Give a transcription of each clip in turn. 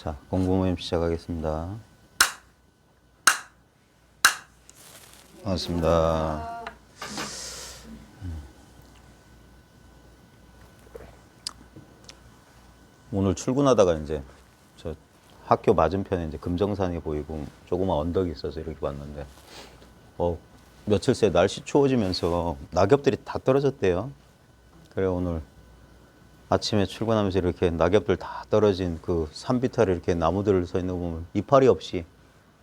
자, 공부 모임 시작하겠습니다. 반갑습니다. 오늘 출근하다가 이제 저 학교 맞은편에 이제 금정산이 보이고 조그만 언덕이 있어서 이렇게 왔는데 며칠 새 날씨 추워지면서 낙엽들이 다 떨어졌대요. 그래 오늘 아침에 출근하면서 이렇게 낙엽들 다 떨어진 그 산비탈에 이렇게 나무들 서 있는 거 보면 이파리 없이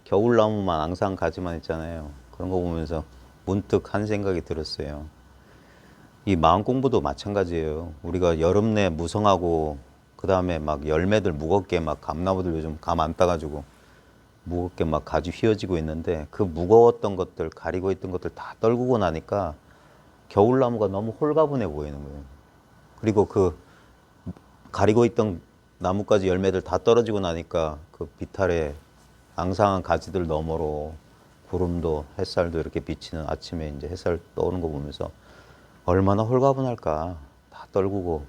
겨울나무만 앙상 가지만 있잖아요. 그런 거 보면서 문득 한 생각이 들었어요. 이 마음 공부도 마찬가지예요. 우리가 여름 내 무성하고 그 다음에 막 열매들 무겁게 막 감나무들 요즘 감 안 따가지고 무겁게 막 가지 휘어지고 있는데 그 무거웠던 것들 가리고 있던 것들 다 떨구고 나니까 겨울나무가 너무 홀가분해 보이는 거예요. 그리고 그 가리고 있던 나뭇가지 열매들 다 떨어지고 나니까 그 비탈에 앙상한 가지들 너머로 구름도 햇살도 이렇게 비치는 아침에 이제 햇살 떠오는 거 보면서 얼마나 홀가분할까. 다 떨구고.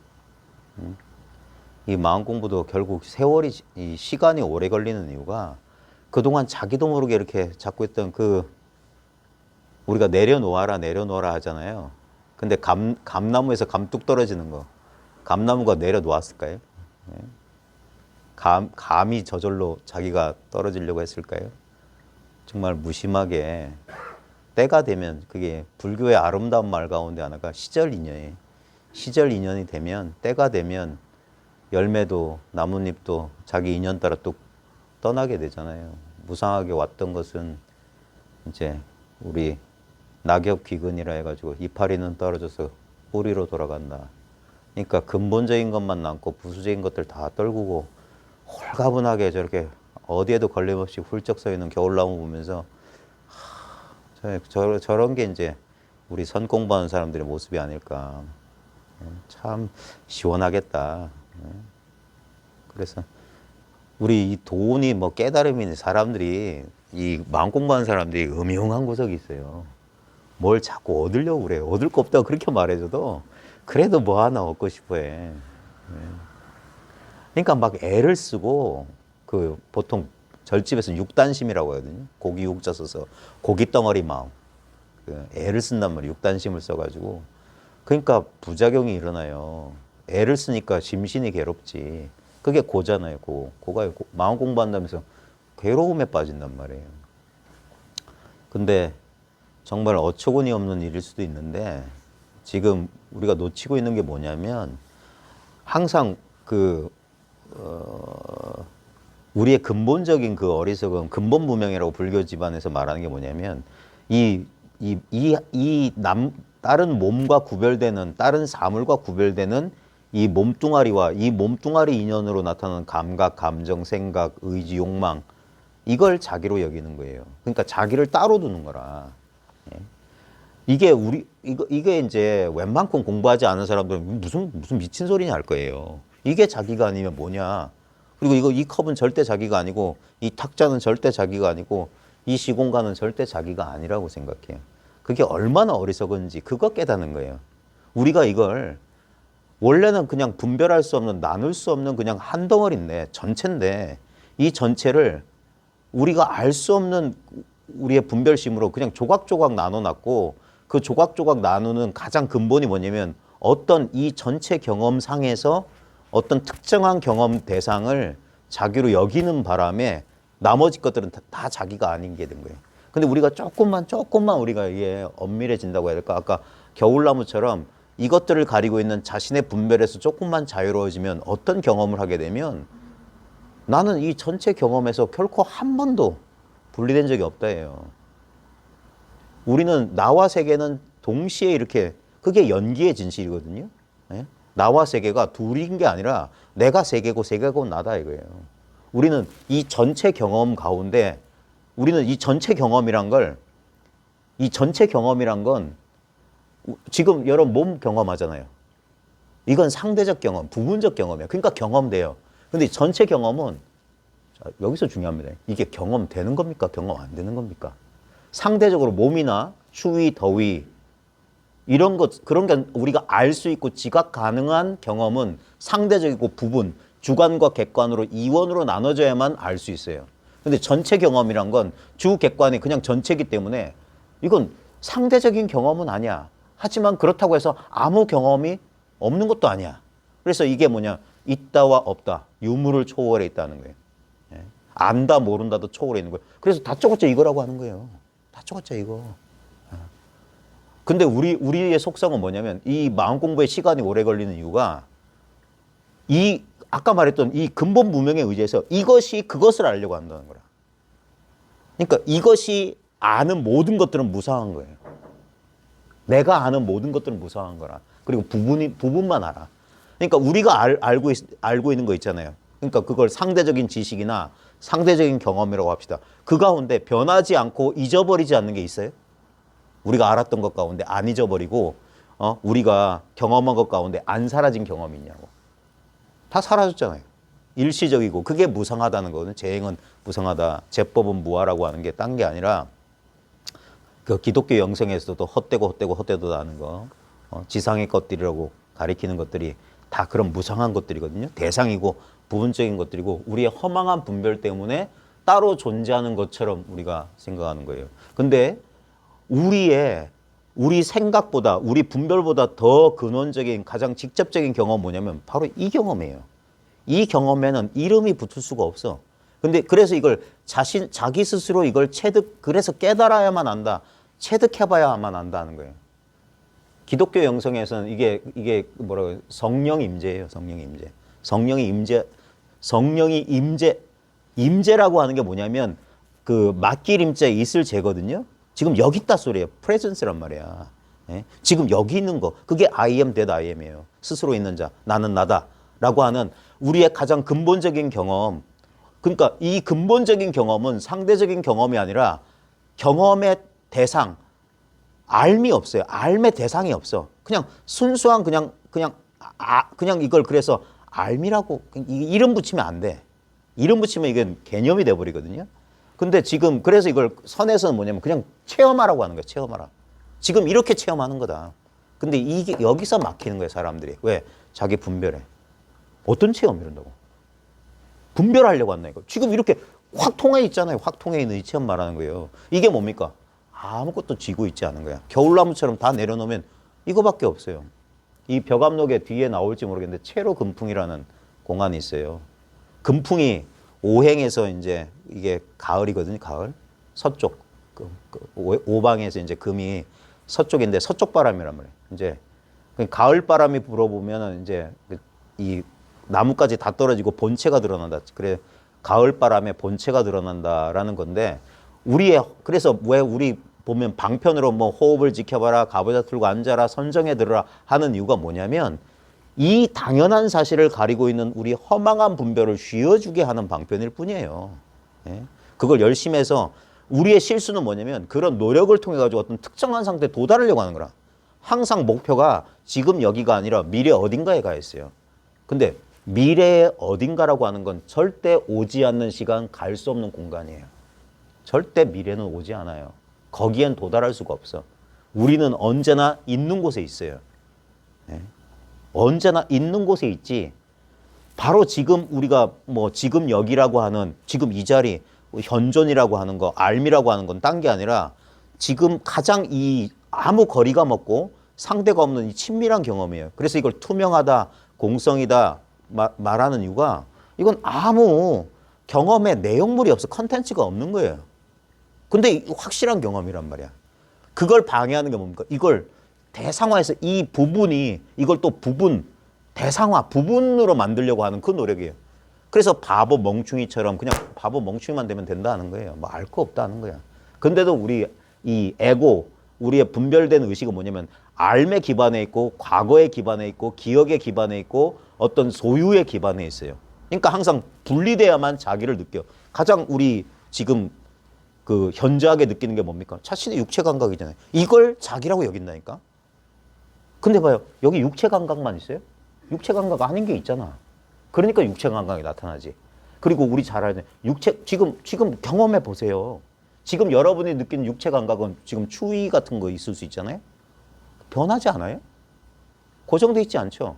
이 마음 공부도 결국 세월이 이 시간이 오래 걸리는 이유가 그동안 자기도 모르게 이렇게 잡고 있던 그 우리가 내려놓아라 내려놓아라 하잖아요. 근데 감나무에서 감 뚝 떨어지는 거 감나무가 내려놓았을까요? 감이 저절로 자기가 떨어지려고 했을까요? 정말 무심하게 때가 되면 그게 불교의 아름다운 말 가운데 하나가 시절인연이에요. 시절인연이 되면 때가 되면 열매도 나뭇잎도 자기 인연 따라 뚝 떠나게 되잖아요. 무상하게 왔던 것은 이제 우리 낙엽 귀근이라 해가지고 이파리는 떨어져서 뿌리로 돌아간다. 그러니까 근본적인 것만 남고 부수적인 것들 다 떨구고 홀가분하게 저렇게 어디에도 걸림없이 훌쩍 서 있는 겨울나무 보면서 저런 게 이제 우리 선 공부하는 사람들의 모습이 아닐까. 참 시원하겠다. 그래서 우리 이 돈이 뭐 깨달음이 사람들이 이 마음 공부하는 사람들이 음흉한 구석이 있어요. 뭘 자꾸 얻으려고 그래요. 얻을 거 없다고 그렇게 말해줘도 그래도 뭐 하나 얻고 싶어 해. 그러니까 막 애를 쓰고 그 보통 절집에서 육단심이라고 하거든요. 고기 육자 써서 고기 덩어리 마음. 그 애를 쓴단 말이에요. 육단심을 써가지고. 그러니까 부작용이 일어나요. 애를 쓰니까 심신이 괴롭지. 그게 고잖아요. 고가 마음 공부한다면서 괴로움에 빠진단 말이에요. 근데 정말 어처구니 없는 일일 수도 있는데 지금 우리가 놓치고 있는 게 뭐냐면 항상 우리의 근본적인 그 어리석은 근본 무명이라고 불교 집안에서 말하는 게 뭐냐면 다른 몸과 구별되는 다른 사물과 구별되는 이 몸뚱아리와 이 몸뚱아리 인연으로 나타나는 감각, 감정, 생각, 의지, 욕망 이걸 자기로 여기는 거예요. 그러니까 자기를 따로 두는 거라. 이게 이제 웬만큼 공부하지 않은 사람들은 무슨 미친 소리냐 할 거예요. 이게 자기가 아니면 뭐냐. 그리고 이 컵은 절대 자기가 아니고 이 탁자는 절대 자기가 아니고 이 시공간은 절대 자기가 아니라고 생각해요. 그게 얼마나 어리석은지 그거 깨닫는 거예요. 우리가 이걸 원래는 그냥 분별할 수 없는 나눌 수 없는 그냥 한 덩어리인데 전체인데 이 전체를 우리가 알 수 없는 우리의 분별심으로 그냥 조각조각 나눠놨고 그 조각조각 나누는 가장 근본이 뭐냐면 어떤 이 전체 경험상에서 어떤 특정한 경험 대상을 자기로 여기는 바람에 나머지 것들은 다 자기가 아닌 게 된 거예요. 근데 우리가 조금만 우리가 이게 엄밀해진다고 해야 될까? 아까 겨울나무처럼 이것들을 가리고 있는 자신의 분별에서 조금만 자유로워지면 어떤 경험을 하게 되면 나는 이 전체 경험에서 결코 한 번도 분리된 적이 없다예요. 우리는 나와 세계는 동시에 이렇게 그게 연기의 진실이거든요. 예? 나와 세계가 둘인 게 아니라 내가 세계고 세계고 나다 이거예요. 우리는 이 전체 경험 가운데 우리는 이 전체 경험이란 건 지금 여러분 몸 경험하잖아요. 이건 상대적 경험, 부분적 경험이에요. 그러니까 경험돼요. 근데 전체 경험은 여기서 중요합니다. 이게 경험되는 겁니까? 경험 안 되는 겁니까? 상대적으로 몸이나 추위, 더위 이런 것 그런 게 우리가 알 수 있고 지각 가능한 경험은 상대적이고 부분 주관과 객관으로 이원으로 나눠져야만 알 수 있어요. 근데 전체 경험이란 건 주, 객관이 그냥 전체이기 때문에 이건 상대적인 경험은 아니야. 하지만 그렇다고 해서 아무 경험이 없는 것도 아니야. 그래서 이게 뭐냐? 있다와 없다. 유무를 초월해 있다는 거예요. 예? 안다, 모른다도 초월해 있는 거예요. 그래서 다짜고짜 이거라고 하는 거예요. 다짜고짜 이거. 근데 우리의 속성은 뭐냐면 이 마음 공부에 시간이 오래 걸리는 이유가 이 아까 말했던 이 근본 무명에 의지해서 이것이 그것을 알려고 한다는 거라. 그러니까 이것이 아는 모든 것들은 무상한 거예요. 내가 아는 모든 것들은 무상한 거라. 그리고 부분만 알아. 그러니까 우리가 알고 있는 거 있잖아요. 그러니까 그걸 상대적인 지식이나 상대적인 경험이라고 합시다. 그 가운데 변하지 않고 잊어버리지 않는 게 있어요? 우리가 알았던 것 가운데 안 잊어버리고 우리가 경험한 것 가운데 안 사라진 경험이 있냐고. 다 사라졌잖아요. 일시적이고 그게 무상하다는 거는 재행은 무상하다. 제법은 무아라고 하는 게 딴 게 아니라 그 기독교 영성에서도 헛되도 나는 거 지상의 것들이라고 가리키는 것들이 다 그런 무상한 것들이거든요. 대상이고 부분적인 것들이고 우리의 허망한 분별 때문에 따로 존재하는 것처럼 우리가 생각하는 거예요. 근데 우리 생각보다 우리 분별보다 더 근원적인 가장 직접적인 경험은 뭐냐면 바로 이 경험이에요. 이 경험에는 이름이 붙을 수가 없어. 근데 그래서 이걸 자기 스스로 이걸 그래서 깨달아야만 안다. 체득해봐야만 안다는 거예요. 기독교 영성에서는 이게 뭐라고 해요? 성령 임재예요. 성령이 임재라고 하는 게 뭐냐면 그 맡길 임재 있을 재거든요. 지금 여기 있다 소리예요. presence란 말이야. 예? 지금 여기 있는 거. 그게 I am that I am이에요. 스스로 있는 자. 나는 나다. 라고 하는 우리의 가장 근본적인 경험. 그러니까 이 근본적인 경험은 상대적인 경험이 아니라 경험의 대상, 알미 없어요. 알의 대상이 없어. 그냥 순수한 그냥 이걸 그래서 알미라고 이름 붙이면 안 돼. 이름 붙이면 이게 개념이 돼버리거든요. 근데 지금 그래서 이걸 선에서는 뭐냐면 그냥 체험하라고 하는 거예요. 체험하라. 지금 이렇게 체험하는 거다. 근데 이게 여기서 막히는 거예요. 사람들이. 왜? 자기 분별해. 어떤 체험 이런다고? 분별하려고 한다 이거. 지금 이렇게 확 통해 있잖아요. 확 통해 있는 이 체험 말하는 거예요. 이게 뭡니까? 아무것도 쥐고 있지 않은 거야. 겨울나무처럼 다 내려놓으면 이거밖에 없어요. 이 벽암록의 뒤에 나올지 모르겠는데 채로금풍이라는 공간이 있어요. 금풍이 오행에서 이제 이게 가을이거든요. 가을. 서쪽. 오방에서 이제 금이 서쪽인데 서쪽 바람이란 말이에요. 이제 가을 바람이 불어보면은 이제 이 나무까지 다 떨어지고 본체가 드러난다. 그래 가을 바람에 본체가 드러난다라는 건데 그래서 왜 우리 보면 방편으로 뭐 호흡을 지켜봐라, 가보자 틀고 앉아라, 선정해 들으라 하는 이유가 뭐냐면 이 당연한 사실을 가리고 있는 우리 허망한 분별을 쥐어주게 하는 방편일 뿐이에요. 예? 그걸 열심히 해서 우리의 실수는 뭐냐면 그런 노력을 통해 가지고 어떤 특정한 상태에 도달하려고 하는 거라. 항상 목표가 지금 여기가 아니라 미래 어딘가에 가 있어요. 근데 미래의 어딘가라고 하는 건 절대 오지 않는 시간, 갈 수 없는 공간이에요. 절대 미래는 오지 않아요. 거기엔 도달할 수가 없어. 우리는 언제나 있는 곳에 있어요. 예? 언제나 있는 곳에 있지. 바로 지금 우리가 뭐 지금 여기라고 하는 지금 이 자리, 현존이라고 하는 거, 알미라고 하는 건 딴 게 아니라 지금 가장 아무 거리감 없고 상대가 없는 이 친밀한 경험이에요. 그래서 이걸 투명하다, 공성이다 말하는 이유가 이건 아무 경험의 내용물이 없어. 컨텐츠가 없는 거예요. 근데 확실한 경험이란 말이야. 그걸 방해하는 게 뭡니까? 이걸 대상화해서 이 부분이 이걸 또 대상화, 부분으로 만들려고 하는 그 노력이에요. 그래서 바보 멍충이처럼 그냥 바보 멍충이만 되면 된다는 거예요. 뭐 알 거 없다는 거야. 근데도 우리 이 에고, 우리의 분별된 의식은 뭐냐면 알에 기반해 있고 과거에 기반해 있고 기억에 기반해 있고 어떤 소유에 기반해 있어요. 그러니까 항상 분리돼야만 자기를 느껴. 가장 우리 지금 그 현저하게 느끼는 게 뭡니까? 자신의 육체 감각이잖아요. 이걸 자기라고 여긴다니까. 근데 봐요. 여기 육체 감각만 있어요? 육체 감각 아닌 게 있잖아. 그러니까 육체 감각이 나타나지. 그리고 우리 잘 알잖아요. 지금 경험해 보세요. 지금 여러분이 느끼는 육체 감각은 지금 추위 같은 거 있을 수 있잖아요. 변하지 않아요? 고정돼 있지 않죠.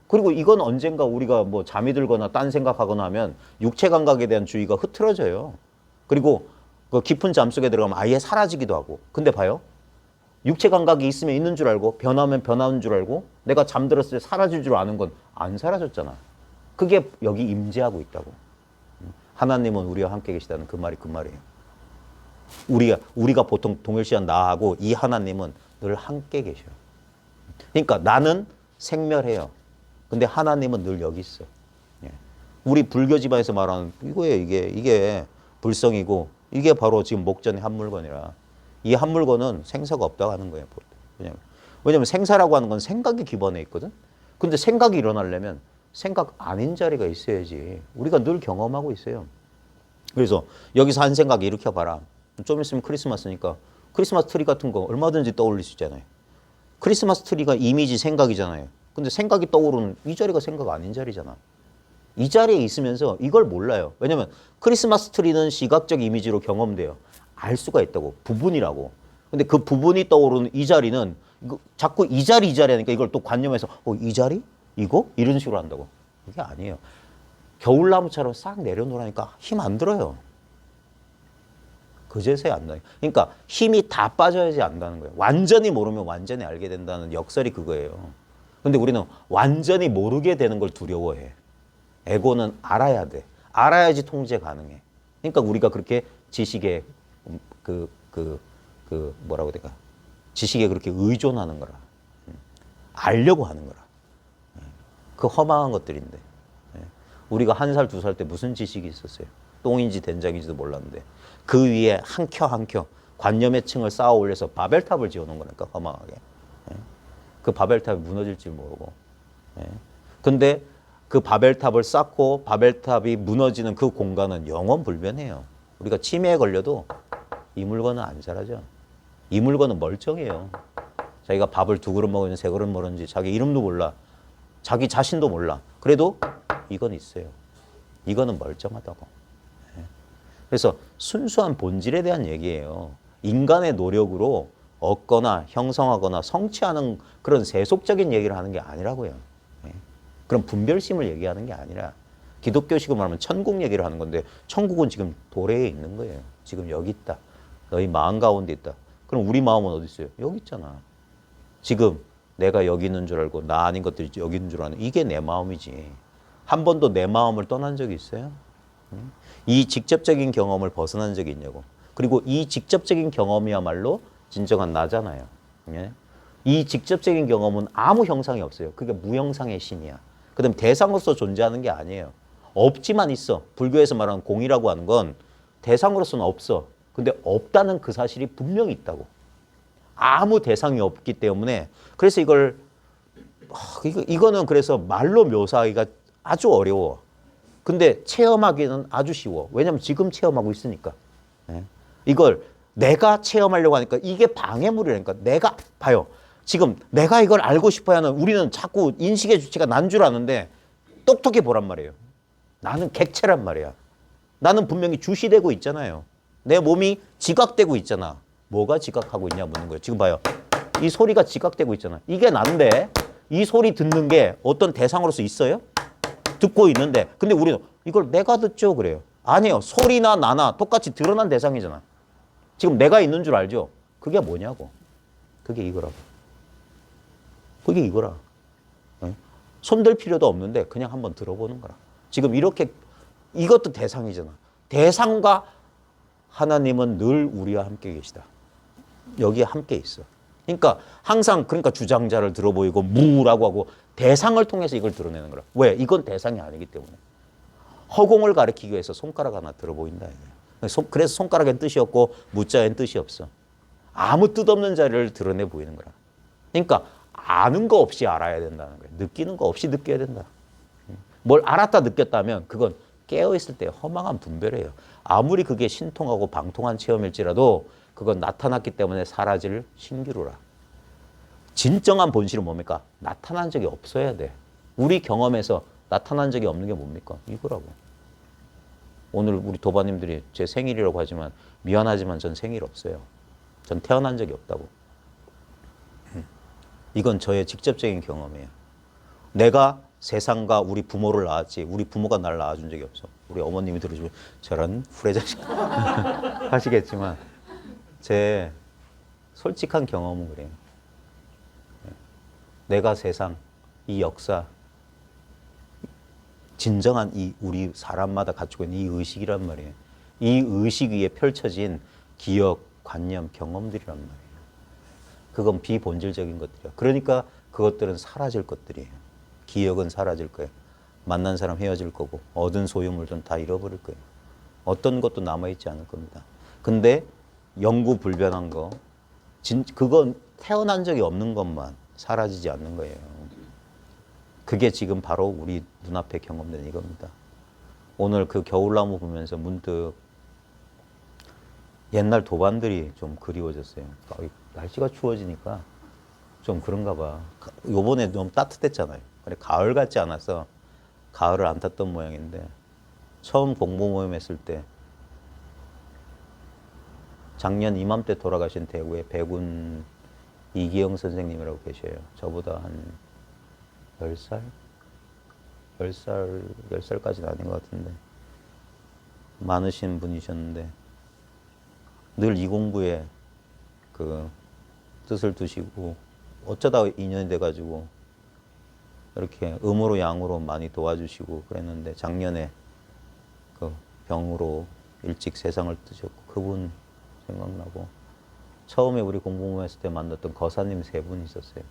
그리고 이건 언젠가 우리가 뭐 잠이 들거나 딴 생각하거나 하면 육체 감각에 대한 주의가 흐트러져요. 그리고 그 깊은 잠 속에 들어가면 아예 사라지기도 하고. 근데 봐요. 육체 감각이 있으면 있는 줄 알고 변하면 변하는 줄 알고 내가 잠들었을 때 사라질 줄 아는 건 안 사라졌잖아. 그게 여기 임재하고 있다고. 하나님은 우리와 함께 계시다는 그 말이 그 말이에요. 우리가 보통 동일시한 나하고 이 하나님은 늘 함께 계셔요. 그러니까 나는 생멸해요. 근데 하나님은 늘 여기 있어. 예. 우리 불교 집안에서 말하는 이거예요. 이게 불성이고 이게 바로 지금 목전의 한 물건이라 이 한 물건은 생사가 없다고 하는 거예요. 왜냐면 생사라고 하는 건 생각이 기반에 있거든. 근데 생각이 일어나려면 생각 아닌 자리가 있어야지. 우리가 늘 경험하고 있어요. 그래서 여기서 한 생각 일으켜봐라. 좀 있으면 크리스마스니까 크리스마스 트리 같은 거 얼마든지 떠올릴 수 있잖아요. 크리스마스 트리가 이미지 생각이잖아요. 근데 생각이 떠오르는 이 자리가 생각 아닌 자리잖아. 이 자리에 있으면서 이걸 몰라요. 왜냐면 크리스마스 트리는 시각적 이미지로 경험돼요. 알 수가 있다고. 부분이라고. 근데 그 부분이 떠오르는 이 자리는 자꾸 이 자리 하니까 이걸 또 관념해서 이 자리? 이거? 이런 식으로 한다고. 그게 아니에요. 겨울나무처럼 싹 내려놓으라니까 힘 안 들어요. 그제서야 안다요. 그러니까 힘이 다 빠져야지 안다는 거예요. 완전히 모르면 완전히 알게 된다는 역설이 그거예요. 근데 우리는 완전히 모르게 되는 걸 두려워해. 에고는 알아야 돼. 알아야지 통제 가능해. 그러니까 우리가 그렇게 지식에 뭐라고 해야 될까? 지식에 그렇게 의존하는 거라. 알려고 하는 거라. 그 허망한 것들인데. 우리가 1살, 2살 때 무슨 지식이 있었어요? 똥인지 된장인지도 몰랐는데 그 위에 한 켜 관념의 층을 쌓아 올려서 바벨탑을 지어놓은 거니까 허망하게. 그 바벨탑이 무너질지 모르고. 근데 그 바벨탑을 쌓고 바벨탑이 무너지는 그 공간은 영원 불변해요. 우리가 치매에 걸려도 이 물건은 안 사라져. 이 물건은 멀쩡해요. 자기가 밥을 2그릇 먹었는지 3그릇 먹었는지 자기 이름도 몰라. 자기 자신도 몰라. 그래도 이건 있어요. 이거는 멀쩡하다고. 그래서 순수한 본질에 대한 얘기예요. 인간의 노력으로 얻거나 형성하거나 성취하는 그런 세속적인 얘기를 하는 게 아니라고요. 그런 분별심을 얘기하는 게 아니라 기독교식으로 말하면 천국 얘기를 하는 건데 천국은 지금 도래에 있는 거예요. 지금 여기 있다. 너희 마음 가운데 있다. 그럼 우리 마음은 어디 있어요? 여기 있잖아. 지금 내가 여기 있는 줄 알고 나 아닌 것들이 여기 있는 줄 아는 이게 내 마음이지. 한 번도 내 마음을 떠난 적이 있어요? 이 직접적인 경험을 벗어난 적이 있냐고. 그리고 이 직접적인 경험이야말로 진정한 나잖아요. 이 직접적인 경험은 아무 형상이 없어요. 그게 무형상의 신이야. 그 다음에 대상으로서 존재하는 게 아니에요. 없지만 있어. 불교에서 말하는 공이라고 하는 건 대상으로서는 없어. 근데 없다는 그 사실이 분명히 있다고. 아무 대상이 없기 때문에 그래서 이거는 그래서 말로 묘사하기가 아주 어려워. 근데 체험하기는 아주 쉬워. 왜냐면 지금 체험하고 있으니까. 이걸 내가 체험하려고 하니까 이게 방해물이라니까. 내가 봐요. 지금 내가 이걸 알고 싶어 하는 우리는 자꾸 인식의 주체가 난 줄 아는데 똑똑히 보란 말이에요. 나는 객체란 말이야. 나는 분명히 주시되고 있잖아요. 내 몸이 지각되고 있잖아. 뭐가 지각하고 있냐 묻는 거예요. 지금 봐요. 이 소리가 지각되고 있잖아. 이게 난데 이 소리 듣는 게 어떤 대상으로서 있어요? 듣고 있는데 근데 우리는 이걸 내가 듣죠 그래요. 아니에요. 소리나 나나 똑같이 드러난 대상이잖아. 지금 내가 있는 줄 알죠? 그게 뭐냐고. 그게 이거라고. 그게 이거라. 손댈 필요도 없는데 그냥 한번 들어보는 거라. 지금 이렇게 이것도 대상이잖아. 대상과 하나님은 늘 우리와 함께 계시다. 여기에 함께 있어. 그러니까 항상 그러니까 주장자를 들어보이고 무라고 하고 대상을 통해서 이걸 드러내는 거라. 왜? 이건 대상이 아니기 때문에. 허공을 가리키기 위해서 손가락 하나 들어보인다. 그래서 손가락엔 뜻이 없고 무자엔 뜻이 없어. 아무 뜻 없는 자리를 드러내 보이는 거라. 그러니까 아는 거 없이 알아야 된다는 거예요. 느끼는 거 없이 느껴야 된다. 뭘 알았다 느꼈다면 그건 깨어있을 때 허망한 분별이에요. 아무리 그게 신통하고 방통한 체험일지라도 그건 나타났기 때문에 사라질 신기루라. 진정한 본실은 뭡니까? 나타난 적이 없어야 돼. 우리 경험에서 나타난 적이 없는 게 뭡니까? 이거라고. 오늘 우리 도바님들이 제 생일이라고 하지만 미안하지만 전 생일 없어요. 전 태어난 적이 없다고. 이건 저의 직접적인 경험이에요. 내가 세상과 우리 부모를 낳았지 우리 부모가 날 낳아준 적이 없어. 우리 어머님이 들어주면 저런 후레자식 하시겠지만 제 솔직한 경험은 그래요. 내가 세상, 이 역사, 진정한 이 우리 사람마다 갖추고 있는 이 의식이란 말이에요. 이 의식 위에 펼쳐진 기억, 관념, 경험들이란 말이에요. 그건 비본질적인 것들이야. 그러니까 그것들은 사라질 것들이에요. 기억은 사라질 거예요. 만난 사람 헤어질 거고 얻은 소유물들은 다 잃어버릴 거예요. 어떤 것도 남아있지 않을 겁니다. 근데 영구 불변한 거, 그건 태어난 적이 없는 것만 사라지지 않는 거예요. 그게 지금 바로 우리 눈앞에 경험되는 이겁니다. 오늘 그 겨울나무 보면서 문득 옛날 도반들이 좀 그리워졌어요. 날씨가 추워지니까 좀 그런가 봐. 요번에 너무 따뜻했잖아요. 그래, 가을 같지 않아서 가을을 안 탔던 모양인데 처음 공부 모임 했을 때 작년 이맘때 돌아가신 대구의 백운 이기영 선생님이라고 계셔요. 저보다 한 10살? 10살까지는 아닌 것 같은데 많으신 분이셨는데 늘 이 공부에 그 뜻을 두시고 어쩌다 인연이 돼가지고 이렇게 음으로 양으로 많이 도와주시고 그랬는데 작년에 그 병으로 일찍 세상을 뜨셨고 그분 생각나고 처음에 우리 공부 모임 했을 때 만났던 거사님 3분 있었어요.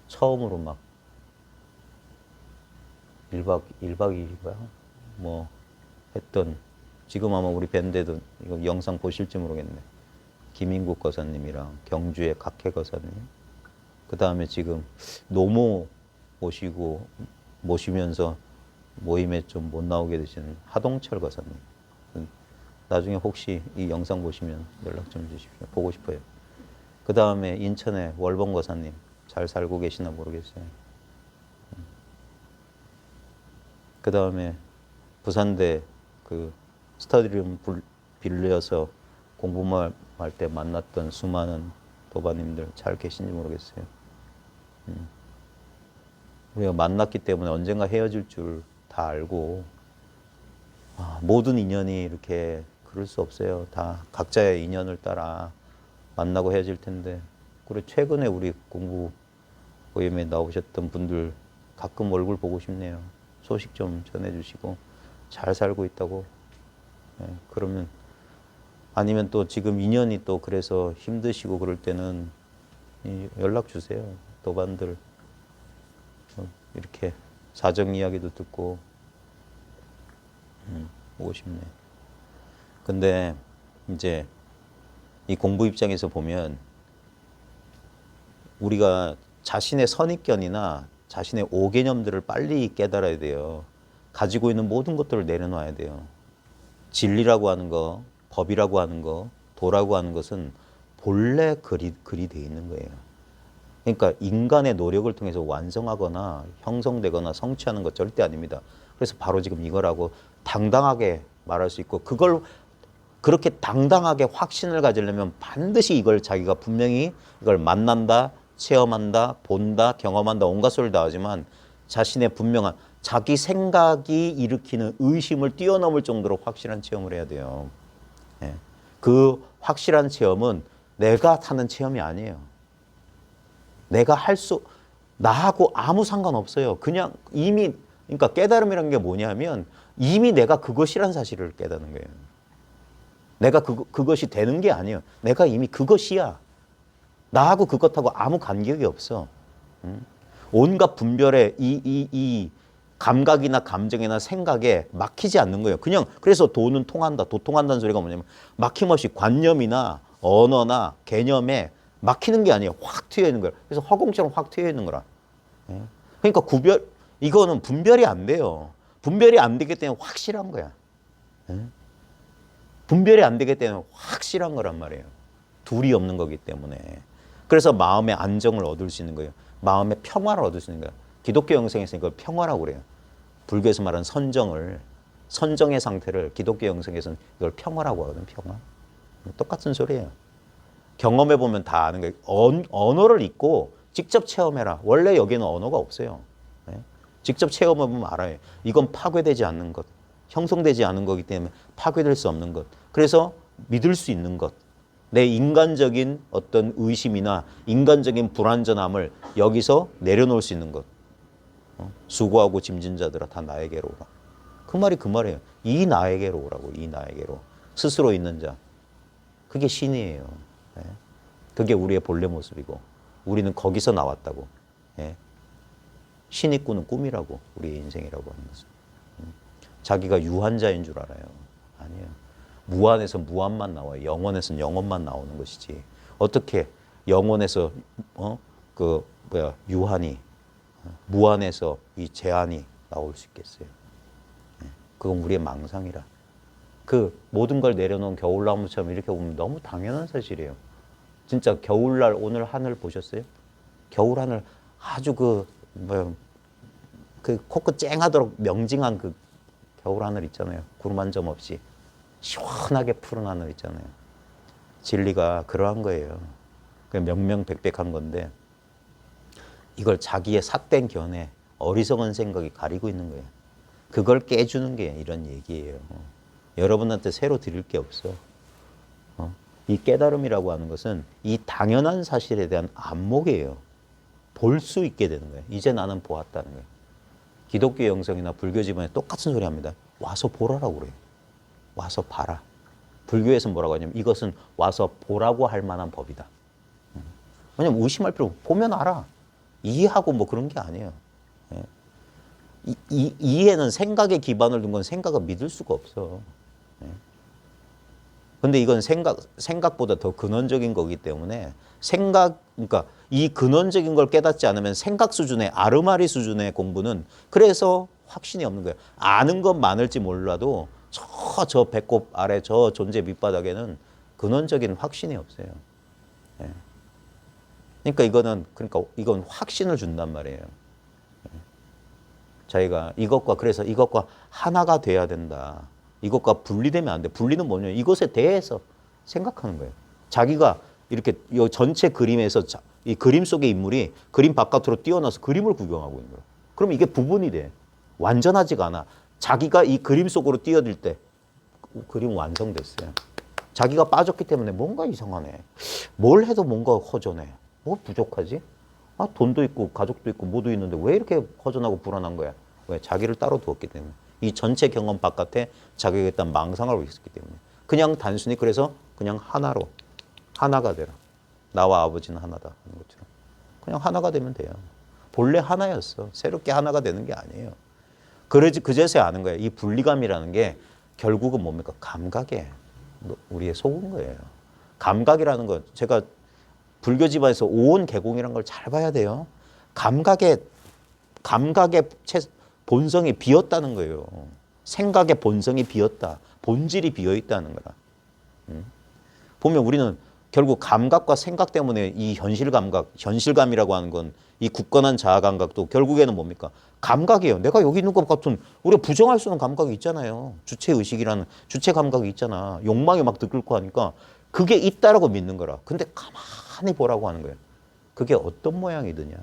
처음으로 막 1박 2일인가요? 뭐 했던 지금 아마 우리 밴드에도 이거 영상 보실지 모르겠네. 김인국 거사님이랑 경주의 각해 거사님 그 다음에 지금 노모 모시면서 모임에 좀 못 나오게 되시는 하동철 거사님 나중에 혹시 이 영상 보시면 연락 좀 주십시오. 보고 싶어요. 그 다음에 인천의 월봉 거사님 잘 살고 계시나 모르겠어요. 그 다음에 부산대 그 스터디룸 빌려서 공부만 할 때 만났던 수많은 도바님들 잘 계신지 모르겠어요. 우리가 만났기 때문에 언젠가 헤어질 줄 다 알고 모든 인연이 이렇게 그럴 수 없어요. 다 각자의 인연을 따라 만나고 헤어질 텐데 그래 최근에 우리 공부 모임에 나오셨던 분들 가끔 얼굴 보고 싶네요. 소식 좀 전해주시고 잘 살고 있다고. 네, 그러면 아니면 또 지금 인연이 또 그래서 힘드시고 그럴 때는 연락 주세요. 도반들 이렇게 사정 이야기도 듣고 보고 싶네. 근데 이제 이 공부 입장에서 보면 우리가 자신의 선입견이나 자신의 오개념들을 빨리 깨달아야 돼요. 가지고 있는 모든 것들을 내려놔야 돼요. 진리라고 하는 거, 법이라고 하는 거, 도라고 하는 것은 본래 글이 돼 있는 거예요. 그러니까 인간의 노력을 통해서 완성하거나 형성되거나 성취하는 것 절대 아닙니다. 그래서 바로 지금 이거라고 당당하게 말할 수 있고 그걸 그렇게 당당하게 확신을 가지려면 반드시 이걸 자기가 분명히 이걸 만난다, 체험한다, 본다, 경험한다 온갖 소리를 다 하지만 자신의 분명한 자기 생각이 일으키는 의심을 뛰어넘을 정도로 확실한 체험을 해야 돼요. 예. 그 확실한 체험은 내가 하는 체험이 아니에요. 내가 나하고 아무 상관없어요. 그냥 이미, 그러니까 깨달음이라는 게 뭐냐면 이미 내가 그것이란 사실을 깨닫는 거예요. 내가 그것이 되는 게 아니에요. 내가 이미 그것이야. 나하고 그것하고 아무 관계가 없어. 온갖 분별에 이 감각이나 감정이나 생각에 막히지 않는 거예요. 그냥 그래서 도는 통한다. 도통한다는 소리가 뭐냐면 막힘없이 관념이나 언어나 개념에 막히는 게 아니에요. 확 트여 있는 거예요. 그래서 허공처럼 확 트여 있는 거라. 그러니까 이거는 분별이 안 돼요. 분별이 안 되기 때문에 확실한 거야. 분별이 안 되기 때문에 확실한 거란 말이에요. 둘이 없는 거기 때문에. 그래서 마음의 안정을 얻을 수 있는 거예요. 마음의 평화를 얻을 수 있는 거예요. 기독교 영성에서 이걸 평화라고 그래요. 불교에서 말하는 선정의 상태를 기독교 영성에서는 이걸 평화라고 하거든. 평화. 똑같은 소리예요. 경험해보면 다 아는 거예요. 언어를 잊고 직접 체험해라. 원래 여기는 언어가 없어요. 직접 체험해보면 알아요. 이건 파괴되지 않는 것, 형성되지 않은 거기 때문에 파괴될 수 없는 것. 그래서 믿을 수 있는 것. 내 인간적인 어떤 의심이나 인간적인 불완전함을 여기서 내려놓을 수 있는 것. 수고하고 짐진 자들아 다 나에게로 오라. 그 말이 그 말이에요. 이 나에게로 오라고. 이 나에게로. 스스로 있는 자. 그게 신이에요. 예. 그게 우리의 본래 모습이고 우리는 거기서 나왔다고. 예. 신이 꾸는 꿈이라고. 우리의 인생이라고 하는 것은. 자기가 유한자인 줄 알아요. 아니에요. 무한에서 무한만 나와요. 영원에서는 영원만 나오는 것이지. 어떻게 영원에서 유한이 무한에서 이 제한이 나올 수 있겠어요. 그건 우리의 망상이라. 그 모든 걸 내려놓은 겨울나무처럼 이렇게 보면 너무 당연한 사실이에요. 진짜 겨울날 오늘 하늘 보셨어요? 겨울 하늘 아주 그 코끝 쨍하도록 명징한 그 겨울 하늘 있잖아요. 구름 한 점 없이 시원하게 푸른 하늘 있잖아요. 진리가 그러한 거예요. 명명백백한 건데 이걸 자기의 삿된 견해, 어리석은 생각이 가리고 있는 거예요. 그걸 깨주는 게 이런 얘기예요. 여러분한테 새로 드릴 게 없어. 이 깨달음이라고 하는 것은 이 당연한 사실에 대한 안목이에요. 볼 수 있게 되는 거예요. 이제 나는 보았다는 거예요. 기독교 영성이나 불교 집안에 똑같은 소리 합니다. 와서 보라라고 그래요. 와서 봐라. 불교에서 뭐라고 하냐면 이것은 와서 보라고 할 만한 법이다. 왜냐면 의심할 필요 없고 보면 알아. 이해하고 뭐 그런 게 아니에요. 이해는 생각에 기반을 둔 건 생각을 믿을 수가 없어. 근데 이건 생각보다 더 근원적인 거기 때문에 그러니까 이 근원적인 걸 깨닫지 않으면 생각 수준의 아르마리 수준의 공부는 그래서 확신이 없는 거예요. 아는 건 많을지 몰라도 저 배꼽 아래 저 존재 밑바닥에는 근원적인 확신이 없어요. 그러니까 이건 확신을 준단 말이에요. 자기가 그래서 이것과 하나가 돼야 된다. 이것과 분리되면 안 돼. 분리는 뭐냐? 이것에 대해서 생각하는 거예요. 자기가 이렇게 이 전체 그림에서 이 그림 속의 인물이 그림 바깥으로 뛰어나서 그림을 구경하고 있는 거예요. 그럼 이게 부분이 돼. 완전하지가 않아. 자기가 이 그림 속으로 뛰어들 때 그림 완성됐어요. 자기가 빠졌기 때문에 뭔가 이상하네. 뭘 해도 뭔가 허전해. 뭐 부족하지? 돈도 있고 가족도 있고 모두 있는데 왜 이렇게 허전하고 불안한 거야? 왜? 자기를 따로 두었기 때문에. 이 전체 경험 바깥에 자기가 일단 망상을 하고 있었기 때문에. 그냥 단순히 그래서 그냥 하나가 되라. 나와 아버지는 하나다 하는 것처럼. 그냥 하나가 되면 돼요. 본래 하나였어. 새롭게 하나가 되는 게 아니에요. 그제서야 아는 거예요. 이 분리감이라는 게 결국은 뭡니까? 감각에 우리의 속은 거예요. 감각이라는 것, 제가 불교 집안에서 오온 개공이라는 걸 잘 봐야 돼요. 감각의 본성이 비었다는 거예요. 생각의 본성이 비었다. 본질이 비어있다는 거라. 보면 우리는 결국 감각과 생각 때문에 이 현실감이라고 하는 건 이 굳건한 자아 감각도 결국에는 뭡니까? 감각이에요. 내가 여기 있는 것 같은 우리가 부정할 수 없는 감각이 있잖아요. 주체의식이라는 주체 감각이 있잖아. 욕망이 막 들끓고 하니까 그게 있다라고 믿는 거라. 근데 가만히 보라고 하는 거예요. 그게 어떤 모양이드냐.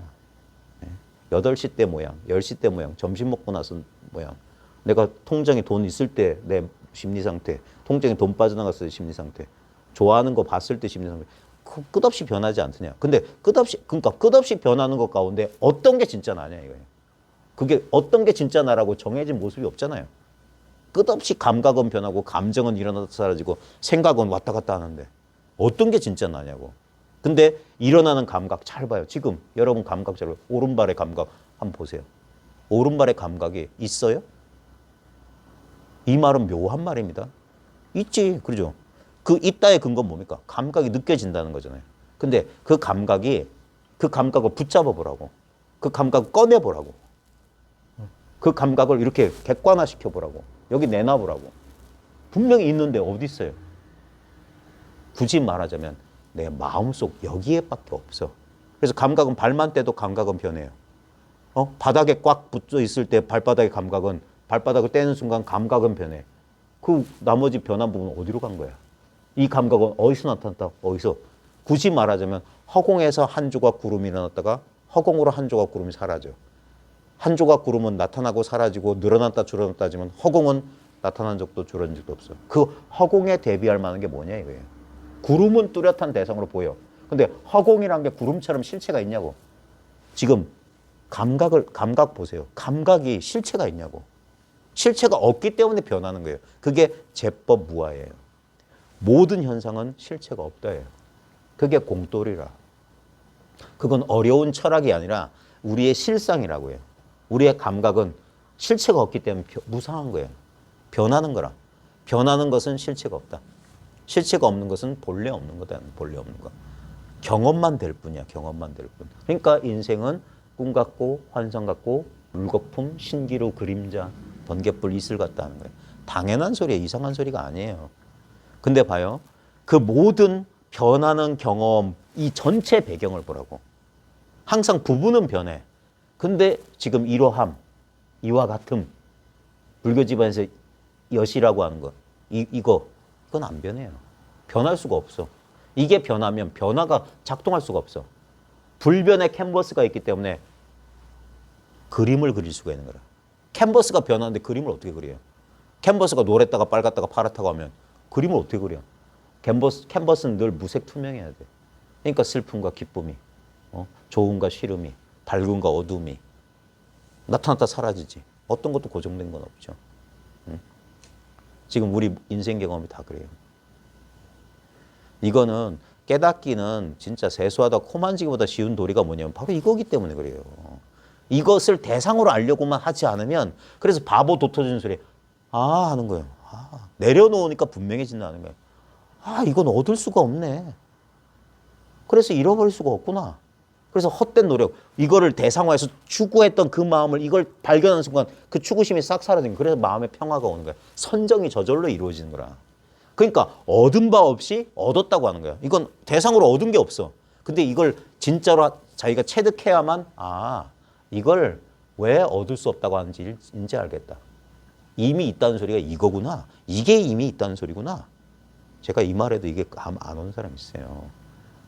8시 때 모양, 10시 때 모양, 점심 먹고 나서 모양. 내가 통장에 돈 있을 때 내 심리 상태, 통장에 돈 빠져나갔을 때 심리 상태, 좋아하는 거 봤을 때 심리 상태. 끝없이 변하지 않느냐. 근데 끝없이 변하는 것 가운데 어떤 게 진짜 나냐 이거예요. 그게 어떤 게 진짜 나라고 정해진 모습이 없잖아요. 끝없이 감각은 변하고 감정은 일어나서 사라지고 생각은 왔다 갔다 하는데 어떤 게 진짜 나냐고. 근데 일어나는 감각 잘 봐요. 지금 여러분 감각 잘 봐요. 오른발의 감각 한번 보세요. 오른발의 감각이 있어요? 이 말은 묘한 말입니다. 있지. 그러죠. 그 있다의 근거는 뭡니까? 감각이 느껴진다는 거잖아요. 근데 그 감각을 붙잡아 보라고. 그 감각을 꺼내 보라고. 그 감각을 이렇게 객관화 시켜 보라고. 여기 내놔 보라고. 분명히 있는데 어디 있어요? 굳이 말하자면 내 마음속 여기에밖에 없어. 그래서 감각은 발만 떼도 감각은 변해요. 바닥에 꽉 붙어 있을 때 발바닥의 감각은 발바닥을 떼는 순간 감각은 변해. 그 나머지 변한 부분은 어디로 간 거야? 이 감각은 어디서 나타났다? 어디서? 굳이 말하자면 허공에서 한 조각 구름이 일어났다가 허공으로 한 조각 구름이 사라져. 한 조각 구름은 나타나고 사라지고 늘어났다 줄어났다 하지만 허공은 나타난 적도 줄어든 적도 없어. 그 허공에 대비할 만한 게 뭐냐 이거예요. 구름은 뚜렷한 대상으로 보여. 근데 허공이란 게 구름처럼 실체가 있냐고. 지금 감각 보세요. 감각이 실체가 있냐고. 실체가 없기 때문에 변하는 거예요. 그게 제법 무아예요. 모든 현상은 실체가 없다예요. 그게 공돌이라. 그건 어려운 철학이 아니라 우리의 실상이라고 해요. 우리의 감각은 실체가 없기 때문에 무상한 거예요. 변하는 거라. 변하는 것은 실체가 없다. 실체가 없는 것은 본래 없는 거다. 본래 없는 거. 경험만 될 뿐이야. 경험만 될 뿐. 그러니까 인생은 꿈 같고 환상 같고 물거품, 신기루, 그림자, 번갯불, 이슬 같다 하는 거예요. 당연한 소리예요. 이상한 소리가 아니에요. 근데 봐요. 그 모든 변하는 경험, 이 전체 배경을 보라고. 항상 부분은 변해. 근데 지금 이러함, 이와 같음, 불교 집안에서 여시라고 하는 거, 이건 안 변해요. 변할 수가 없어. 이게 변하면 변화가 작동할 수가 없어. 불변의 캔버스가 있기 때문에 그림을 그릴 수가 있는 거라. 캔버스가 변하는데 그림을 어떻게 그려요? 캔버스가 노랬다가 빨갛다가 파랗다고 하면 그림을 어떻게 그려? 캔버스는 늘 무색 투명해야 돼. 그러니까 슬픔과 기쁨이, 좋음과 싫음이, 밝음과 어둠이 나타났다 사라지지. 어떤 것도 고정된 건 없죠. 지금 우리 인생 경험이 다 그래요. 이거는 깨닫기는 진짜 세수하다 코 만지기보다 쉬운 도리가 뭐냐면 바로 이거기 때문에 그래요. 이것을 대상으로 알려고만 하지 않으면 그래서 바보 도터지는 소리 하는 거예요. 내려놓으니까 분명해진다는 거예요. 이건 얻을 수가 없네. 그래서 잃어버릴 수가 없구나. 그래서 헛된 노력, 이거를 대상화해서 추구했던 그 마음을 이걸 발견하는 순간 그 추구심이 싹 사라지는 거예요. 그래서 마음의 평화가 오는 거예요. 선정이 저절로 이루어지는 거라. 그러니까 얻은 바 없이 얻었다고 하는 거예요. 이건 대상으로 얻은 게 없어. 근데 이걸 진짜로 자기가 체득해야만 이걸 왜 얻을 수 없다고 하는지 이제 알겠다. 이미 있다는 소리가 이거구나. 이게 이미 있다는 소리구나. 제가 이 말에도 이게 안 오는 사람이 있어요.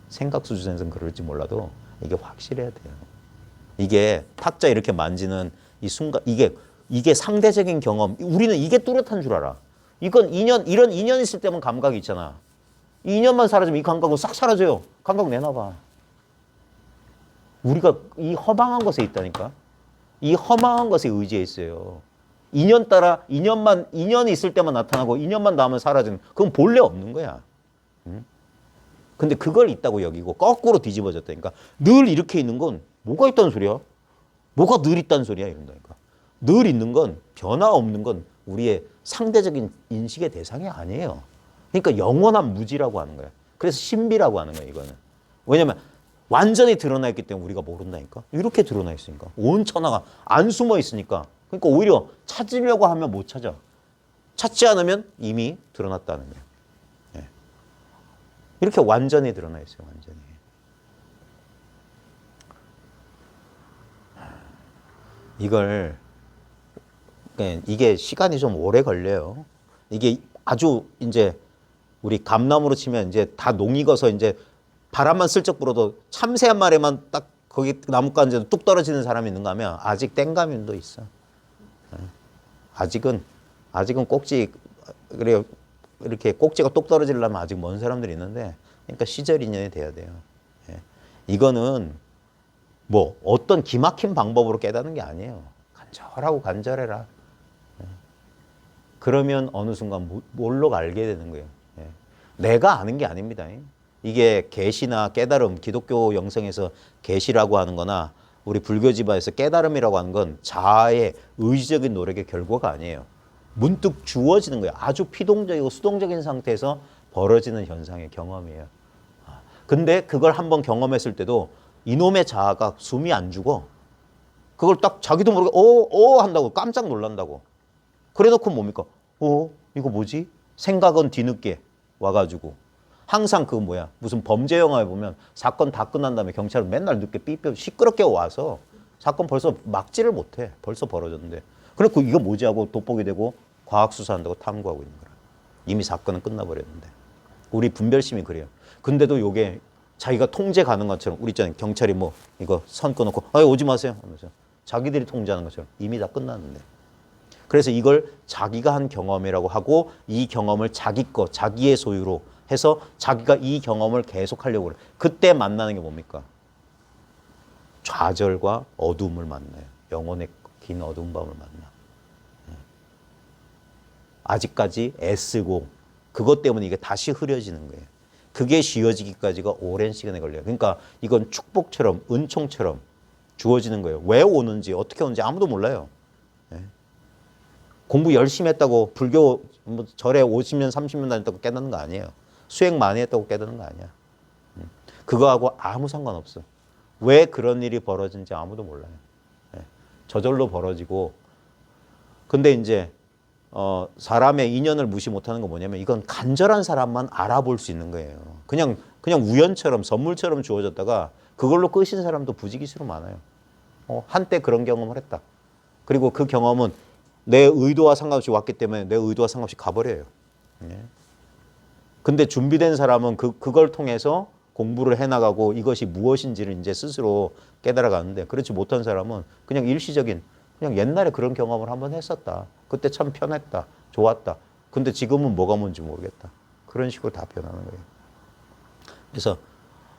생각 수준에서는 그럴지 몰라도 이게 확실해야 돼요. 이게 탁자 이렇게 만지는 이 순간, 이게 상대적인 경험. 우리는 이게 뚜렷한 줄 알아. 이건 이런 인연 있을 때만 감각이 있잖아. 이 인연만 사라지면 이 감각은 싹 사라져요. 감각 내놔봐. 우리가 이 허망한 것에 있다니까. 이 허망한 것에 의지해 있어요. 인연 따라 인연이 있을 때만 나타나고 인연만 나오면 사라지는 그건 본래 없는 거야. 근데 그걸 있다고 여기고 거꾸로 뒤집어졌다니까. 늘 이렇게 있는 건 뭐가 있다는 소리야? 뭐가 늘 있다는 소리야? 이런다니까. 늘 있는 건 변화 없는 건 우리의 상대적인 인식의 대상이 아니에요. 그러니까 영원한 무지라고 하는 거야. 그래서 신비라고 하는 거야, 이거는. 왜냐면 완전히 드러나 있기 때문에 우리가 모른다니까. 이렇게 드러나 있으니까. 온 천하가 안 숨어 있으니까. 그러니까 오히려 찾으려고 하면 못 찾아. 찾지 않으면 이미 드러났다는 거예요. 네. 이렇게 완전히 드러나 있어요, 완전히. 이게 시간이 좀 오래 걸려요. 이게 아주 이제 우리 감나무로 치면 이제 다 농익어서 이제 바람만 슬쩍 불어도 참새 한 마리만 딱 거기 나뭇가지에 뚝 떨어지는 사람이 있는가 하면 아직 땡가면도 있어. 아직은 꼭지, 그래요. 이렇게 꼭지가 똑 떨어지려면 아직 먼 사람들이 있는데, 그러니까 시절 인연이 돼야 돼요. 이거는 뭐 어떤 기막힌 방법으로 깨닫는 게 아니에요. 간절하고 간절해라. 그러면 어느 순간 뭘로 알게 되는 거예요. 내가 아는 게 아닙니다. 이게 계시나 깨달음, 기독교 영성에서 계시라고 하는 거나 우리 불교 집안에서 깨달음이라고 하는 건 자아의 의지적인 노력의 결과가 아니에요. 문득 주어지는 거예요. 아주 피동적이고 수동적인 상태에서 벌어지는 현상의 경험이에요. 근데 그걸 한번 경험했을 때도 이놈의 자아가 숨이 안 죽어. 그걸 딱 자기도 모르게 한다고 깜짝 놀란다고. 그래 놓고 뭡니까? 이거 뭐지? 생각은 뒤늦게 와가지고. 항상 무슨 범죄 영화에 보면 사건 다 끝난 다음에 경찰은 맨날 늦게 시끄럽게 와서 사건 벌써 막지를 못해. 벌써 벌어졌는데. 그래서 이거 뭐지 하고 돋보게 되고 과학수사한다고 탐구하고 있는 거야. 이미 사건은 끝나버렸는데. 우리 분별심이 그래요. 근데도 요게 자기가 통제 가능한 것처럼 우리 있잖아요. 경찰이 이거 선 끊어놓고 오지 마세요 하면서 자기들이 통제하는 것처럼 이미 다 끝났는데. 그래서 이걸 자기가 한 경험이라고 하고 이 경험을 자기 거, 자기의 소유로 해서 자기가 이 경험을 계속하려고 그래. 그때 만나는 게 뭡니까? 좌절과 어둠을 만나요. 영혼의 긴 어두운 밤을 만나. 아직까지 애쓰고 그것 때문에 이게 다시 흐려지는 거예요. 그게 쉬어지기까지가 오랜 시간이 걸려요. 그러니까 이건 축복처럼 은총처럼 주어지는 거예요. 왜 오는지 어떻게 오는지 아무도 몰라요. 공부 열심히 했다고 불교 뭐 절에 50년 30년 다녔다고 깨닫는 거 아니에요. 수행 많이 했다고 깨닫는 거 아니야. 그거하고 아무 상관없어. 왜 그런 일이 벌어진지 아무도 몰라요. 저절로 벌어지고. 근데 이제 사람의 인연을 무시 못하는 건 뭐냐면 이건 간절한 사람만 알아볼 수 있는 거예요. 그냥 우연처럼 선물처럼 주어졌다가 그걸로 끝인 사람도 부지기수로 많아요. 한때 그런 경험을 했다. 그리고 그 경험은 내 의도와 상관없이 왔기 때문에 내 의도와 상관없이 가버려요. 근데 준비된 사람은 그걸 통해서 공부를 해나가고 이것이 무엇인지를 이제 스스로 깨달아가는데 그렇지 못한 사람은 그냥 일시적인 그냥 옛날에 그런 경험을 한번 했었다. 그때 참 편했다. 좋았다. 근데 지금은 뭐가 뭔지 모르겠다. 그런 식으로 다 변하는 거예요. 그래서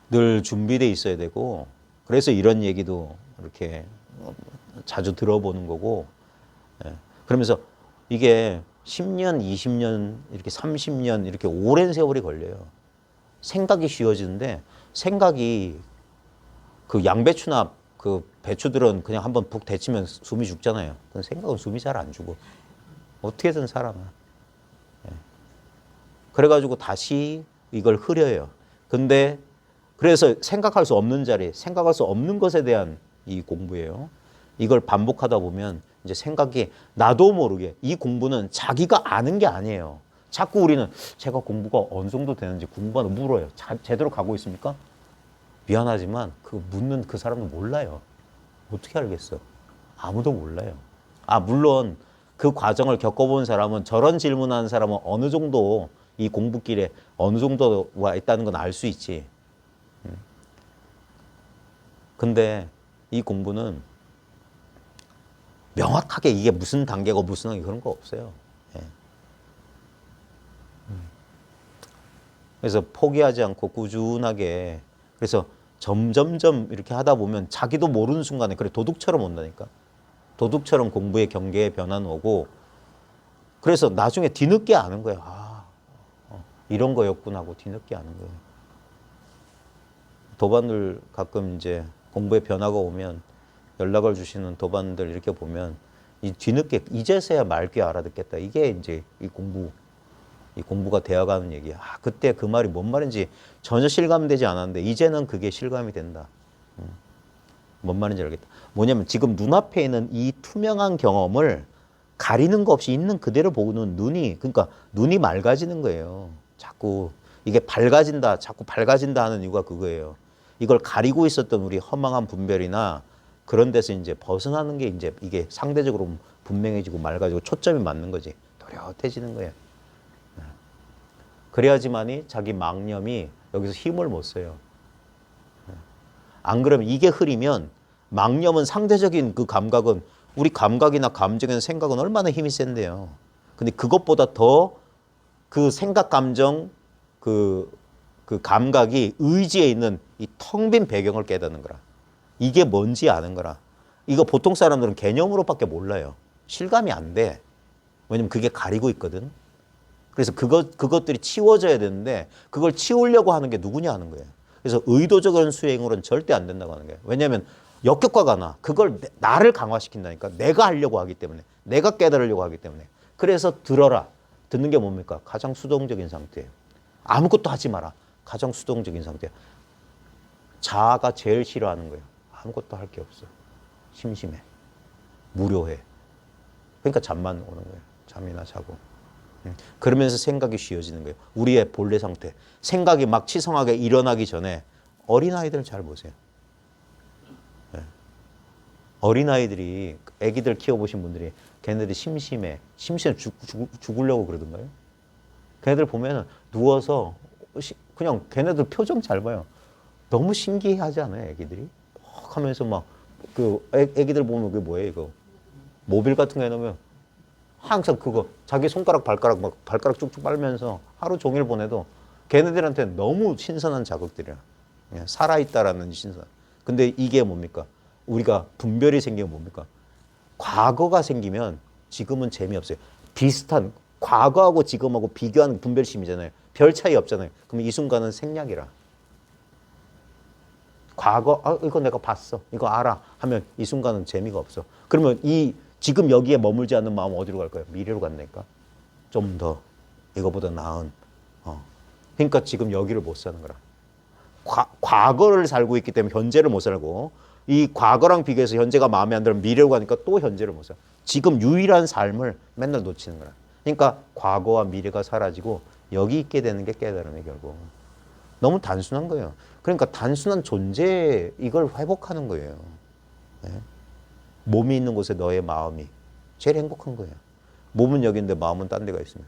늘 준비되어 있어야 되고 그래서 이런 얘기도 이렇게 자주 들어보는 거고 그러면서 이게 10년, 20년, 이렇게 30년 이렇게 오랜 세월이 걸려요. 생각이 쉬워지는데 생각이 그 양배추나 그 배추들은 그냥 한번 푹 데치면 숨이 죽잖아요. 근데 생각은 숨이 잘 안 죽어. 어떻게든 살아나. 그래가지고 다시 이걸 흐려요. 근데 그래서 생각할 수 없는 자리, 생각할 수 없는 것에 대한 이 공부예요. 이걸 반복하다 보면 이제 생각이 나도 모르게 이 공부는 자기가 아는 게 아니에요. 자꾸 우리는 제가 공부가 어느 정도 되는지 공부하는 물어요. 제대로 가고 있습니까? 미안하지만 그 묻는 그 사람도 몰라요. 어떻게 알겠어? 아무도 몰라요. 물론 그 과정을 겪어본 사람은 저런 질문하는 사람은 어느 정도 이 공부길에 어느 정도 와 있다는 건 알 수 있지. 근데 이 공부는 명확하게 이게 무슨 단계고 무슨 단계 그런 거 없어요. 그래서 포기하지 않고 꾸준하게 그래서 점점점 이렇게 하다 보면 자기도 모르는 순간에 그래 도둑처럼 온다니까. 도둑처럼 공부의 경계에 변화는 오고 그래서 나중에 뒤늦게 아는 거예요. 이런 거였구나 하고 뒤늦게 아는 거예요. 도반들 가끔 이제 공부에 변화가 오면 연락을 주시는 도반들 이렇게 보면 이 뒤늦게 이제서야 맑게 알아듣겠다. 이게 이제 이 공부가 되어가는 얘기야. 그때 그 말이 뭔 말인지 전혀 실감되지 않았는데 이제는 그게 실감이 된다. 뭔 말인지 알겠다. 뭐냐면 지금 눈앞에 있는 이 투명한 경험을 가리는 거 없이 있는 그대로 보는 그러니까 눈이 맑아지는 거예요. 자꾸 이게 자꾸 밝아진다 하는 이유가 그거예요. 이걸 가리고 있었던 우리 허망한 분별이나 그런 데서 이제 벗어나는 게 이제 이게 상대적으로 분명해지고 맑아지고 초점이 맞는 거지. 또렷해지는 거예요. 그래야지만이 자기 망념이 여기서 힘을 못 써요. 안 그러면 이게 흐리면 망념은 상대적인 그 감각은 우리 감각이나 감정이나 생각은 얼마나 힘이 센데요. 근데 그것보다 더 그 생각, 감정, 그 감각이 의지에 있는 이 텅 빈 배경을 깨닫는 거라. 이게 뭔지 아는 거라. 이거 보통 사람들은 개념으로밖에 몰라요. 실감이 안 돼. 왜냐면 그게 가리고 있거든. 그래서 그것들이 치워져야 되는데 그걸 치우려고 하는 게 누구냐 하는 거예요. 그래서 의도적인 수행으로는 절대 안 된다고 하는 거예요. 왜냐하면 역효과가 나. 그걸 나를 강화시킨다니까. 내가 하려고 하기 때문에. 내가 깨달으려고 하기 때문에. 그래서 들어라. 듣는 게 뭡니까? 가장 수동적인 상태예요. 아무것도 하지 마라. 가장 수동적인 상태예요. 자아가 제일 싫어하는 거예요. 아무것도 할 게 없어. 심심해. 무료해. 그러니까 잠만 오는 거예요. 잠이나 자고. 그러면서 생각이 쉬워지는 거예요. 우리의 본래 상태. 생각이 막 치성하게 일어나기 전에 어린아이들 잘 보세요. 어린아이들이 애기들 키워보신 분들이 걔네들이 심심해. 죽으려고 그러던가요? 걔네들 보면 누워서 그냥 걔네들 표정 잘 봐요. 너무 신기하지 않아요, 애기들이? 막 하면서 막 애기들 보면 그게 뭐예요, 이거? 모빌 같은 거 해놓으면 항상 그거 자기 손가락 발가락 막 발가락 쭉쭉 빨면서 하루 종일 보내도 걔네들한테 너무 신선한 자극들이야. 예, 살아있다라는 신선. 근데 이게 뭡니까? 우리가 분별이 생기면 뭡니까? 과거가 생기면 지금은 재미없어요. 비슷한 과거하고 지금하고 비교하는 분별심이잖아요. 별 차이 없잖아요. 그럼 이 순간은 생략이라. 과거, 이거 내가 봤어. 이거 알아. 하면 이 순간은 재미가 없어. 그러면 이 지금 여기에 머물지 않는 마음은 어디로 갈까요? 미래로 간다니까. 좀 더 이거보다 나은. 그러니까 지금 여기를 못 사는 거라. 과거를 살고 있기 때문에 현재를 못 살고 이 과거랑 비교해서 현재가 마음에 안 들면 미래로 가니까 또 현재를 못 살아. 지금 유일한 삶을 맨날 놓치는 거라. 그러니까 과거와 미래가 사라지고 여기 있게 되는 게 깨달음이 결국. 너무 단순한 거예요. 그러니까 단순한 존재 이걸 회복하는 거예요. 네? 몸이 있는 곳에 너의 마음이 제일 행복한 거예요. 몸은 여기 있는데 마음은 딴 데가 있으면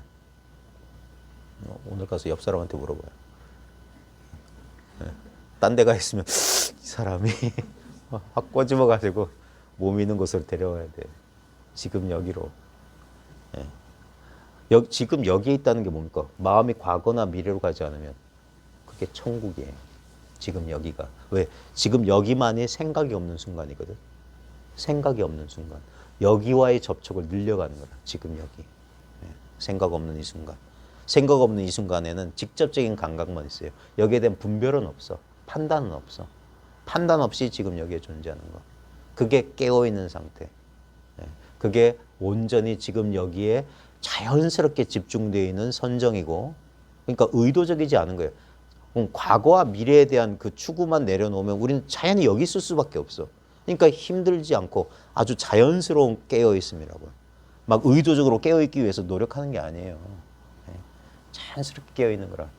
오늘 가서 옆 사람한테 물어봐요. 네? 딴 데가 있으면 이 사람이 확 꼬집어가지고 몸이 있는 곳으로 데려와야 돼. 지금 여기로. 네. 지금 여기에 있다는 게 뭡니까? 마음이 과거나 미래로 가지 않으면 그게 천국이에요. 지금 여기가. 왜? 지금 여기만이 생각이 없는 순간이거든. 생각이 없는 순간. 여기와의 접촉을 늘려가는 거다. 지금 여기. 생각 없는 이 순간. 생각 없는 이 순간에는 직접적인 감각만 있어요. 여기에 대한 분별은 없어. 판단은 없어. 판단 없이 지금 여기에 존재하는 거. 그게 깨어있는 상태. 그게 온전히 지금 여기에 자연스럽게 집중되어 있는 선정이고, 그러니까 의도적이지 않은 거예요. 과거와 미래에 대한 그 추구만 내려놓으면 우리는 자연히 여기 있을 수밖에 없어. 그러니까 힘들지 않고 아주 자연스러운 깨어있음이라고요. 막 의도적으로 깨어있기 위해서 노력하는 게 아니에요. 자연스럽게 깨어있는 거라.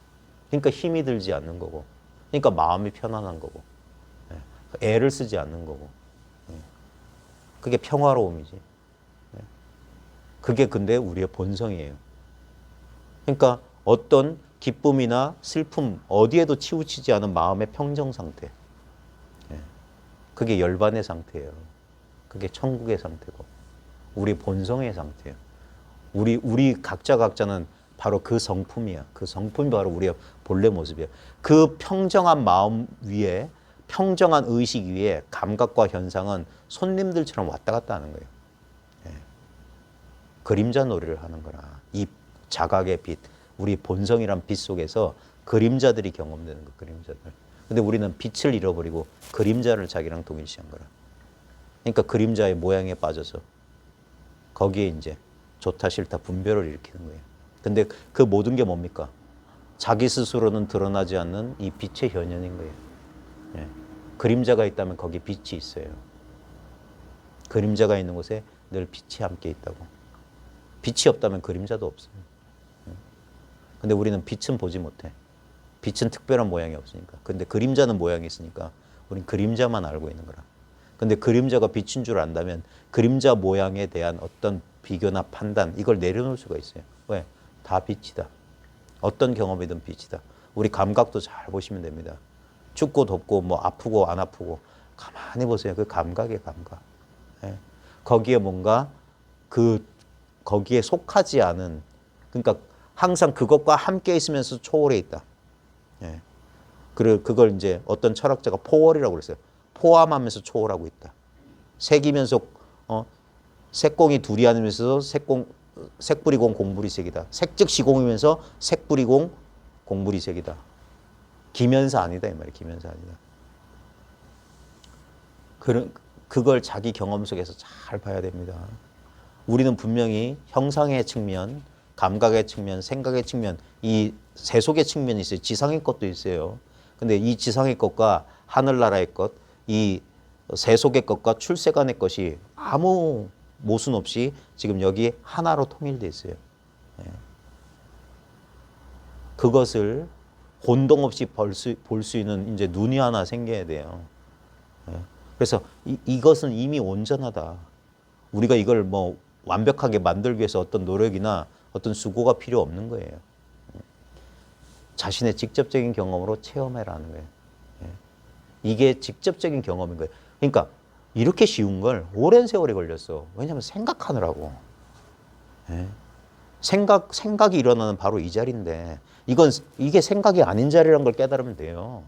그러니까 힘이 들지 않는 거고. 그러니까 마음이 편안한 거고. 애를 쓰지 않는 거고. 그게 평화로움이지. 그게 근데 우리의 본성이에요. 그러니까 어떤 기쁨이나 슬픔 어디에도 치우치지 않은 마음의 평정 상태. 그게 열반의 상태예요. 그게 천국의 상태고 우리 본성의 상태예요. 우리 각자는 바로 그 성품이야. 그 성품이 바로 우리의 본래 모습이야. 그 평정한 마음 위에 평정한 의식 위에 감각과 현상은 손님들처럼 왔다 갔다 하는 거예요. 그림자 놀이를 하는 거라. 이 자각의 빛, 우리 본성이란 빛 속에서 그림자들이 경험되는 거, 그림자들. 근데 우리는 빛을 잃어버리고 그림자를 자기랑 동일시한 거라. 그러니까 그림자의 모양에 빠져서 거기에 이제 좋다 싫다 분별을 일으키는 거예요. 근데 그 모든 게 뭡니까? 자기 스스로는 드러나지 않는 이 빛의 현현인 거예요. 그림자가 있다면 거기 빛이 있어요. 그림자가 있는 곳에 늘 빛이 함께 있다고. 빛이 없다면 그림자도 없어요. 근데 우리는 빛은 보지 못해. 빛은 특별한 모양이 없으니까. 근데 그림자는 모양이 있으니까 우린 그림자만 알고 있는 거라. 근데 그림자가 빛인 줄 안다면 그림자 모양에 대한 어떤 비교나 판단 이걸 내려놓을 수가 있어요. 왜? 다 빛이다. 어떤 경험이든 빛이다. 우리 감각도 잘 보시면 됩니다. 춥고 덥고 뭐 아프고 안 아프고 가만히 보세요. 그 감각의 감각. 거기에 뭔가 거기에 속하지 않은, 그러니까 항상 그것과 함께 있으면서 초월해 있다. 그걸 이제 어떤 철학자가 포월이라고 그랬어요. 포함하면서 초월하고 있다. 색이면서 색공이 둘이 아니면서 색불이공 공불이색이다. 색즉 시공이면서 색불이공 공불이색이다. 기면서 아니다 이 말이에요. 기면서 아니다. 그걸 자기 경험 속에서 잘 봐야 됩니다. 우리는 분명히 형상의 측면, 감각의 측면, 생각의 측면, 이 세속의 측면이 있어요. 지상의 것도 있어요. 근데 이 지상의 것과 하늘나라의 것, 이 세속의 것과 출세간의 것이 아무 모순 없이 지금 여기 하나로 통일되어 있어요. 그것을 혼동 없이 볼 수 있는 이제 눈이 하나 생겨야 돼요. 그래서 이것은 이미 온전하다. 우리가 이걸 뭐 완벽하게 만들기 위해서 어떤 노력이나 어떤 수고가 필요 없는 거예요. 자신의 직접적인 경험으로 체험해라는 거예요. 이게 직접적인 경험인 거예요. 그러니까 이렇게 쉬운 걸 오랜 세월이 걸렸어. 왜냐하면 생각하느라고. 예? 생각이 일어나는 바로 이 자리인데 이게 생각이 아닌 자리라는 걸 깨달으면 돼요.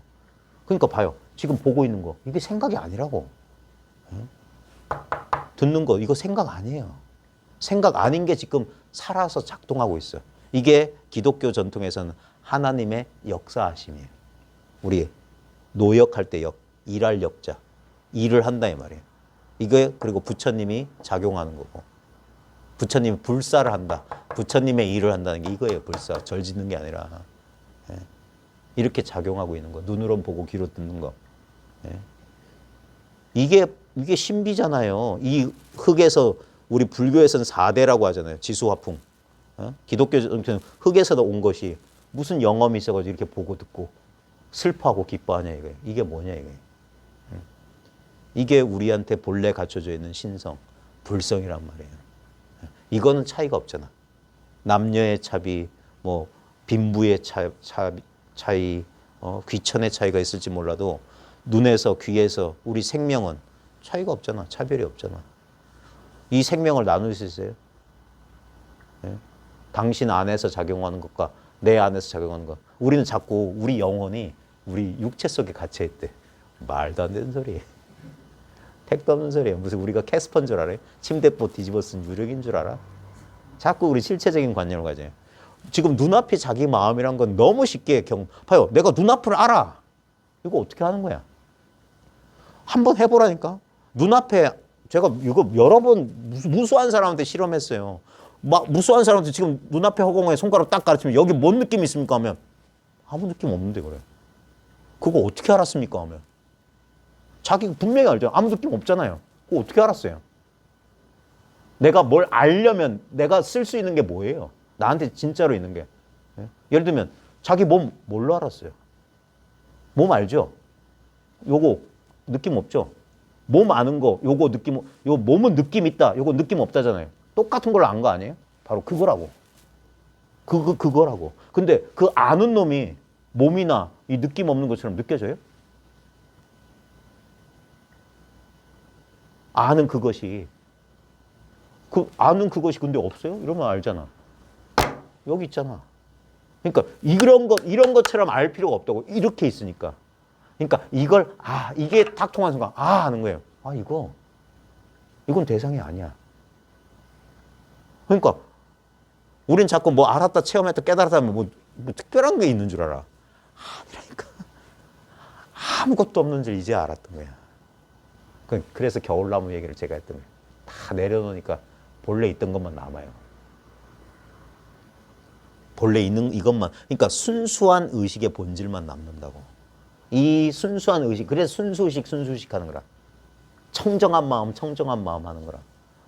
그러니까 봐요. 지금 보고 있는 거 이게 생각이 아니라고. 예? 듣는 거 이거 생각 아니에요. 생각 아닌 게 지금 살아서 작동하고 있어요. 이게 기독교 전통에서는 하나님의 역사하심이에요. 우리 노역할 때 일할 역자. 일을 한다 이 말이에요. 이게 그리고 부처님이 작용하는 거고. 부처님이 불사를 한다. 부처님의 일을 한다는 게 이거예요. 불사. 절 짓는 게 아니라. 예. 이렇게 작용하고 있는 거. 눈으로 보고 귀로 듣는 거. 예. 이게 신비잖아요. 이 흙에서 우리 불교에서는 4대라고 하잖아요. 지수화풍. 기독교 전통은 흙에서도 온 것이 무슨 영험이 있어가지고 이렇게 보고 듣고 슬퍼하고 기뻐하냐 이거예요. 이게 뭐냐 이거예요. 이게 우리한테 본래 갖춰져 있는 신성, 불성이란 말이에요. 이거는 차이가 없잖아. 남녀의 차비, 뭐 빈부의 차이, 귀천의 차이가 있을지 몰라도 눈에서 귀에서 우리 생명은 차이가 없잖아. 차별이 없잖아. 이 생명을 나눌 수 있어요? 네? 당신 안에서 작용하는 것과 내 안에서 작용하는 것. 우리는 자꾸 우리 영혼이 우리 육체 속에 갇혀있대. 말도 안 되는 소리예요. 택도 없는 소리예요. 무슨 우리가 캐스퍼인 줄 알아요? 침대포 뒤집어 쓴 유령인 줄 알아? 자꾸 우리 실체적인 관념을 가져요. 지금 눈앞에 자기 마음이란 건 너무 쉽게 봐요. 내가 눈앞을 알아. 이거 어떻게 하는 거야? 한번 해보라니까. 눈앞에 제가 이거 여러 번 무수한 사람한테 실험했어요. 막 무수한 사람한테 지금 눈앞에 허공에 손가락 딱 가르치면 여기 뭔 느낌이 있습니까? 하면 아무 느낌 없는데 그래. 그거 어떻게 알았습니까? 하면 자기가 분명히 알죠. 아무 느낌 없잖아요. 그거 어떻게 알았어요? 내가 뭘 알려면 내가 쓸 수 있는 게 뭐예요? 나한테 진짜로 있는 게. 예를 들면 자기 몸 뭘로 알았어요? 몸 알죠? 요거 느낌 없죠? 몸 아는 거 요거 느낌, 요 몸은 느낌 있다. 요거 느낌 없다잖아요. 똑같은 걸 안 거 아니에요? 바로 그거라고. 그거라고. 근데 그 아는 놈이 몸이나 이 느낌 없는 것처럼 느껴져요? 아는 그것이 근데 없어요? 이러면 알잖아. 여기 있잖아. 그러니까 이런 것처럼 알 필요가 없다고. 이렇게 있으니까. 그러니까 이게 딱 통하는 순간 하는 거예요. 이건 대상이 아니야. 그러니까 우린 자꾸 뭐 알았다 체험했다 깨달았다 하면 뭐 특별한 게 있는 줄 알아. 아니라니까. 아무것도 없는 줄 이제 알았던 거야. 그래서 겨울나무 얘기를 제가 했던 거예요. 다 내려놓으니까 본래 있던 것만 남아요. 본래 있는 이것만. 그러니까 순수한 의식의 본질만 남는다고. 이 순수한 의식. 그래서 순수의식 하는 거라. 청정한 마음 하는 거라.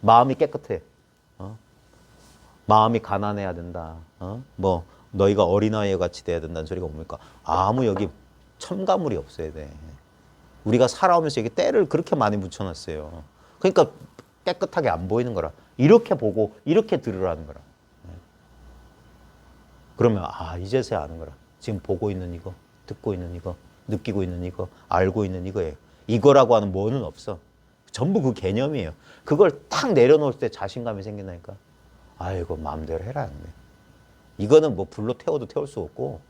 마음이 깨끗해. 마음이 가난해야 된다. 뭐 너희가 어린아이와 같이 돼야 된다는 소리가 뭡니까? 아무 여기 첨가물이 없어야 돼. 우리가 살아오면서 여기 때를 그렇게 많이 묻혀놨어요. 그러니까 깨끗하게 안 보이는 거라. 이렇게 보고 이렇게 들으라는 거라. 그러면 이제서야 아는 거라. 지금 보고 있는 이거, 듣고 있는 이거, 느끼고 있는 이거, 알고 있는 이거예요. 이거라고 하는 뭐는 없어. 전부 그 개념이에요. 그걸 탁 내려놓을 때 자신감이 생긴다니까. 아이고 마음대로 해라. 이거는 뭐 불로 태워도 태울 수 없고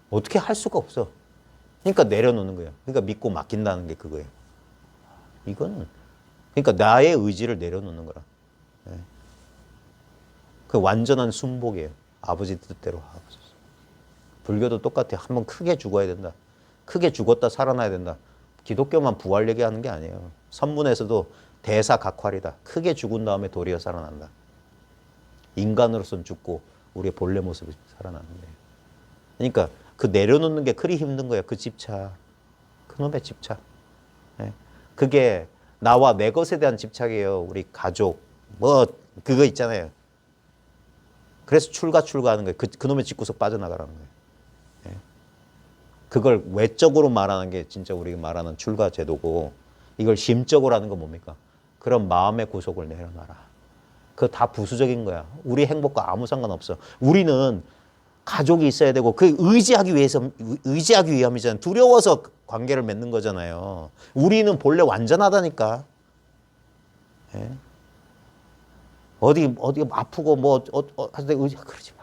어떻게 할 수가 없어. 그러니까 내려놓는 거예요. 그러니까 믿고 맡긴다는 게 그거예요. 이거는 그러니까 나의 의지를 내려놓는 거라. 그 완전한 순복이에요. 아버지 뜻대로 하고. 불교도 똑같아요. 한번 크게 죽어야 된다. 크게 죽었다 살아나야 된다. 기독교만 부활 얘기하는 게 아니에요. 선문에서도 대사각활이다. 크게 죽은 다음에 도리어 살아난다. 인간으로서는 죽고 우리의 본래 모습이 살아나는 거예요. 그러니까 그 내려놓는 게 그리 힘든 거예요. 그 집착. 그놈의 집착. 그게 나와 내 것에 대한 집착이에요. 우리 가족. 뭐 그거 있잖아요. 그래서 출가하는 거예요. 그놈의 집구석 빠져나가라는 거예요. 그걸 외적으로 말하는 게 진짜 우리가 말하는 출가 제도고, 이걸 심적으로 하는 건 뭡니까? 그런 마음의 구속을 내려놔라. 그거 다 부수적인 거야. 우리 행복과 아무 상관없어. 우리는 가족이 있어야 되고 그 의지하기 위함이잖아요. 두려워서 관계를 맺는 거잖아요. 우리는 본래 완전하다니까. 예? 어디 아프고 뭐 하는데 그러지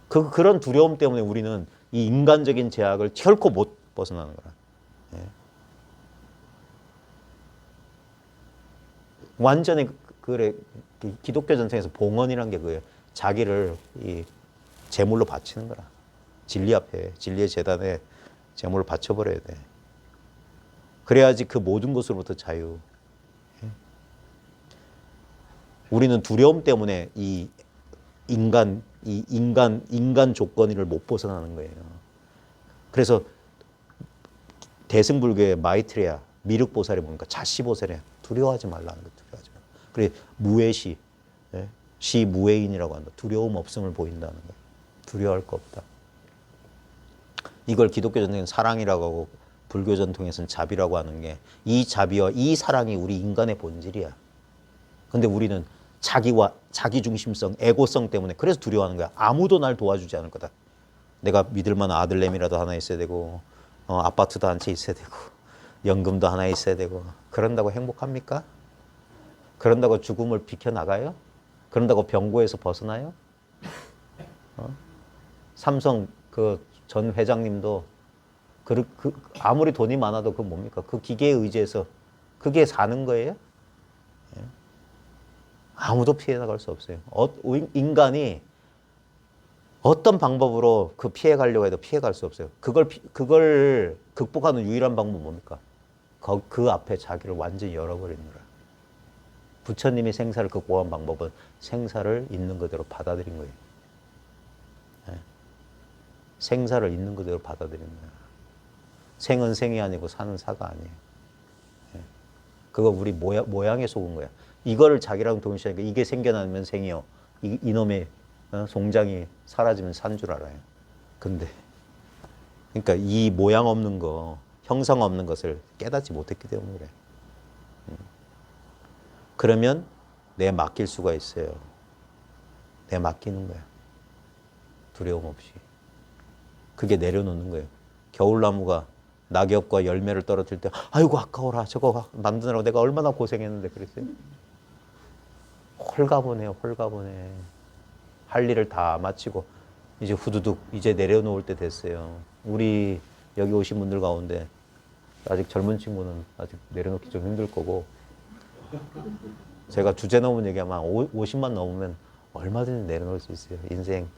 말아요. 그런 두려움 때문에 우리는 이 인간적인 제약을 결코 못 벗어나는 거라. 예? 완전히 그래 기독교 전통에서 봉헌이란 게 그예요. 자기를 이 제물로 바치는 거라. 진리 앞에 진리의 제단에 제물을 바쳐버려야 돼. 그래야지 그 모든 것으로부터 자유. 우리는 두려움 때문에 이 인간 조건을 못 벗어나는 거예요. 그래서 대승불교의 마이트레야 미륵보살이 뭡니까? 자시보살이야. 두려워하지 말라는 거. 두려워하지 말라. 그래 무해시, 예? 시무해인이라고 한다. 두려움 없음을 보인다는 거예요. 두려워할 거 없다. 이걸 기독교 전통에서는 사랑이라고 하고 불교 전통에서는 자비라고 하는 게 이 자비와 이 사랑이 우리 인간의 본질이야. 근데 우리는 자기 중심성, 에고성 때문에 그래서 두려워하는 거야. 아무도 날 도와주지 않을 거다. 내가 믿을 만한 아들내미라도 하나 있어야 되고 아파트도 한 채 있어야 되고 연금도 하나 있어야 되고 그런다고 행복합니까? 그런다고 죽음을 비켜나가요? 그런다고 병고에서 벗어나요? 삼성 그 전 회장님도 아무리 돈이 많아도 그 뭡니까? 그 기계에 의지해서 그게 사는 거예요? 예? 아무도 피해 나갈 수 없어요. 인간이 어떤 방법으로 그 피해 가려고 해도 피해 갈 수 없어요. 그걸 극복하는 유일한 방법은 뭡니까? 그 앞에 자기를 완전히 열어버리는 거라. 부처님이 생사를 극복한 방법은 생사를 있는 그대로 받아들인 거예요. 네. 생사를 있는 그대로 받아들이는 거예요. 생은 생이 아니고 사는 사가 아니에요. 네. 그거 우리 모양에 속은 거야. 이거를 자기랑 동시에 이게 생겨나면 생이요. 이놈의 송장이 사라지면 산 줄 알아요. 근데 그러니까 이 모양 없는 거, 형상 없는 것을 깨닫지 못했기 때문에 그래. 그러면 내 맡길 수가 있어요. 내 맡기는 거야. 두려움 없이. 그게 내려놓는 거예요. 겨울나무가 낙엽과 열매를 떨어뜨릴 때 아이고 아까워라. 저거 만드느라고 내가 얼마나 고생했는데 그랬어요. 홀가분해요. 홀가분해. 할 일을 다 마치고 이제 후두둑 이제 내려놓을 때 됐어요. 우리 여기 오신 분들 가운데 아직 젊은 친구는 아직 내려놓기 좀 힘들 거고 제가 주제 넘은 얘기하면 50만 넘으면 얼마든지 내려놓을 수 있어요. 인생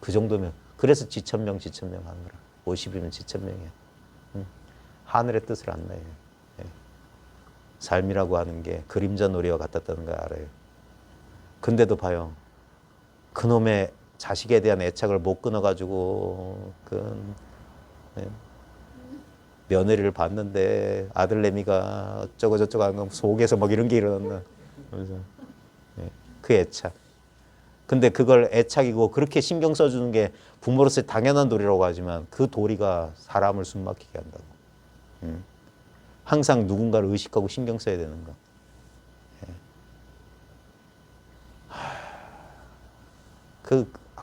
그 정도면. 그래서 지천명 하는 거라. 50이면 지천명이야. 하늘의 뜻을 안 나요. 예. 삶이라고 하는 게 그림자 놀이와 같았다는 걸 알아요. 근데도 봐요. 그놈의 자식에 대한 애착을 못 끊어가지고 예. 며느리를 봤는데 아들내미가 어쩌고 저쩌고 하는 거 속에서 막 이런 게 일어났나. 그래서 예. 그 애착. 근데 그걸 애착이고 그렇게 신경 써주는 게 부모로서의 당연한 도리라고 하지만 그 도리가 사람을 숨막히게 한다고. 항상 누군가를 의식하고 신경 써야 되는 거. 예.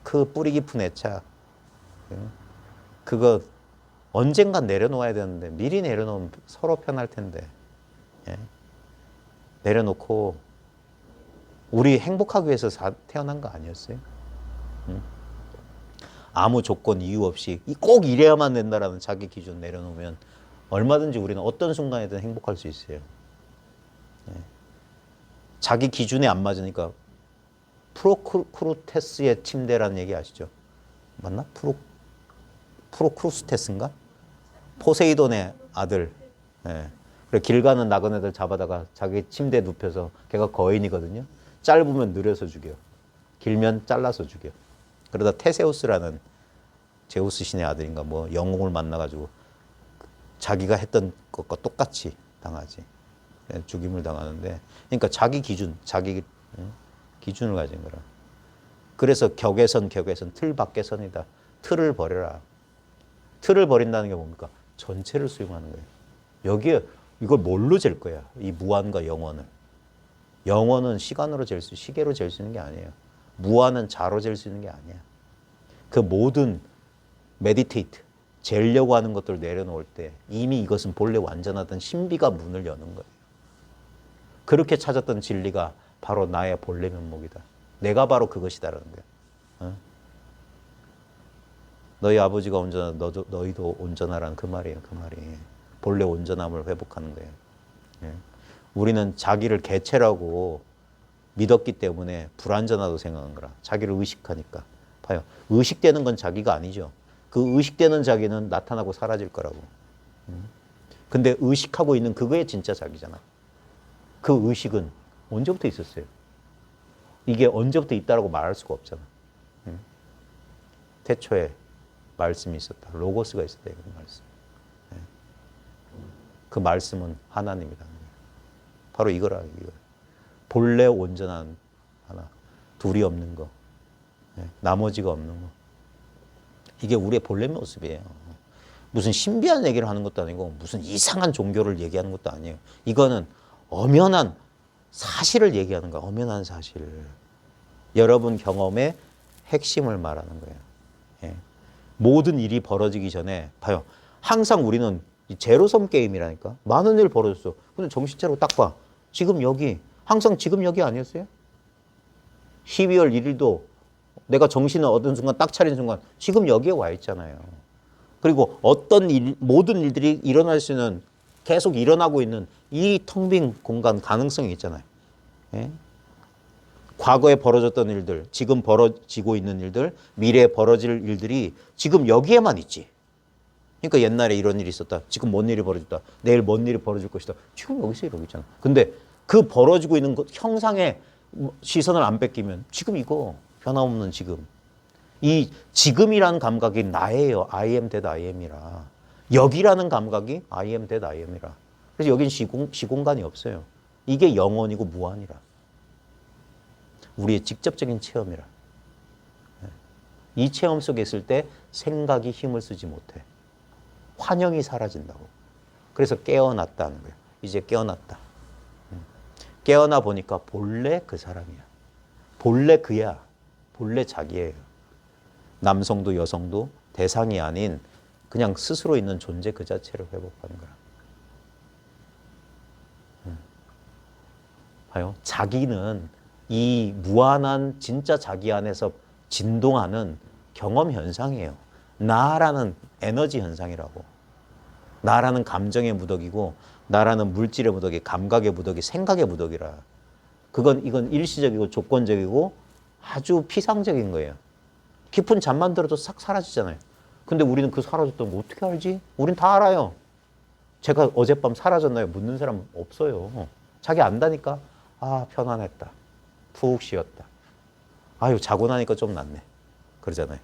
그 뿌리 깊은 애착. 그거 언젠간 내려놓아야 되는데 미리 내려놓으면 서로 편할 텐데. 예. 내려놓고 우리 행복하기 위해서 태어난 거 아니었어요? 아무 조건 이유 없이 꼭 이래야만 된다라는 자기 기준 내려놓으면 얼마든지 우리는 어떤 순간에든 행복할 수 있어요. 예. 자기 기준에 안 맞으니까 프로크루테스의 침대라는 얘기 아시죠? 맞나? 프로크루스테스인가? 포세이돈의 아들. 예. 그래 길 가는 나그네들 잡아다가 자기 침대에 눕혀서 걔가 거인이거든요. 짧으면 느려서 죽여. 길면 잘라서 죽여. 그러다 테세우스라는 제우스 신의 아들인가 뭐 영웅을 만나가지고 자기가 했던 것과 똑같이 당하지. 죽임을 당하는데 그러니까 자기 기준, 자기 기준을 가진 거라. 그래서 격에선 틀 밖의 선이다. 틀을 버려라. 틀을 버린다는 게 뭡니까? 전체를 수용하는 거예요. 여기에 이걸 뭘로 잴 거야? 이 무한과 영원을. 영원은 시간으로 잴 수, 시계로 잴 수 있는 게 아니에요. 무한은 자로 잴 수 있는 게 아니야. 그 모든 메디테이트, 재려고 하는 것들을 내려놓을 때 이미 이것은 본래 완전하던 신비가 문을 여는 거예요. 그렇게 찾았던 진리가 바로 나의 본래 면목이다. 내가 바로 그것이다라는 거야. 어? 너희 아버지가 온전하다. 너희도 온전하라는 그 말이에요. 그 말이. 본래 온전함을 회복하는 거예요. 예. 우리는 자기를 개체라고 믿었기 때문에 불완전하다고 생각한 거라. 자기를 의식하니까. 봐요. 의식되는 건 자기가 아니죠. 그 의식되는 자기는 나타나고 사라질 거라고. 근데 의식하고 있는 그거에 진짜 자기잖아. 그 의식은 언제부터 있었어요? 이게 언제부터 있다라고 말할 수가 없잖아. 태초에 말씀이 있었다. 로고스가 있었다. 그 말씀. 그 말씀은 하나님이다. 바로 이거라. 이거. 본래 온전한 하나. 둘이 없는 거. 나머지가 없는 거. 이게 우리의 본래 모습이에요. 무슨 신비한 얘기를 하는 것도 아니고 무슨 이상한 종교를 얘기하는 것도 아니에요. 이거는 엄연한 사실을 얘기하는 거야. 엄연한 사실. 여러분 경험의 핵심을 말하는 거예요. 예. 모든 일이 벌어지기 전에 봐요. 항상 우리는 제로섬 게임이라니까. 많은 일 벌어졌어. 근데 정신 차리고 딱 봐. 지금 여기. 항상 지금 여기 아니었어요? 12월 1일도 내가 정신을 얻은 순간 딱 차린 순간 지금 여기에 와 있잖아요. 그리고 어떤 일, 모든 일들이 일어날 수 있는 계속 일어나고 있는 이 텅 빈 공간 가능성이 있잖아요. 예? 과거에 벌어졌던 일들, 지금 벌어지고 있는 일들, 미래에 벌어질 일들이 지금 여기에만 있지. 그러니까 옛날에 이런 일이 있었다. 지금 뭔 일이 벌어졌다. 내일 뭔 일이 벌어질 것이다. 지금 여기서 이러고 있잖아. 근데 그 벌어지고 있는 것, 형상에 시선을 안 뺏기면 지금 이거 변함없는 지금. 이 지금이라는 감각이 나예요. I am that I am이라. 여기라는 감각이 I am that I am이라. 그래서 여긴 시공간이 없어요. 이게 영원이고 무한이라. 우리의 직접적인 체험이라. 이 체험 속에 있을 때 생각이 힘을 쓰지 못해. 환영이 사라진다고. 그래서 깨어났다는 거예요. 이제 깨어났다. 깨어나 보니까 본래 그 사람이야. 본래 그야. 본래 자기예요. 남성도 여성도 대상이 아닌 그냥 스스로 있는 존재 그 자체를 회복하는 거야. 봐요. 자기는 이 무한한 진짜 자기 안에서 진동하는 경험 현상이에요. 나라는 에너지 현상이라고. 나라는 감정의 무더기고 나라는 물질의 무더기, 감각의 무더기, 생각의 무더기라. 이건 일시적이고 조건적이고 아주 피상적인 거예요. 깊은 잠만 들어도 싹 사라지잖아요. 근데 우리는 그 사라졌던 거 어떻게 알지? 우린 다 알아요. 제가 어젯밤 사라졌나요? 묻는 사람은 없어요. 자기 안다니까. 아, 편안했다. 푹 쉬었다. 아유, 자고 나니까 좀 낫네. 그러잖아요.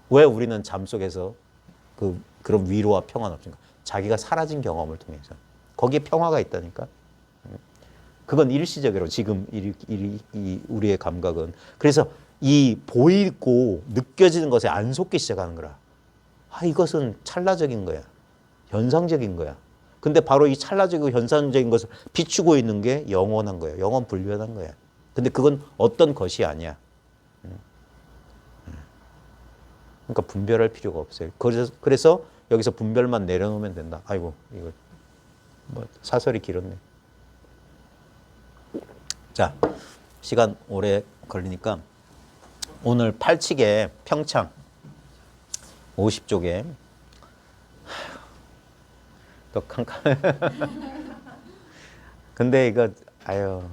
왜 우리는 잠 속에서 그런 위로와 평안을 없습니까? 자기가 사라진 경험을 통해서. 거기에 평화가 있다니까. 그건 일시적으로 지금 우리의 감각은. 그래서 이 보이고 느껴지는 것에 안 속기 시작하는 거라. 아, 이것은 찰나적인 거야. 현상적인 거야. 근데 바로 이 찰나적이고 현상적인 것을 비추고 있는 게 영원한 거야. 영원 불변한 거야. 근데 그건 어떤 것이 아니야. 그러니까 분별할 필요가 없어요. 그래서 여기서 분별만 내려놓으면 된다. 아이고, 이거 뭐 사설이 길었네. 자, 시간 오래 걸리니까 오늘 팔칙에 평창 50쪽에 또 캄캄해. 근데 이거 아유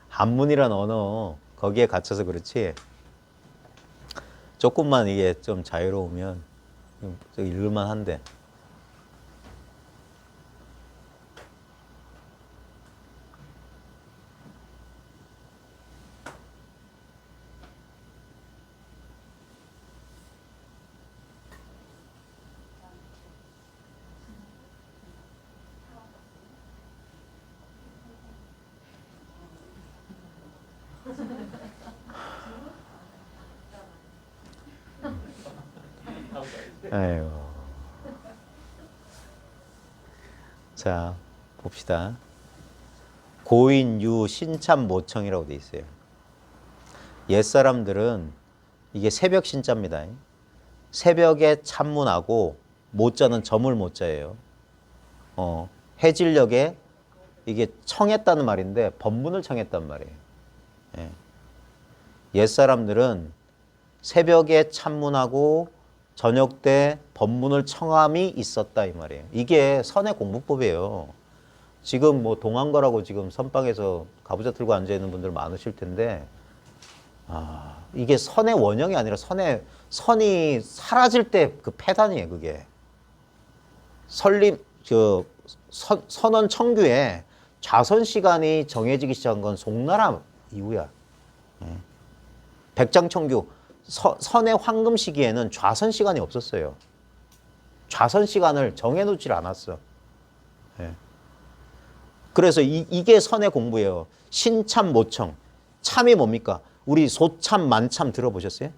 한문이란 언어 거기에 갇혀서 그렇지 조금만 이게 좀 자유로우면 읽을만 한데. 아이고. 자, 봅시다. 고인유 신참 모청이라고 돼 있어요. 옛사람들은 이게 새벽 신자입니다. 새벽에 참문하고 모자는 저물 모자예요. 해질녘에 이게 청했다는 말인데 법문을 청했단 말이에요. 예. 옛사람들은 새벽에 참문하고 저녁 때 법문을 청함이 있었다 이 말이에요. 이게 선의 공부법이에요. 지금 뭐 동안거라고 지금 선방에서 가부좌 들고 앉아있는 분들 많으실 텐데 이게 선의 원형이 아니라 선이 사라질 때 그 폐단이에요. 그게 선원 청규에 좌선 시간이 정해지기 시작한 건 송나라 이후야. 백장청규 선의 황금 시기에는 좌선 시간이 없었어요. 좌선 시간을 정해놓질 않았어. 그래서 이게 선의 공부예요. 신참 모청. 참이 뭡니까? 우리 소참 만참 들어보셨어요?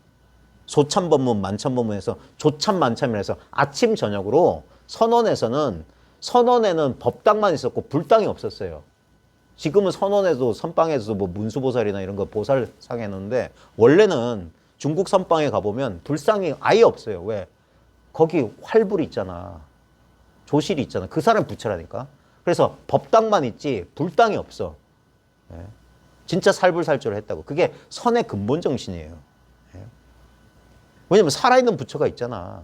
소참 법문 만참 법문에서 조참 만참이라서 아침 저녁으로 선원에는 법당만 있었고 불당이 없었어요. 지금은 선원에도 선방에서 뭐 문수보살이나 이런 거 보살상 해놓는데 원래는 중국 선방에 가보면 불상이 아예 없어요. 왜? 거기 활불이 있잖아. 조실이 있잖아. 그 사람 부처라니까. 그래서 법당만 있지 불당이 없어. 진짜 살불살조를 했다고. 그게 선의 근본 정신이에요. 왜냐면 살아있는 부처가 있잖아.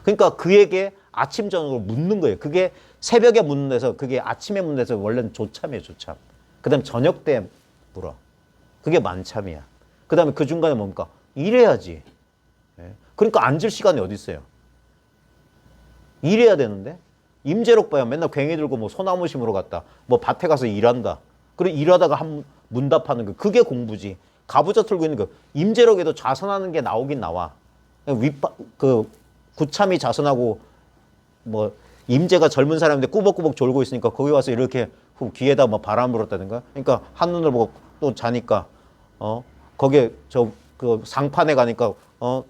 그러니까 그에게 아침 저녁으로 묻는 거예요. 그게 새벽에 묻는 데서 그게 아침에 묻는 데서 원래는 조참이에요. 조참. 그 다음에 저녁 때 물어. 그게 만참이야. 그 다음에 그 중간에 뭡니까? 일해야지. 그러니까 앉을 시간이 어디 있어요? 일해야 되는데 임재록 봐요. 맨날 괭이 들고 뭐 소나무 심으러 갔다. 뭐 밭에 가서 일한다. 그리고 일하다가 한 문답하는 거. 그게 공부지. 가부좌 틀고 있는 거. 임재록에도 좌선하는 게 나오긴 나와. 구참이 좌선하고 뭐 임재가 젊은 사람인데 꾸벅꾸벅 졸고 있으니까 거기 와서 이렇게 귀에다 뭐 바람 불었다든가. 그러니까 한눈을 보고 또 자니까 거기에 그 상판에 가니까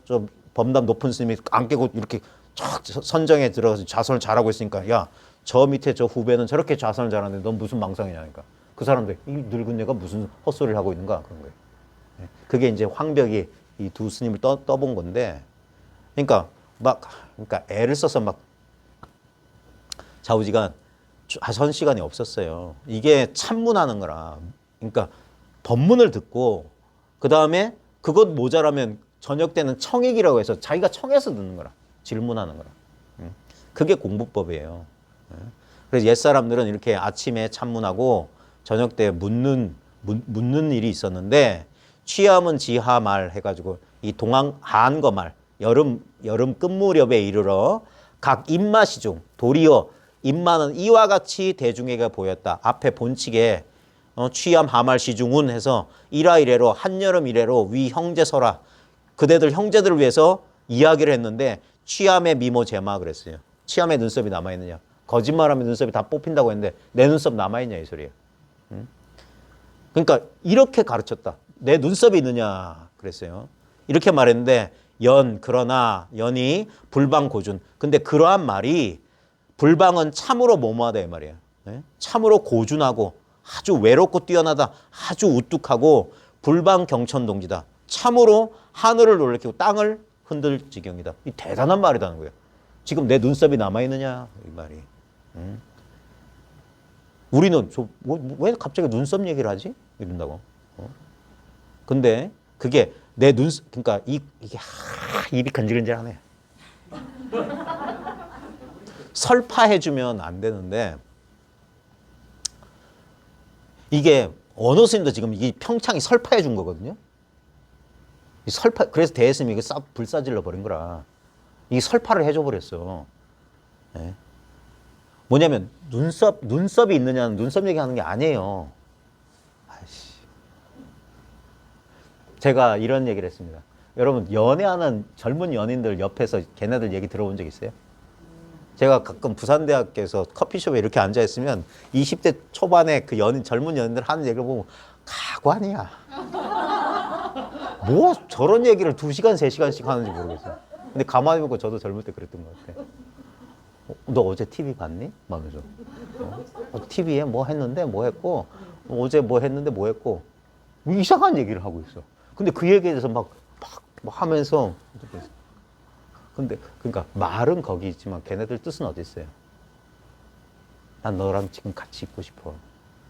저 범담 높은 스님이 안 깨고 이렇게 쫙 선정에 들어가서 좌선을 잘하고 있으니까 야, 저 밑에 저 후배는 저렇게 좌선을 잘하는데 넌 무슨 망상이냐니까. 그 사람들 이 늙은 애가 무슨 헛소리를 하고 있는가 그런 거예요. 그게 이제 황벽이 이 두 스님을 떠본 건데, 그러니까 애를 써서 막 좌우지간 좌선 시간이 없었어요. 이게 참문하는 거라. 그러니까 법문을 듣고 그 다음에 그것 모자라면 저녁 때는 청익이라고 해서 자기가 청해서 듣는 거라. 질문하는 거라. 그게 공부법이에요. 그래서 옛사람들은 이렇게 아침에 참문하고 저녁 때 묻는 일이 있었는데 취함은 지하 말 해가지고 이 한거 말 여름 끝 무렵에 이르러 각 입마시중 도리어 입마는 이와 같이 대중에게 보였다. 앞에 본칙에 취함 하말 시중운 해서 이라 이래로 한여름 이래로 위 형제서라. 그대들 형제들을 위해서 이야기를 했는데 취함의 미모 제마 그랬어요. 취함의 눈썹이 남아있느냐. 거짓말하면 눈썹이 다 뽑힌다고 했는데 내 눈썹 남아있냐 이 소리예요. 그러니까 이렇게 가르쳤다. 내 눈썹이 있느냐 그랬어요. 이렇게 말했는데 그러나 연이 불방고준. 근데 그러한 말이 불방은 참으로 뭐뭐하다 이 말이에요. 참으로 고준하고 아주 외롭고 뛰어나다. 아주 우뚝하고 불방경천동지다. 참으로 하늘을 놀래키고 땅을 흔들 지경이다. 이 대단한 말이라는 거예요. 지금 내 눈썹이 남아있느냐 이 말이. 우리는 왜 갑자기 눈썹 얘기를 하지? 이런다고. 근데 그게 내 눈썹, 그러니까 이게 입이 간질간질하네. 설파해주면 안 되는데 이게 어느 스님도 지금 이 평창이 설파해 준 거거든요. 그래서 대스님이 이게 불사질러 버린 거라. 이 설파를 해줘 버렸어. 네. 뭐냐면 눈썹이 있느냐는 눈썹 얘기하는 게 아니에요. 아이씨. 제가 이런 얘기를 했습니다. 여러분 연애하는 젊은 연인들 옆에서 걔네들 얘기 들어본 적 있어요? 제가 가끔 부산대학교에서 커피숍에 이렇게 앉아있으면 20대 초반에 그 젊은 연인들 하는 얘기를 보면 가관이야. 뭐 저런 얘기를 2시간, 3시간씩 하는지 모르겠어요. 근데 가만히 보고 저도 젊을 때 그랬던 것 같아. 너 어제 TV 봤니? 말하면서. TV에 뭐 했는데 뭐 했고, 어제 뭐 했는데 뭐 했고, 이상한 얘기를 하고 있어. 근데 그 얘기에 대해서 막 하면서. 근데, 그러니까 말은 거기 있지만 걔네들 뜻은 어디 있어요? 난 너랑 지금 같이 있고 싶어.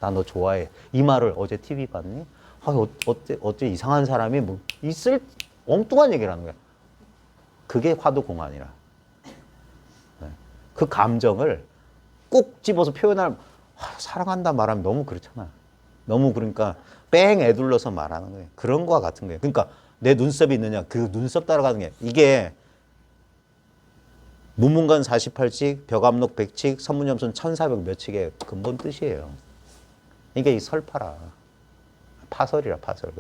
나 너 좋아해. 이 말을 어제 TV 봤니? 어째 이상한 사람이 뭐 있을 엉뚱한 얘기를 하는 거야. 그게 화두공안이라. 네. 그 감정을 꼭 집어서 표현할, 사랑한다 말하면 너무 그렇잖아. 너무 그러니까 뺑 애둘러서 말하는 거예요. 그런 거와 같은 거예요. 그러니까 내 눈썹이 있느냐, 그 눈썹 따라가는 게, 이게 문문관 48칙, 벽암록 100칙, 선문점순 1400 몇 칙의 근본 뜻이에요. 이게 이 설파라. 파설이라, 파설.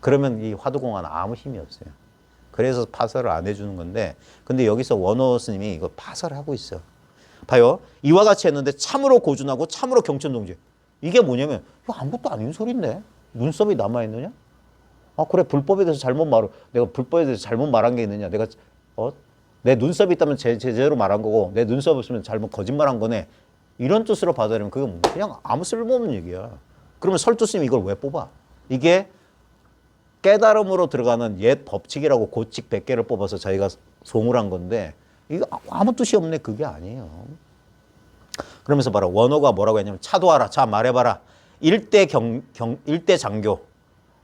그러면 이 화두공안 아무 힘이 없어요. 그래서 파설을 안 해주는 건데, 근데 여기서 원호 스님이 이거 파설하고 있어. 봐요. 이와 같이 했는데 참으로 고준하고 참으로 경천동지. 이게 뭐냐면, 이거 아무것도 아닌 소리인데? 눈썹이 남아있느냐? 아, 그래, 불법에 대해서 내가 불법에 대해서 잘못 말한 게 있느냐? 내 눈썹이 있다면 제대로 말한 거고, 내 눈썹 없으면 잘못 거짓말한 거네. 이런 뜻으로 받아들이면 그건 그냥 아무 쓸모없는 얘기야. 그러면 설두스님이 이걸 왜 뽑아? 이게 깨달음으로 들어가는 옛 법칙이라고 고칙 100개를 뽑아서 자기가 송을 한 건데, 이거 아무 뜻이 없네. 그게 아니에요. 그러면서 봐라. 원어가 뭐라고 했냐면, 차도하라. 자, 말해봐라. 일대 장교.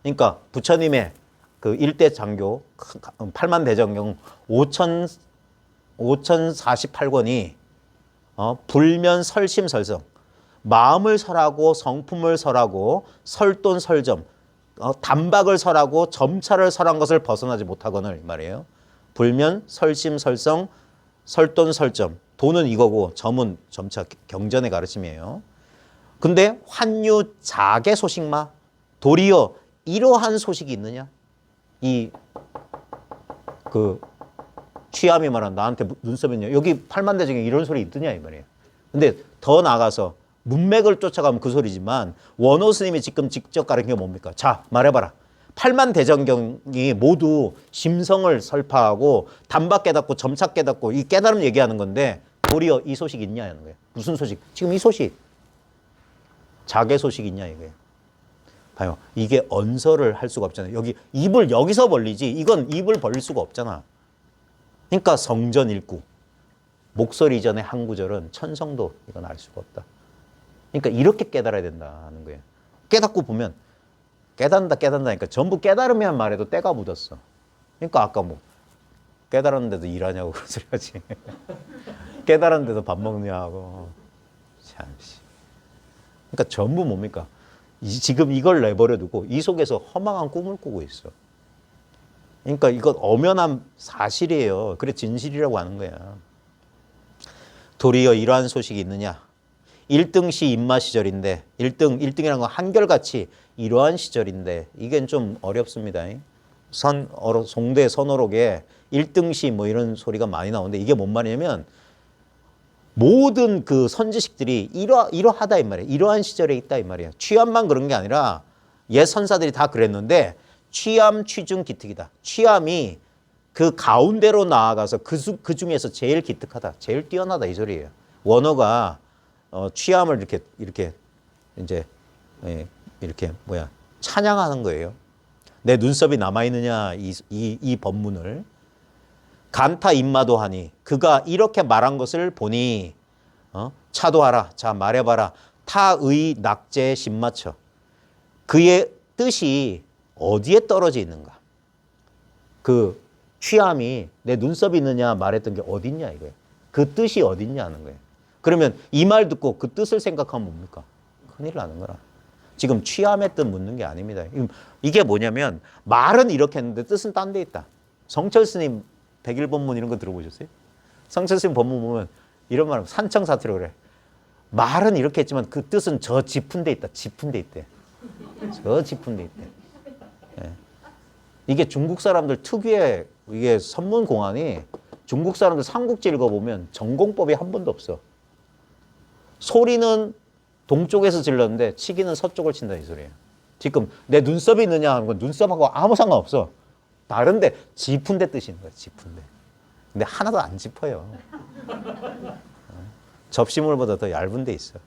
그러니까 부처님의 그 일대 장교, 8만 대정경 5048권이 불면 설심설성. 마음을 설하고 성품을 설하고 설돈 설점. 단박을 설하고 점차를 설한 것을 벗어나지 못하거늘 말이에요. 불면 설심설성 설돈 설점. 돈은 이거고 점은 점차 경전의 가르침이에요. 근데 환유 자개 소식마. 도리어 이러한 소식이 있느냐? 취함이 말한 나한테 눈썹이 있냐? 여기 팔만대중에 이런 소리 있느냐 이 말이에요. 근데 더 나가서 문맥을 쫓아가면 그 소리지만 원호 스님이 지금 직접 가르친 게 뭡니까? 자, 말해봐라. 8만 대정경이 모두 심성을 설파하고 단박 깨닫고 점차 깨닫고 이 깨달음 얘기하는 건데 도리어 이 소식 있냐는 거예요. 무슨 소식? 지금 이 소식. 자개 소식 있냐 이거예요. 봐요. 이게 언설을 할 수가 없잖아요. 입을 여기서 벌리지. 이건 입을 벌릴 수가 없잖아. 그러니까 성전 일구. 목소리 이전의 한 구절은 천성도 이건 알 수가 없다. 그러니까 이렇게 깨달아야 된다는 거예요. 깨닫고 보면 깨닫는다니까 전부 깨달으면 말해도 때가 묻었어. 그러니까 아까 뭐 깨달았는데도 일하냐고 그런 소리 하지. 깨달았는데도 밥 먹냐고. 참씨. 그러니까 전부 뭡니까? 지금 이걸 내버려 두고 이 속에서 허망한 꿈을 꾸고 있어. 그러니까 이건 엄연한 사실이에요. 그래 진실이라고 하는 거야. 도리어 이러한 소식이 있느냐? 1등시 입마 시절인데 1등이라는 건 한결같이 이러한 시절인데 이게 좀 어렵습니다. 송대 선어록에 1등시 뭐 이런 소리가 많이 나오는데 이게 뭔 말이냐면 모든 그 선지식들이 이러하다 이 말이에요. 이러한 시절에 있다 이 말이에요. 취함만 그런 게 아니라 옛 선사들이 다 그랬는데 취함, 취중, 기특이다. 취함이 그 가운데로 나아가서 그 중에서 제일 기특하다. 제일 뛰어나다 이 소리예요. 원어가 취함을 이렇게 이제 이렇게 찬양하는 거예요. 내 눈썹이 남아있느냐 이 법문을. 간타 입마도 하니 그가 이렇게 말한 것을 보니 차도하라. 자 말해봐라. 타의 낙제에 신맞춰. 그의 뜻이 어디에 떨어져 있는가. 그 취함이 내 눈썹이 있느냐 말했던 게 어딨냐 이거예요. 그 뜻이 어딨냐는 거예요. 그러면 이 말 듣고 그 뜻을 생각하면 뭡니까? 큰일 나는 거라. 지금 취함의 뜻 묻는 게 아닙니다. 이게 뭐냐면 말은 이렇게 했는데 뜻은 딴 데 있다. 성철 스님 101법문 이런 거 들어보셨어요? 성철 스님 법문 보면 이런 말은 산청사투리로 그래. 말은 이렇게 했지만 그 뜻은 저 짚은 데 있다. 짚은 데 있대. 저 짚은 데 있대. 예. 이게 중국 사람들 특유의 이게 선문 공안이 중국 사람들 삼국지 읽어보면 전공법이 한 번도 없어. 소리는 동쪽에서 질렀는데 치기는 서쪽을 친다 이 소리예요. 지금 내 눈썹이 있느냐 하는 건 눈썹하고 아무 상관없어. 다른데 짚은 데 뜻인 거야. 짚은 데. 근데 하나도 안 짚어요. 접시물보다 더 얇은 데 있어.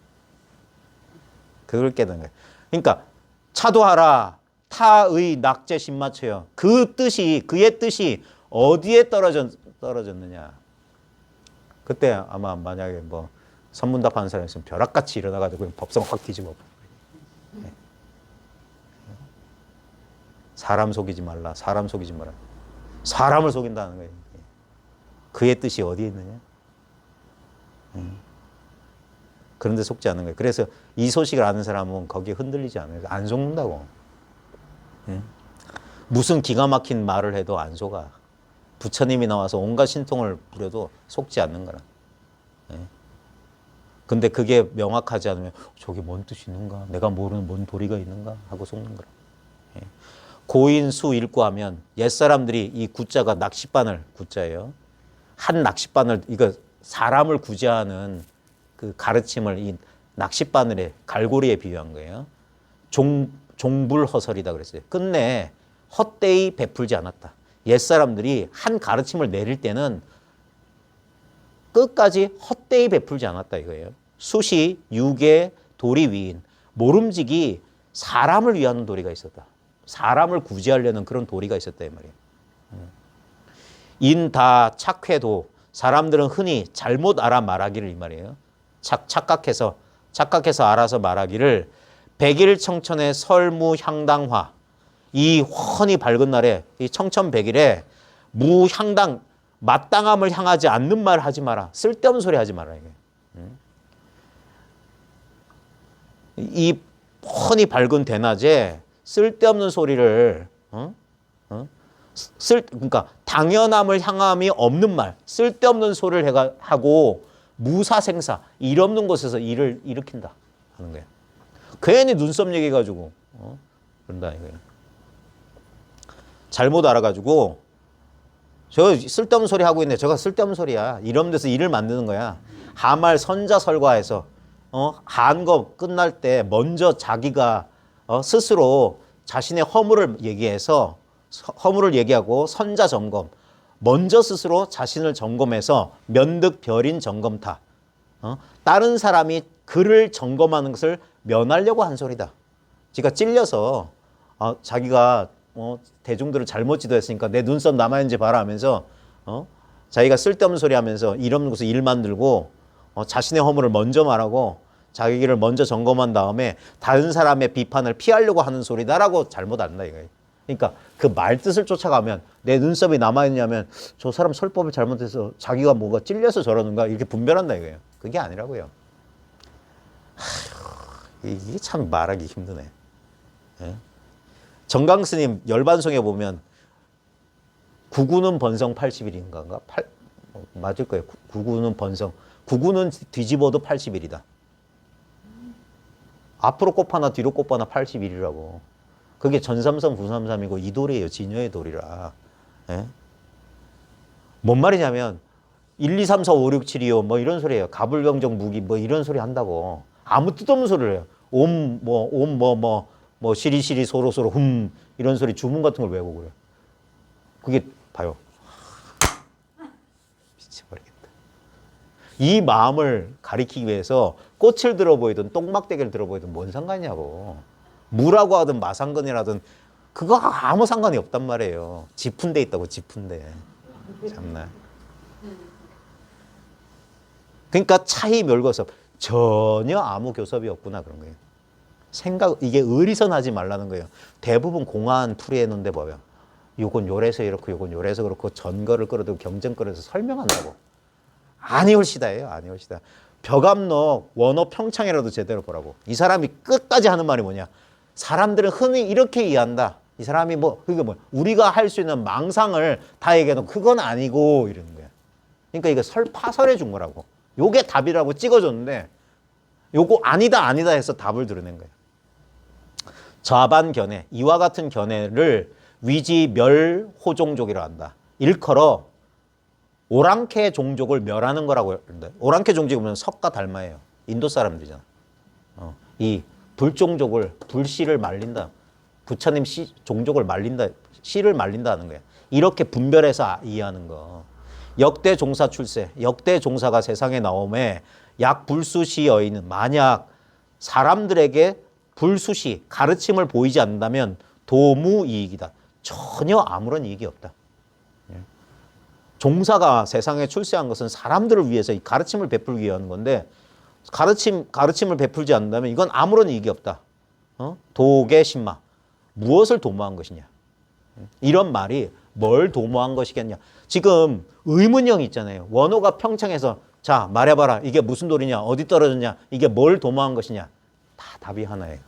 그걸 깨닫는 거야. 그러니까 차도하라. 타의 낙제 신맞춰요. 그의 뜻이 어디에 떨어졌느냐. 그때 아마 만약에 뭐 선문답하는 사람이 있으면 벼락같이 일어나가지고 그냥 법성 확 뒤집어. 네. 사람 속이지 말라. 사람 속이지 마라. 사람을 속인다는 거예요. 그의 뜻이 어디에 있느냐? 그런데 속지 않는 거예요. 그래서 이 소식을 아는 사람은 거기에 흔들리지 않아요. 안 속는다고. 무슨 기가 막힌 말을 해도 안 속아. 부처님이 나와서 온갖 신통을 부려도 속지 않는 거라. 근데 그게 명확하지 않으면 저게 뭔 뜻이 있는가? 내가 모르는 뭔 도리가 있는가? 하고 속는 거라. 고인수 일구하면 옛사람들이 이 구자가 낚싯바늘 구자예요. 한 낚싯바늘, 이거 사람을 구제하는 그 가르침을 이 낚싯바늘의 갈고리에 비유한 거예요. 종불허설이다 그랬어요. 끝내 헛되이 베풀지 않았다. 옛사람들이 한 가르침을 내릴 때는 끝까지 헛되이 베풀지 않았다 이거예요. 수시, 유계, 도리 위인, 모름지기 사람을 위한 도리가 있었다. 사람을 구제하려는 그런 도리가 있었다 이 말이에요. 인다 착회도 사람들은 흔히 잘못 알아 말하기를 이 말이에요. 착각해서 알아서 말하기를 백일 청천의 설무향당화 이 훤히 밝은 날에 이 청천백일에 무향당 마땅함을 향하지 않는 말 하지 마라. 쓸데없는 소리 하지 마라 이게. 이 훤히 밝은 대낮에 쓸데없는 소리를 그러니까 당연함을 향함이 없는 말, 쓸데없는 소리를 하고 무사생사, 일 없는 곳에서 일을 일으킨다 하는 거예요. 괜히 눈썹 얘기해가지고 그런다 이거예요. 잘못 알아가지고 저 쓸데없는 소리 하고 있네. 저가 쓸데없는 소리야. 이런 데서 일을 만드는 거야. 하말 선자설과에서 한 거 끝날 때 먼저 자기가 스스로 자신의 허물을 얘기하고 선자 점검, 먼저 스스로 자신을 점검해서 면득 별인 점검타. 다른 사람이 그를 점검하는 것을 면하려고 한 소리다. 그러니까 찔려서 자기가 대중들을 잘못 지도했으니까 내 눈썹 남아있는지 봐라 하면서 자기가 쓸데없는 소리 하면서 일 없는 곳에 일 만들고 자신의 허물을 먼저 말하고 자기 길을 먼저 점검한 다음에 다른 사람의 비판을 피하려고 하는 소리다라고 잘못 안다 이거예요. 그러니까 그 말뜻을 쫓아가면 내 눈썹이 남아있냐면 저 사람 설법을 잘못해서 자기가 뭐가 찔려서 저러는가 이렇게 분별한다 이거예요. 그게 아니라고요. 이게 참 말하기 힘드네. 예? 정강스님 열반송에 보면 구구는 번성 80일인가? 맞을 거예요. 구구는 번성. 구구는 뒤집어도 80일이다. 앞으로 꼽하나 뒤로 꼽하나 80일이라고. 그게 전삼선 933이고 이 도리예요. 진여의 도리라. 예? 뭔 말이냐면 1, 2, 3, 4, 5, 6, 7, 2, 5 뭐 이런 소리예요. 가불병정 무기 뭐 이런 소리 한다고. 아무 뜻없는 소리를 해요. 뭐 시리시리 소로소로 이런 소리 주문 같은 걸 외우고 그래요. 그게 봐요. 미쳐버리겠다. 이 마음을 가리키기 위해서 꽃을 들어보이든 똥막대기를 들어보이든 뭔 상관이냐고. 무라고 하든 마상근이라든 그거 아무 상관이 없단 말이에요. 짚은 데 있다고 짚은 데. 참나. 그러니까 차이 멸거섭. 전혀 아무 교섭이 없구나 그런 거예요. 이게 의리선하지 말라는 거예요. 대부분 공안 풀이해놓는데 뭐예요? 요건 요래서 이렇고 요건 요래서 그렇고 전거를 끌어도 경전 끌어서 설명한다고. 아니올시다예요. 아니올시다. 벽암록 원어 평창이라도 제대로 보라고. 이 사람이 끝까지 하는 말이 뭐냐? 사람들은 흔히 이렇게 이해한다. 이 사람이 그게 우리가 할 수 있는 망상을 다 얘기해도 그건 아니고 이러는 거야. 그러니까 이거 파설해 준 거라고. 요게 답이라고 찍어줬는데 요거 아니다 해서 답을 드러낸 거예요. 좌반견해, 이와 같은 견해를 위지멸호종족이라 한다. 일컬어 오랑캐 종족을 멸하는 거라고 합니다. 오랑캐 종족이 보면 석과 달마예요. 인도 사람들이잖아. 이 불종족을, 불씨를 말린다. 부처님 종족을 말린다. 씨를 말린다 하는 거예요. 이렇게 분별해서 이해하는 거. 역대 종사 출세, 역대 종사가 세상에 나옴에 약 불수시 여인은 만약 사람들에게 불수시, 가르침을 보이지 않는다면 도무이익이다. 전혀 아무런 이익이 없다. 종사가 세상에 출세한 것은 사람들을 위해서 이 가르침을 베풀기 위한 건데 가르침을 베풀지 않는다면 이건 아무런 이익이 없다. 도계 신마. 무엇을 도모한 것이냐. 이런 말이 뭘 도모한 것이겠냐. 지금 의문형이 있잖아요. 원호가 평창에서 자 말해봐라. 이게 무슨 돌이냐. 어디 떨어졌냐. 이게 뭘 도모한 것이냐. 다 답이 하나예요.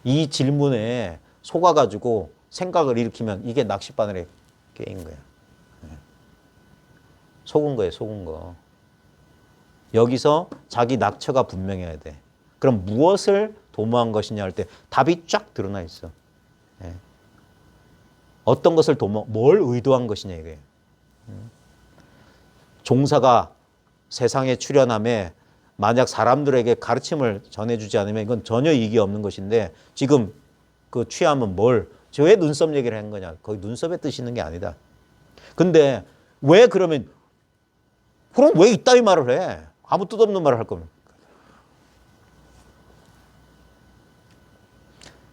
이 질문에 속아가지고 생각을 일으키면 이게 낚싯바늘에 깨인 거야. 속은 거예요. 속은 거. 여기서 자기 낙처가 분명해야 돼. 그럼 무엇을 도모한 것이냐 할 때 답이 쫙 드러나 있어. 어떤 것을 뭘 의도한 것이냐 이거예요. 종사가 세상에 출현함에 만약 사람들에게 가르침을 전해주지 않으면 이건 전혀 이익이 없는 것인데 지금 그 취함은 왜 눈썹 얘기를 한 거냐. 거기 눈썹에 뜻이 있는 게 아니다. 근데 왜 그러면 그럼 왜 이따위 말을 해? 아무 뜻 없는 말을 할 거면.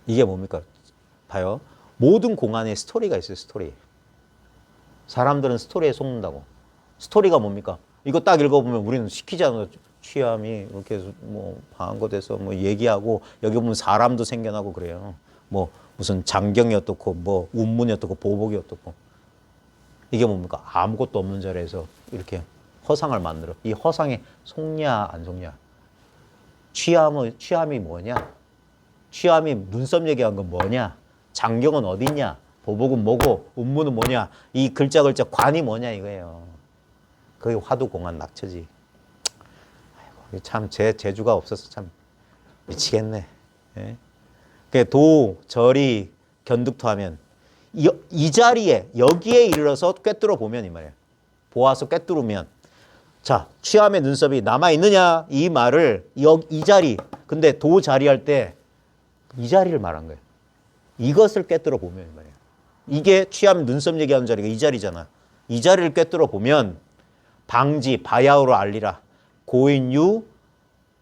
이게 뭡니까? 봐요. 모든 공안에 스토리가 있어요. 스토리. 사람들은 스토리에 속는다고. 스토리가 뭡니까? 이거 딱 읽어보면 우리는 시키지 않아요. 취함이 이렇게 뭐 방한 돼서 뭐 얘기하고 여기 보면 사람도 생겨나고 그래요. 뭐 무슨 장경이 어떻고 뭐 운문이 어떻고 보복이 어떻고. 이게 뭡니까? 아무것도 없는 자리에서 이렇게 허상을 만들어. 이 허상에 속냐 안 속냐. 취함이 뭐냐? 취함이 눈썹 얘기한 건 뭐냐? 장경은 어딨냐? 보복은 뭐고? 운문은 뭐냐? 이 글자 관이 뭐냐 이거예요. 그게 화두공안 낙처지. 아이고, 참 재주가 없어서 참 미치겠네. 예? 도, 절이, 견득토하면 이 자리에 여기에 이르러서 꿰뚫어 보면 이 말이야. 보아서 꿰뚫으면 자 취함의 눈썹이 남아 있느냐 이 말을 이 자리 근데 도 자리 할 때 이 자리를 말한 거예요. 이것을 꿰뚫어 보면 이 말이야. 이게 취함 눈썹 얘기하는 자리가 이 자리잖아. 이 자리를 꿰뚫어 보면 방지 바야흐로 알리라 고인유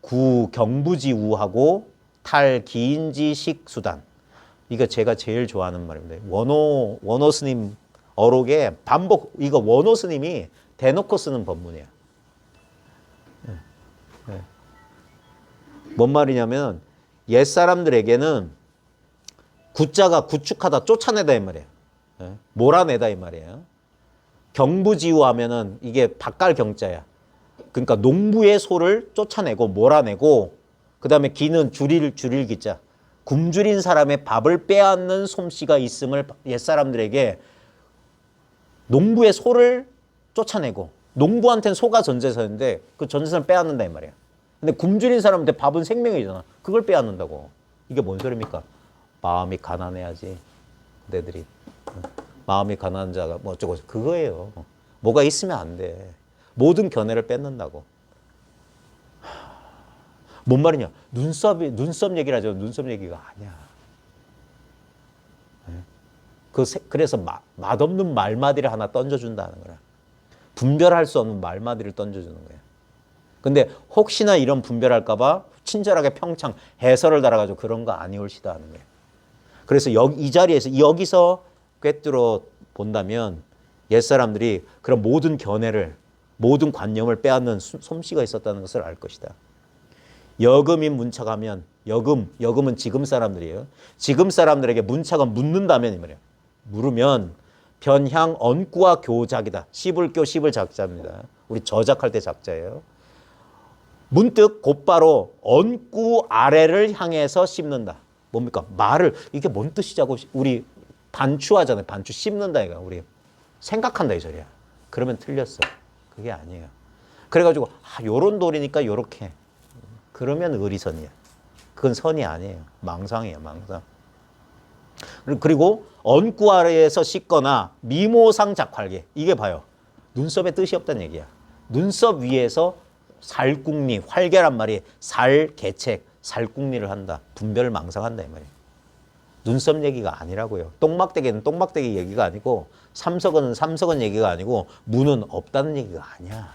구 경부지우하고 탈기인지 식수단. 이거 제가 제일 좋아하는 말입니다. 원호 스님 어록에 반복 이거 원호 스님이 대놓고 쓰는 법문이야. 뭔 말이냐면 옛 사람들에게는 구자가 구축하다 쫓아내다 이 말이에요. 몰아내다 이 말이에요. 경부지우하면은 이게 바깔 경자야. 그러니까 농부의 소를 쫓아내고 몰아내고 그다음에 기는 줄일 기자. 굶주린 사람의 밥을 빼앗는 솜씨가 있음을 옛 사람들에게 농부의 소를 쫓아내고 농부한테는 소가 전재산인데 그 전재산을 빼앗는다 이 말이야. 근데 굶주린 사람한테 밥은 생명이잖아. 그걸 빼앗는다고. 이게 뭔 소리입니까? 마음이 가난해야지. 내들이 마음이 가난한 자가 뭐 어쩌고 그거예요. 뭐가 있으면 안 돼. 모든 견해를 뺏는다고. 뭔 말이냐? 눈썹 얘기를 하죠. 눈썹 얘기가 아니야. 그래서 맛없는 말마디를 하나 던져준다는 거야. 분별할 수 없는 말마디를 던져주는 거야. 근데 혹시나 이런 분별할까봐 친절하게 평창 해설을 달아가지고 그런 거 아니올시다 하는 거예요. 그래서 이 자리에서 여기서 꿰뚫어 본다면 옛사람들이 그런 모든 견해를 모든 관념을 빼앗는 솜씨가 있었다는 것을 알 것이다. 여금인 문착하면 여금은 지금 사람들이에요. 지금 사람들에게 문착은 묻는다면 이 말이에요. 물으면 변향 언구와 교작이다. 씹을교 씹을 작자입니다. 우리 저작할 때 작자예요. 문득 곧바로 언구 아래를 향해서 씹는다. 뭡니까? 말을 이게 뭔 뜻이자고 우리 반추하잖아요. 반추 씹는다 이거 우리 생각한다 이 소리야. 그러면 틀렸어. 그게 아니에요. 그래가지고 요런 돌이니까 요렇게 그러면 의리선이야. 그건 선이 아니에요. 망상이에요. 망상. 그리고 언구 아래에서 씻거나 미모상 작활계. 이게 봐요. 눈썹에 뜻이 없다는 얘기야. 눈썹 위에서 살궁리, 활계란 말이 살개책, 살궁리를 한다. 분별을 망상한다 이 말이에요. 눈썹 얘기가 아니라고요. 똥막대기는 똥막대기 얘기가 아니고 삼석은 삼석은 얘기가 아니고 무는 없다는 얘기가 아니야.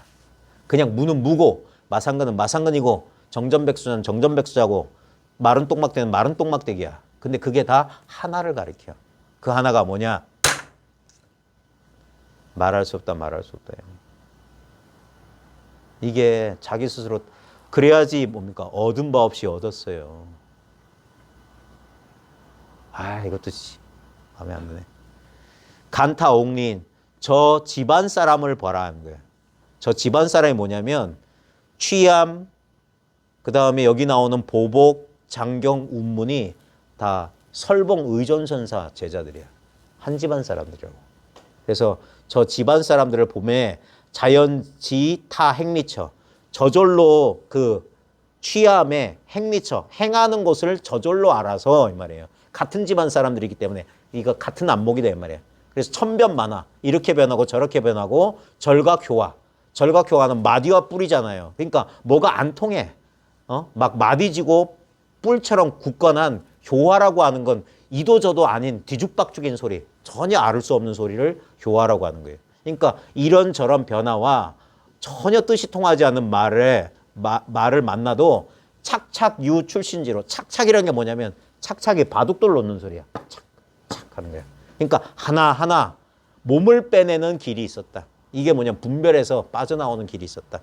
그냥 무는 무고 마상근은 마상근이고 정전백수는 정전백수자고 마른 똥막대기는 마른 똥막대기야. 근데 그게 다 하나를 가리켜. 그 하나가 뭐냐? 말할 수 없다 말할 수 없다. 이게 자기 스스로 그래야지 뭡니까? 얻은 바 없이 얻었어요. 이것도 마음에 안 드네. 간타 옥린 저 집안 사람을 봐라 하는 거예요. 저 집안 사람이 뭐냐면 취함, 그 다음에 여기 나오는 보복, 장경, 운문이 다 설봉 의존선사 제자들이야. 한 집안 사람들이라고. 그래서 저 집안 사람들을 보면 자연지 타 행리처 저절로 그 취함에 행리처 행하는 것을 저절로 알아서 이 말이에요. 같은 집안 사람들이기 때문에 이거 같은 안목이다 이 말이에요. 그래서 천변만화 이렇게 변하고 저렇게 변하고 절각효화. 절각효화는 마디와 뿔이잖아요. 그러니까 뭐가 안 통해. 막 마디지고 뿔처럼 굳건한 효화라고 하는 건 이도저도 아닌 뒤죽박죽인 소리. 전혀 알 수 없는 소리를 효화라고 하는 거예요. 그러니까 이런저런 변화와 전혀 뜻이 통하지 않는 말을 만나도 착착유 출신지로 착착이라는 게 뭐냐면 착착이 바둑돌 놓는 소리야. 착착 하는 거야. 그러니까 하나하나 몸을 빼내는 길이 있었다. 이게 뭐냐면 분별에서 빠져나오는 길이 있었다.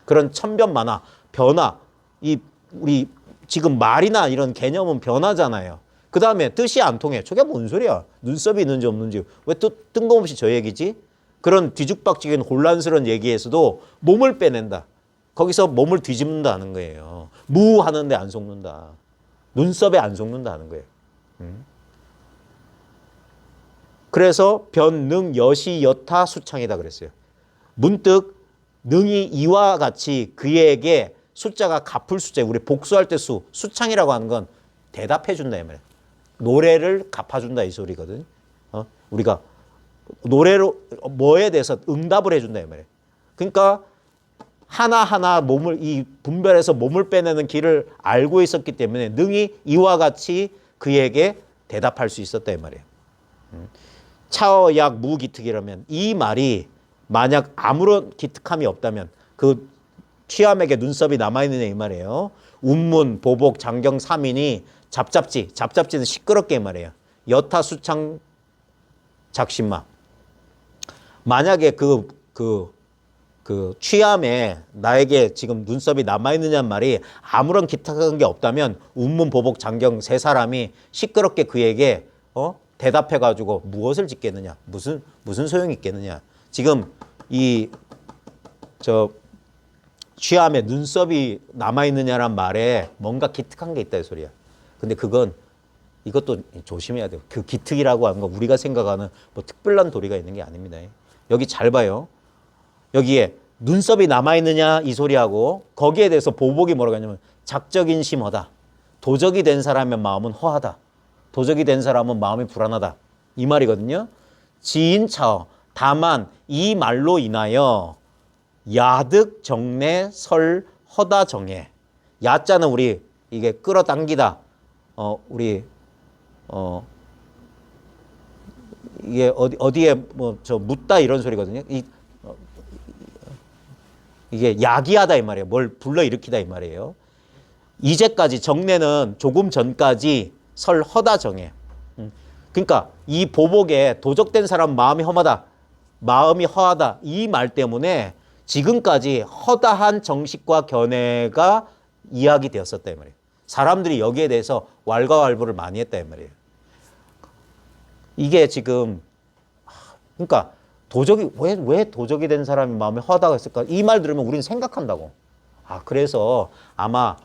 그런 천변만화, 변화. 우리 지금 말이나 이런 개념은 변하잖아요. 그 다음에 뜻이 안 통해. 저게 뭔 소리야? 눈썹이 있는지 없는지. 왜 또 뜬금없이 저 얘기지? 그런 뒤죽박죽인 혼란스러운 얘기에서도 몸을 빼낸다. 거기서 몸을 뒤집는다는 거예요. 무 하는데 안 속는다. 눈썹에 안 속는다는 거예요. 그래서 변, 능, 여시, 여타, 수창이다 그랬어요. 문득 능이 이와 같이 그에게 숫자가 갚을 숫자, 우리 복수할 때 수창이라고 하는 건 대답해 준다 이 말이에요. 노래를 갚아준다 이 소리거든. 우리가 노래로 뭐에 대해서 응답을 해준다 이 말이에요. 그러니까 하나하나 이 분별해서 몸을 빼내는 길을 알고 있었기 때문에 능이 이와 같이 그에게 대답할 수 있었다 이 말이에요. 차어약 무기특이라면 이 말이 만약 아무런 기특함이 없다면 그 취함에게 눈썹이 남아있느냐 이 말이에요. 운문, 보복, 장경, 삼인이 잡잡지는 시끄럽게 이 말이에요. 여타, 수창, 작심마. 만약에 그 취함에 나에게 지금 눈썹이 남아있느냐는 말이 아무런 기특한 게 없다면 운문, 보복, 장경 세 사람이 시끄럽게 그에게 대답해가지고 무엇을 짓겠느냐? 무슨 소용이 있겠느냐? 지금 취함에 눈썹이 남아있느냐란 말에 뭔가 기특한 게 있다 이 소리야. 근데 이것도 조심해야 돼요. 그 기특이라고 하는 거 우리가 생각하는 뭐 특별한 도리가 있는 게 아닙니다. 여기 잘 봐요. 여기에 눈썹이 남아있느냐 이 소리하고 거기에 대해서 보복이 뭐라고 하냐면 작적인심허다. 도적이 된 사람의 마음은 허하다. 도적이 된 사람은 마음이 불안하다. 이 말이거든요. 지인차어. 다만 이 말로 인하여 야득 정내 설 허다 정해. 야자는 우리 이게 끌어당기다. 이게 어디에 묻다 이런 소리거든요. 이게 야기하다 이 말이에요. 뭘 불러일으키다 이 말이에요. 이제까지 정내는 조금 전까지 설 허다 정해. 그러니까 이 보복에 도적된 사람 마음이 험하다. 마음이 허하다. 이 말 때문에 지금까지 허다한 정식과 견해가 이야기되었었다 이 말이에요. 사람들이 여기에 대해서 왈가왈부를 많이 했다 이 말이에요. 이게 지금 그러니까 도적이 왜 도적이 된 사람이 마음에 허다가 있을까? 이 말 들으면 우리는 생각한다고. 그래서 아마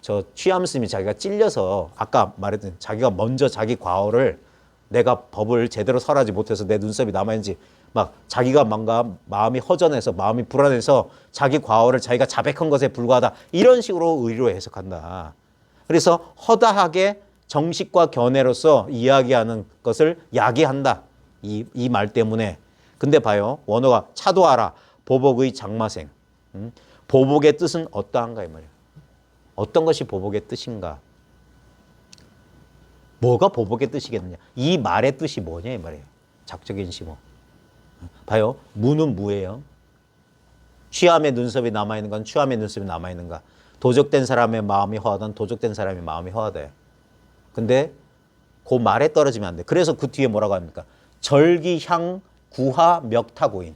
저 취함스님이 자기가 찔려서 아까 말했던 자기가 먼저 자기 과오를 내가 법을 제대로 설하지 못해서 내 눈썹이 남아있는지 막 자기가 뭔가 마음이 허전해서 마음이 불안해서 자기 과오를 자기가 자백한 것에 불과하다. 이런 식으로 의로 해석한다. 그래서 허다하게 정식과 견해로서 이야기하는 것을 야기한다. 이 말 때문에. 근데 봐요. 원어가 차도하라. 보복의 장마생. 보복의 뜻은 어떠한가 이 말이에요. 어떤 것이 보복의 뜻인가? 뭐가 보복의 뜻이겠느냐? 이 말의 뜻이 뭐냐 이 말이에요. 작적인 심호. 봐요. 무는 무예요. 취함의 눈썹이 남아있는 건 취함의 눈썹이 남아있는가. 도적된 사람의 마음이 허하던 도적된 사람의 마음이 허하대. 근데 그 말에 떨어지면 안 돼. 그래서 그 뒤에 뭐라고 합니까? 절기향 구하 멱타고인.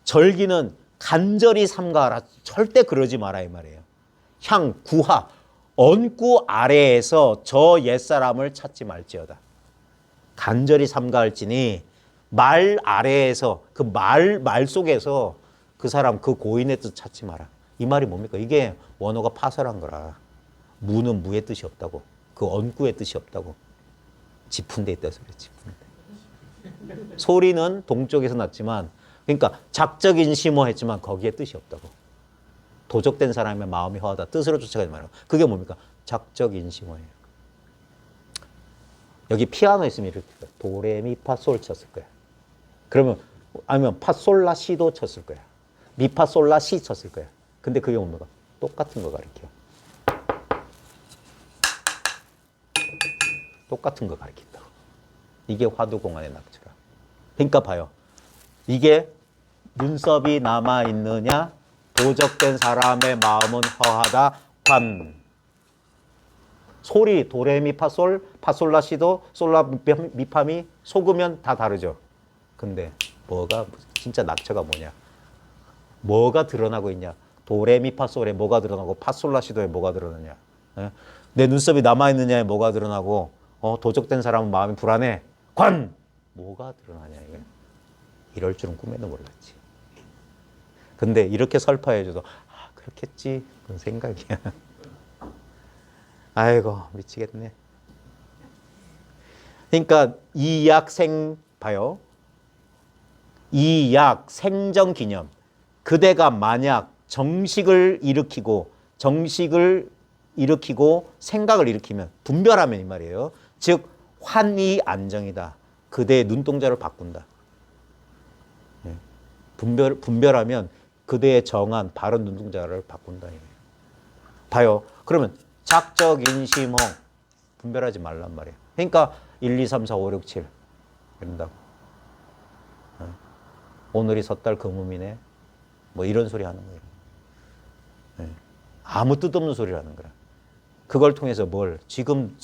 절기는 간절히 삼가하라. 절대 그러지 마라 이 말이에요. 향, 구하, 언구 아래에서 저 옛사람을 찾지 말지어다. 간절히 삼가할지니 말 아래에서 그 말 속에서 그 사람 그 고인의 뜻 찾지 마라. 이 말이 뭡니까? 이게 원어가 파설한 거라. 무는 무의 뜻이 없다고. 그 언구의 뜻이 없다고. 짚은 데 있다 소리 짚은 데. 소리는 동쪽에서 났지만 그러니까 작적인 심오했지만 거기에 뜻이 없다고. 도적된 사람의 마음이 허하다. 뜻으로 쫓아가지 말라고. 그게 뭡니까? 작적인 심오예요. 여기 피아노 있으면 이렇게 도레미파솔 쳤을 거야. 그러면 아니면 파솔라시도 쳤을 거야. 미파솔라시 쳤을 거야. 근데 그게 뭡니까? 똑같은 거 가르쳐. 똑같은 거 가르친다고. 이게 화두공안의 낙처라. 그러니까 봐요. 이게 눈썹이 남아있느냐? 도적된 사람의 마음은 허하다. 관. 소리 도레미파솔 파솔라시도 솔라 미파미 속으면 다 다르죠. 근데 뭐가 진짜 낙처가 뭐냐? 뭐가 드러나고 있냐? 도레미파솔에 뭐가 드러나고 파솔라시도에 뭐가 드러나냐? 예? 내 눈썹이 남아있느냐에 뭐가 드러나고 도적된 사람은 마음이 불안해. 관! 뭐가 드러나냐 이게. 이럴 줄은 꿈에도 몰랐지. 근데 이렇게 설파해줘도 그렇겠지 그런 생각이야. 아이고 미치겠네. 그러니까 이약생 봐요. 이약 생정기념. 그대가 만약 정식을 일으키고 생각을 일으키면 분별하면 이 말이에요. 즉 환희 안정이다. 그대의 눈동자를 바꾼다. 네. 분별하면 그대의 정한 바른 눈동자를 바꾼다. 봐요. 그러면 작적인심홍 분별하지 말란 말이에요. 그러니까 1, 2, 3, 4, 5, 6, 7 이런다고. 오늘이 섣달 금음이네. 뭐 이런 소리 하는 거예요. 네. 아무 뜻 없는 소리를 하는 거야. 그걸 통해서 뭘 지금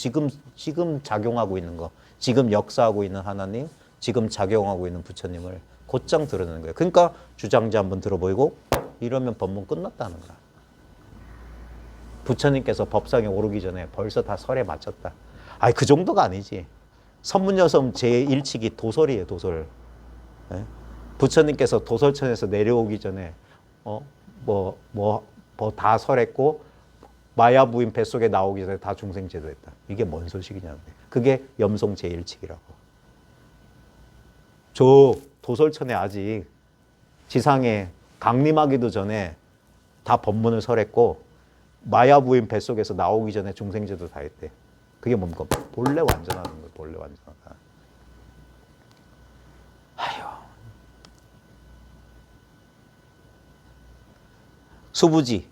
작용하고 있는 거, 지금 역사하고 있는 하나님, 지금 작용하고 있는 부처님을 곧장 드러내는 거예요. 그러니까 주장자 한번 들어보이고 이러면 법문 끝났다는 거야. 부처님께서 법상에 오르기 전에 벌써 다 설에 마쳤다. 아니 그 정도가 아니지. 선문여섬 제1칙이 도설이에요. 도설. 네? 부처님께서 도설천에서 내려오기 전에 다 설했고 마야 부인 뱃속에 나오기 전에 다 중생제도했다. 이게 뭔 소식이냐는데. 그게 염송 제1칙이라고. 저 도설천에 아직 지상에 강림하기도 전에 다 법문을 설했고 마야 부인 뱃속에서 나오기 전에 중생제도 다 했대. 그게 뭡니까? 본래 완전하는 거예요. 본래 완전하다. 아휴. 수부지.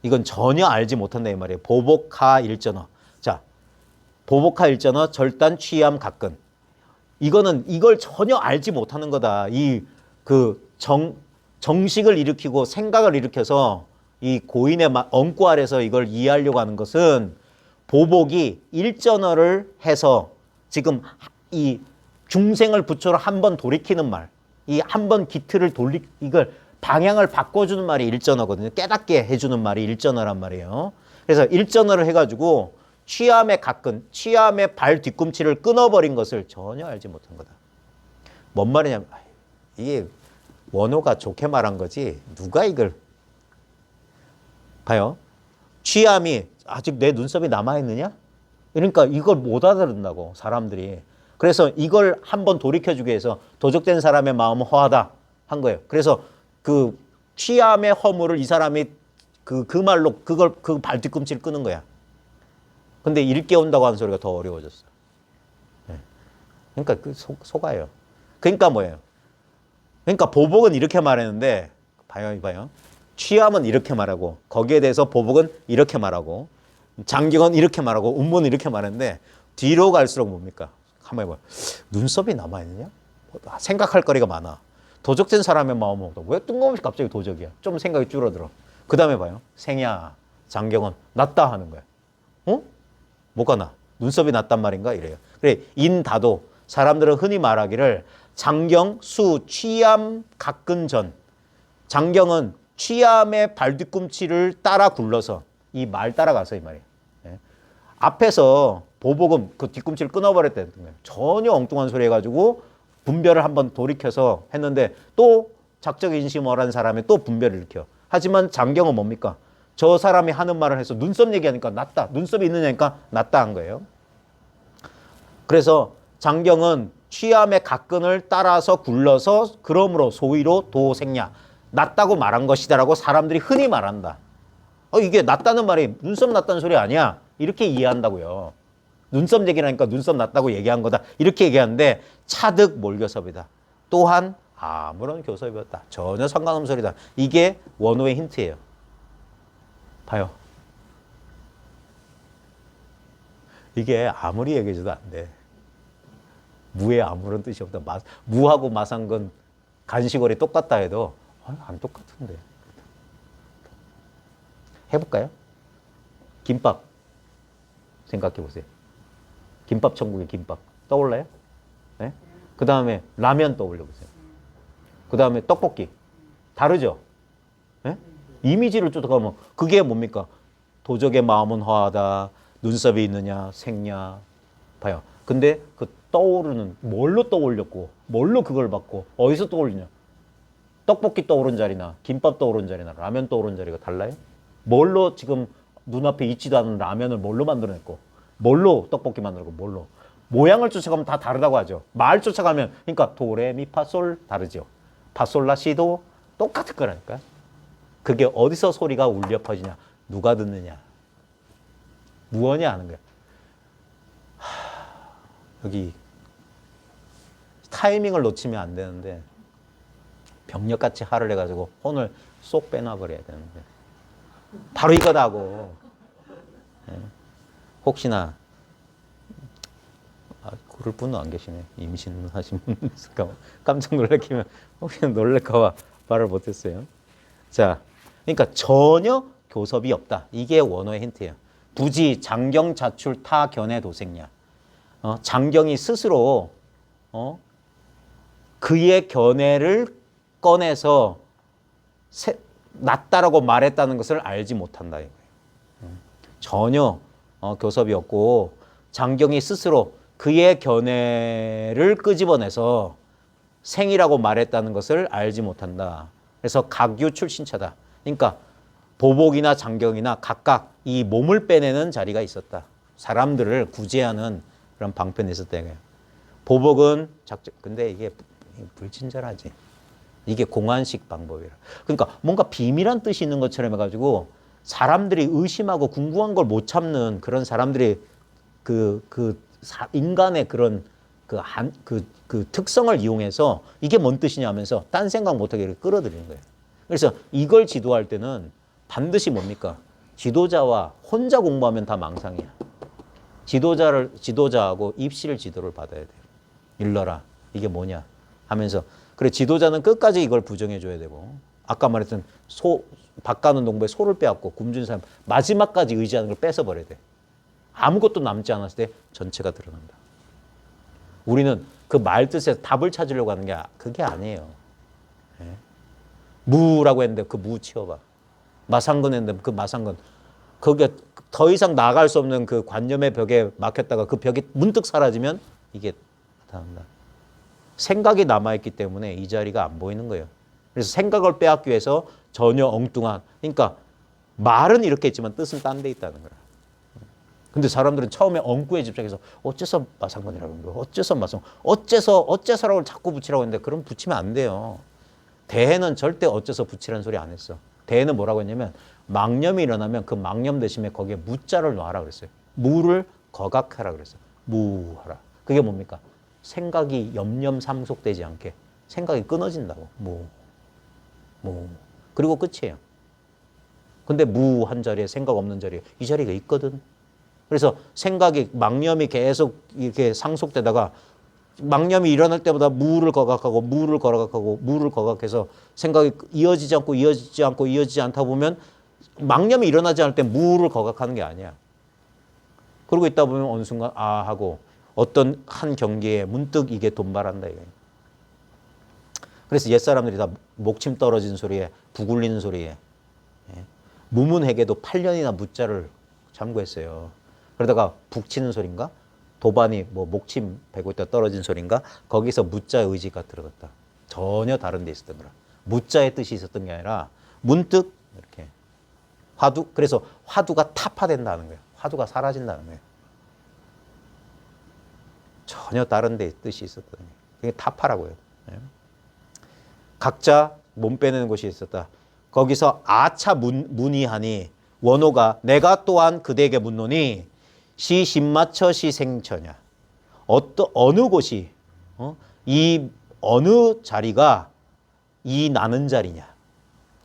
이건 전혀 알지 못한다 이 말이에요. 보복하 일전어. 자, 보복하 일전어 절단 취함 각근. 이걸 전혀 알지 못하는 거다. 정식을 일으키고 생각을 일으켜서 이 고인의 엉꾸 아래서 이걸 이해하려고 하는 것은 보복이 일전어를 해서 지금 이 중생을 부처로 한번 돌이키는 말, 이 한번 기틀을 이걸 방향을 바꿔주는 말이 일전어거든요. 깨닫게 해주는 말이 일전어란 말이에요. 그래서 일전어를 해가지고 취함의 각근, 취함의 발 뒤꿈치를 끊어버린 것을 전혀 알지 못한 거다. 뭔 말이냐면 이게 원호가 좋게 말한 거지 누가 이걸 봐요. 취함이 아직 내 눈썹이 남아있느냐? 그러니까 이걸 못 알아듣는다고 사람들이. 그래서 이걸 한번 돌이켜주기 위해서 도적된 사람의 마음은 허하다 한 거예요. 그래서 그 취함의 허물을 이 사람이 그 말로 그 발 뒤꿈치를 끄는 거야. 근데 일깨운다고 하는 소리가 더 어려워졌어. 네. 그러니까 속아요. 그러니까 뭐예요? 그러니까 보복은 이렇게 말했는데 봐요. 취함은 이렇게 말하고 거기에 대해서 보복은 이렇게 말하고 장경은 이렇게 말하고 운문은 이렇게 말했는데 뒤로 갈수록 뭡니까? 한번 해봐요. 눈썹이 남아있느냐? 생각할 거리가 많아. 도적된 사람의 마음은 왜 뜬금없이 갑자기 도적이야? 좀 생각이 줄어들어. 그 다음에 봐요. 생야, 장경은 낫다 하는 거야. 뭐가 나? 눈썹이 낫단 말인가? 이래요. 그래, 인다도 사람들은 흔히 말하기를 장경, 수, 취함, 각근 전 장경은 취함의 발뒤꿈치를 따라 굴러서 이 말 따라가서 이 말이에요. 예. 앞에서 보복은 그 뒤꿈치를 끊어버렸다는 거예요. 전혀 엉뚱한 소리 해가지고 분별을 한번 돌이켜서 했는데 또 작적 인심어란 사람이 또 분별을 일으켜. 하지만 장경은 뭡니까? 저 사람이 하는 말을 해서 눈썹 얘기하니까 낫다. 눈썹이 있느냐니까 낫다 한 거예요. 그래서 장경은 취함의 각근을 따라서 굴러서 그러므로 소위로 도생냐. 낫다고 말한 것이다라고 사람들이 흔히 말한다. 이게 낫다는 말이 눈썹 낫다는 소리 아니야. 이렇게 이해한다고요. 눈썹 얘기라니까 눈썹 낫다고 얘기한 거다. 이렇게 얘기하는데 차득 몰교섭이다. 또한 아무런 교섭이었다. 전혀 상관없는 소리다. 이게 원호의 힌트예요. 봐요. 이게 아무리 얘기해줘도 안 돼. 무에 아무런 뜻이 없다. 무하고 마상근 간식거리 똑같다 해도 안 똑같은데. 해볼까요? 김밥 생각해 보세요. 김밥 천국의 김밥 떠올라요? 네? 그 다음에 라면 떠올려 보세요. 그 다음에 떡볶이 다르죠? 네? 이미지를 쫓아가면 그게 뭡니까? 도적의 마음은 화하다. 눈썹이 있느냐 생냐 봐요. 근데 그 떠오르는 뭘로 떠올렸고 뭘로 그걸 받고 어디서 떠올리냐? 떡볶이 떠오른 자리나 김밥 떠오른 자리나 라면 떠오른 자리가 달라요? 뭘로 지금 눈앞에 있지도 않은 라면을 뭘로 만들어냈고 뭘로 떡볶이 만들고 뭘로 모양을 쫓아가면 다 다르다고 하죠. 말 쫓아가면 그러니까 도레미파솔 다르죠. 파솔라시도 똑같을 거라니까. 그게 어디서 소리가 울려 퍼지냐? 누가 듣느냐? 무엇이 아는 거야. 여기 타이밍을 놓치면 안 되는데 병력같이 화를 내가지고 혼을 쏙 빼놔버려야 되는데 바로 이거다고. 네. 혹시나 그럴 분은 안 계시네. 임신하신 분 있을까 봐. 깜짝 놀래키면 혹시나 놀랄까 봐 말을 못했어요. 자, 그러니까 전혀 교섭이 없다. 이게 원어의 힌트예요. 부지 장경 자출 타 견해 도생냐. 장경이 스스로 그의 견해를 꺼내서 낫다라고 말했다는 것을 알지 못한다. 전혀 교섭이 없고 장경이 스스로 그의 견해를 끄집어내서 생이라고 말했다는 것을 알지 못한다. 그래서 각유 출신차다. 그러니까 보복이나 장경이나 각각 이 몸을 빼내는 자리가 있었다. 사람들을 구제하는 그런 방편이 있었다. 보복은 근데 이게 불친절하지. 이게 공안식 방법이라. 그러니까 뭔가 비밀한 뜻이 있는 것처럼 해가지고 사람들이 의심하고 궁금한 걸 못 참는 그런 사람들이 인간의 그런 그 특성을 이용해서 이게 뭔 뜻이냐 하면서 딴 생각 못하게 이렇게 끌어들이는 거예요. 그래서 이걸 지도할 때는 반드시 뭡니까? 지도자와 혼자 공부하면 다 망상이야. 지도자하고 입실 지도를 받아야 돼요. 일러라. 이게 뭐냐 하면서 그래 지도자는 끝까지 이걸 부정해 줘야 되고 아까 말했던 박가는 농부의 소를 빼앗고 굶준 사람 마지막까지 의지하는 걸 뺏어 버려야 돼. 아무것도 남지 않았을 때 전체가 드러난다. 우리는 그 말 뜻에서 답을 찾으려고 하는 게 그게 아니에요. 네? 무라고 했는데 그 무 치워봐. 마상근 했는데 그 마상근. 거기에 더 이상 나아갈 수 없는 그 관념의 벽에 막혔다가 그 벽이 문득 사라지면 이게 나타난다. 생각이 남아있기 때문에 이 자리가 안 보이는 거예요. 그래서 생각을 빼앗기 위해서 전혀 엉뚱한 그러니까 말은 이렇게 있지만 뜻은 딴 데 있다는 거야. 근데 사람들은 처음에 엉꾸에 집착해서 어째서 마상근이라고 하는 거야. 어째서 마상 어째서라고 자꾸 붙이라고 했는데 그럼 붙이면 안 돼요. 대해는 절대 어째서 붙이라는 소리 안 했어. 대해는 뭐라고 했냐면 망념이 일어나면 그 망념 대신에 거기에 무자를 놔라 그랬어요. 무를 거각하라 그랬어요. 무하라. 그게 뭡니까? 생각이 염염삼속되지 않게 생각이 끊어진다고. 무. 그리고 끝이에요. 근데 무 한 자리에 생각 없는 자리에 이 자리가 있거든. 그래서 생각이 망념이 계속 이렇게 상속되다가 망념이 일어날 때마다 무를 거각해서 생각이 이어지지 않다 보면 망념이 일어나지 않을 때 무를 거각하는 게 아니야. 그러고 있다 보면 어느 순간 하고 어떤 한 경기에 문득 이게 돈발한다 이거예요. 그래서 옛사람들이 다 목침 떨어진 소리에 북 울리는 소리에 무문회계도 8년이나 무자를 참고했어요. 그러다가 북 치는 소린가? 도반이 뭐 목침 베고 있다 떨어진 소린가? 거기서 무자 의지가 들어갔다. 전혀 다른 데 있었던 거라. 무자의 뜻이 있었던 게 아니라 문득 이렇게 화두, 그래서 화두가 타파된다는 거예요. 화두가 사라진다는 거예요. 전혀 다른 데 뜻이 있었던 거예요. 그게 타파라고요. 각자 몸 빼내는 곳이 있었다. 거기서 아차 문의하니 원호가 내가 또한 그대에게 묻노니 시 신마처 시 생처냐. 어느 곳이 이 어느 자리가 이 나는 자리냐.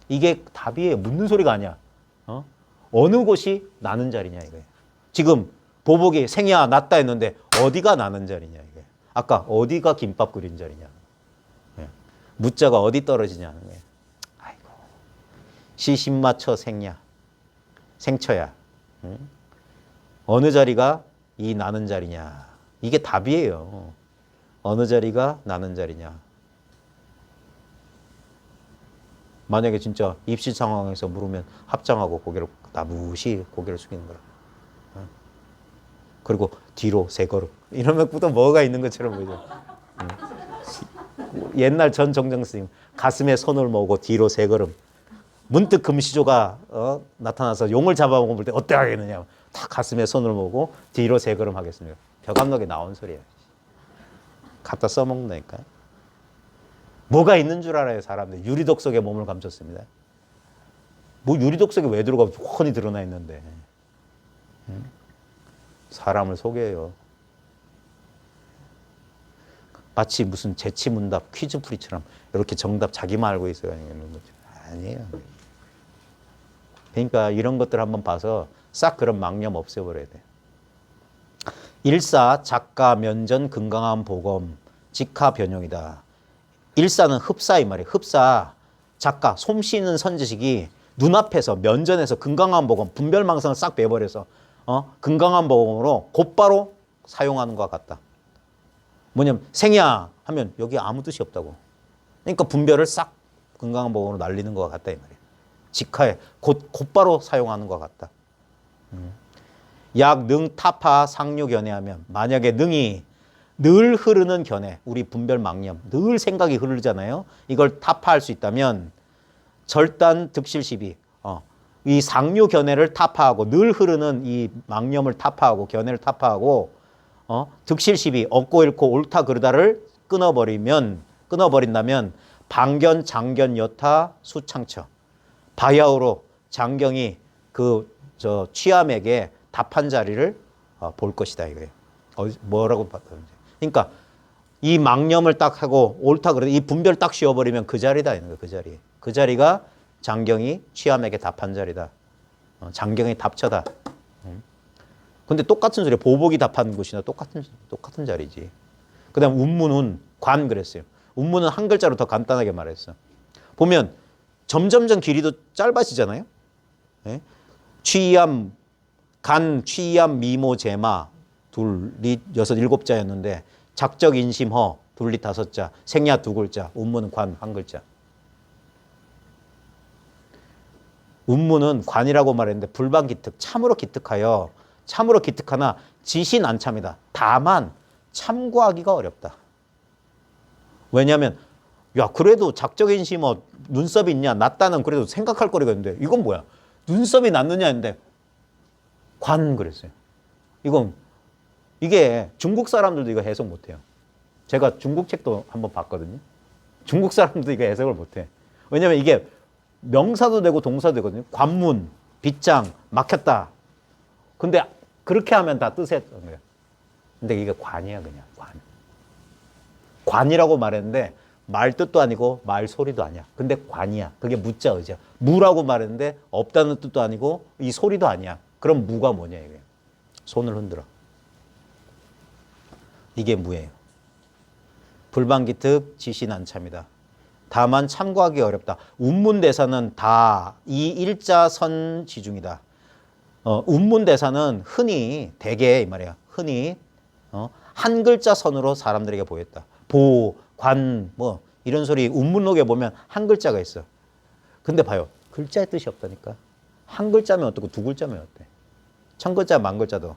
이게 답이에요. 묻는 소리가 아니야. 어느 곳이 나는 자리냐 이거예요. 지금 보복이 생이야 낫다 했는데 어디가 나는 자리냐 이게. 아까 어디가 김밥 그린 자리냐. 무자가 어디 떨어지냐는 거예요. 아이고. 시신마처 생야. 생처야. 어느 자리가 이 나는 자리냐. 이게 답이에요. 어느 자리가 나는 자리냐. 만약에 진짜 입시 상황에서 물으면 합장하고 고개를 나무시 고개를 숙이는 거라. 그리고 뒤로 세 걸음. 이러면 또 뭐가 있는 것처럼 보이죠. 옛날 전 정정 스님 가슴에 손을 모으고 뒤로 세 걸음. 문득 금시조가 나타나서 용을 잡아먹을 때 어떻게 하겠느냐. 다 가슴에 손을 모으고 뒤로 세 걸음 하겠습니다. 벼감록에 나온 소리예요. 갖다 써먹는다니까요. 뭐가 있는 줄 알아요, 사람들. 유리독 속에 몸을 감췄습니다. 뭐 유리독 속에 왜 들어가? 훤히 드러나 있는데. 사람을 속여요. 마치 무슨 재치문답 퀴즈풀이처럼 이렇게 정답 자기만 알고 있어요. 이런 거죠. 아니에요. 그러니까 이런 것들 한번 봐서 싹 그런 망념 없애버려야 돼요. 일사, 작가, 면전, 건강한 보검, 직하, 변용이다. 일사는 흡사 이 말이에요. 흡사, 작가, 솜씨는 선지식이 눈앞에서 면전에서 건강한 보검, 분별망상을 싹 빼버려서 건강한 보검으로 곧바로 사용하는 것과 같다. 뭐냐면 생야 하면 여기 아무 뜻이 없다고. 그러니까 분별을 싹 건강한 보검으로 날리는 것과 같다 이 말이에요. 직하에 곧바로 사용하는 것과 같다. 약, 능, 타파, 상류 견해하면 만약에 능이 늘 흐르는 견해, 우리 분별 망념, 늘 생각이 흐르잖아요. 이걸 타파할 수 있다면 절단 득실시비, 이 상류 견해를 타파하고 늘 흐르는 이 망념을 타파하고 견해를 타파하고 득실시비, 얻고 잃고 옳다 그르다를 끊어버린다면 방견, 장견, 여타, 수창처 바야흐로 장경이 취함에게 답한 자리를 볼 것이다 이거예요. 뭐라고 봤다는지. 그러니까 이 망념을 딱 하고 옳다 그러다 이 분별 딱 씌워버리면 그 자리다 이런 거예요. 그 자리. 그 자리가 장경이 취함에게 답한 자리다. 장경의 답처다. 근데 똑같은 소리에 보복이 답한 곳이나 똑같은 자리지. 그 다음 운문은 관 그랬어요. 운문은 한 글자로 더 간단하게 말했어. 보면 점점점 길이도 짧아지잖아요. 네? 취함, 간, 취함, 미모, 제마 둘리 여섯 일곱 자였는데 작적, 인심, 허 둘리 다섯 자, 생야 두 글자, 운문은 관 한 글자. 운문은 관이라고 말했는데 불반기특, 참으로 기특하나 지신안참이다. 다만 참고하기가 어렵다. 왜냐하면 야 그래도 작적 인심 눈썹이 있냐 낮다는 그래도 생각할 거리가 있는데 이건 뭐야? 눈썹이 낮느냐 했는데 관 그랬어요. 이게 중국 사람들도 이거 해석 못해요. 제가 중국 책도 한번 봤거든요. 중국 사람도 이거 해석을 못해. 왜냐하면 이게 명사도 되고 동사도 되거든요. 관문, 빗장, 막혔다. 근데 그렇게 하면 다 뜻했던 거예요. 근데 이게 관이야 그냥 관. 관이라고 말했는데 말 뜻도 아니고 말 소리도 아니야. 근데 관이야. 그게 무자 의자. 무라고 말했는데 없다는 뜻도 아니고 이 소리도 아니야. 그럼 무가 뭐냐 이게. 손을 흔들어. 이게 무예요. 불반기특 지신안참이다. 다만 참고하기 어렵다. 운문대사는 다 이 일자선 지중이다. 운문대사는 흔히 대개 이 말이야. 흔히 한 글자 선으로 사람들에게 보였다. 보, 관, 이런 소리 운문록에 보면 한 글자가 있어. 근데 봐요. 글자의 뜻이 없다니까. 한 글자면 어떻고 두 글자면 어때? 천 글자 만 글자도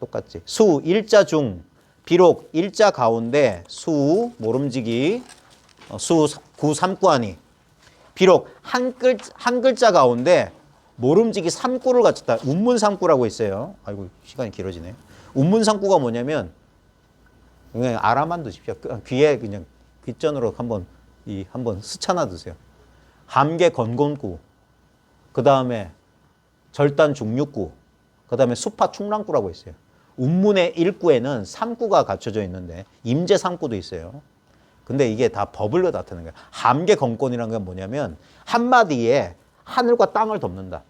똑같지. 수 일자 중 비록 일자 가운데 수 모름지기 수 구 삼구하니 비록 한 글자 가운데 모름지기 삼구를 갖췄다. 운문삼구라고 있어요. 아이고 시간이 길어지네. 운문삼구가 뭐냐면 그냥 알아만 두십시오. 귀에 그냥 귓전으로 한번 스쳐나 두세요. 함계 건곤구, 그 다음에 절단 중육구, 그 다음에 수파 충랑구라고 있어요. 운문의 1구에는 3구가 갖춰져 있는데 임제 3구도 있어요. 근데 이게 다 버블로 나타나는 거예요. 함계 건곤이라는 건 뭐냐면 한마디에 하늘과 땅을 덮는다.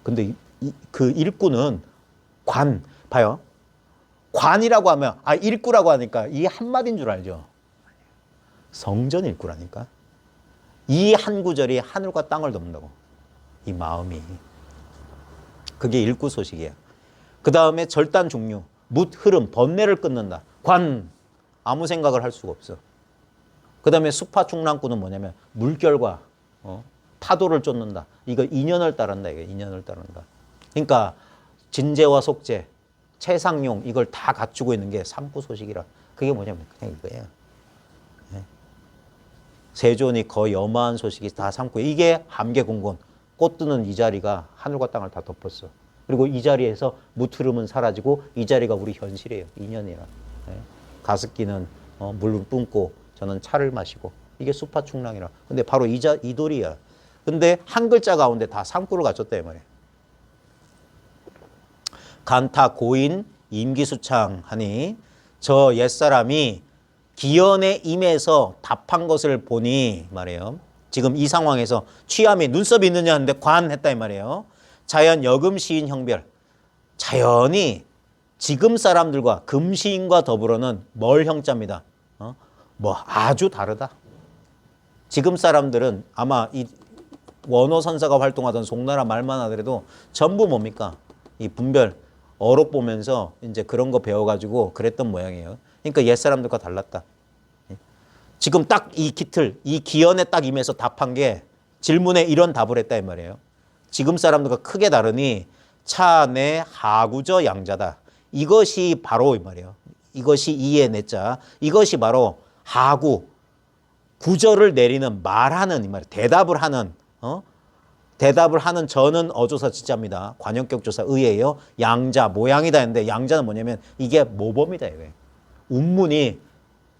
근데 그 1구는 관, 봐요. 관이라고 하면, 일구라고 하니까 이 한마디인 줄 알죠? 성전 일구라니까. 이 한 구절이 하늘과 땅을 덮는다고. 이 마음이. 그게 일구 소식이에요. 그 다음에 절단 중류, 묻 흐름, 번뇌를 끊는다. 관, 아무 생각을 할 수가 없어. 그 다음에 수파 충랑구는 뭐냐면 물결과 파도를 쫓는다. 이거 인연을 따른다. 이게 인연을 따른다. 그러니까 진재와 속재, 최상용 이걸 다 갖추고 있는 게 삼구 소식이라. 그게 뭐냐면 그냥 이거예요. 네. 세존이 거의 어마한 소식이 다 삼구. 이게 함계공곤. 꽃 뜨는 이 자리가 하늘과 땅을 다 덮었어. 그리고 이 자리에서 무트름은 사라지고 이 자리가 우리 현실이에요. 인연이라. 네. 가습기는 물을 뿜고 저는 차를 마시고 이게 수파충랑이라. 근데 바로 이 돌이야. 근데 한 글자 가운데 다 삼구를 갖췄다 이 말이에요. 간타 고인 임기수창 하니 저 옛사람이 기연에 임해서 답한 것을 보니 말이에요. 지금 이 상황에서 취함에 눈썹이 있느냐 하는데 관 했다 이 말이에요. 자연 여금시인 형별. 자연이 지금 사람들과 금시인과 더불어는 뭘 형자입니다. 뭐 아주 다르다. 지금 사람들은 아마 이 원호 선사가 활동하던 송나라 말만 하더라도 전부 뭡니까? 이 분별 어록 보면서 이제 그런 거 배워가지고 그랬던 모양이에요. 그러니까 옛사람들과 달랐다. 지금 딱 이 기틀, 이 기연에 딱 임해서 답한 게 질문에 이런 답을 했다 이 말이에요. 지금 사람들과 크게 다르니 차내 하구저 양자다. 이것이 바로 이 말이에요. 이것이 이의 내자. 이것이 바로 하구, 구절을 내리는 말하는 이 말이에요. 대답을 하는 저는 어조사 지자입니다. 관용격조사 의예요. 양자 모양이다 했는데 양자는 뭐냐면 이게 모범이다 이거예요. 운문이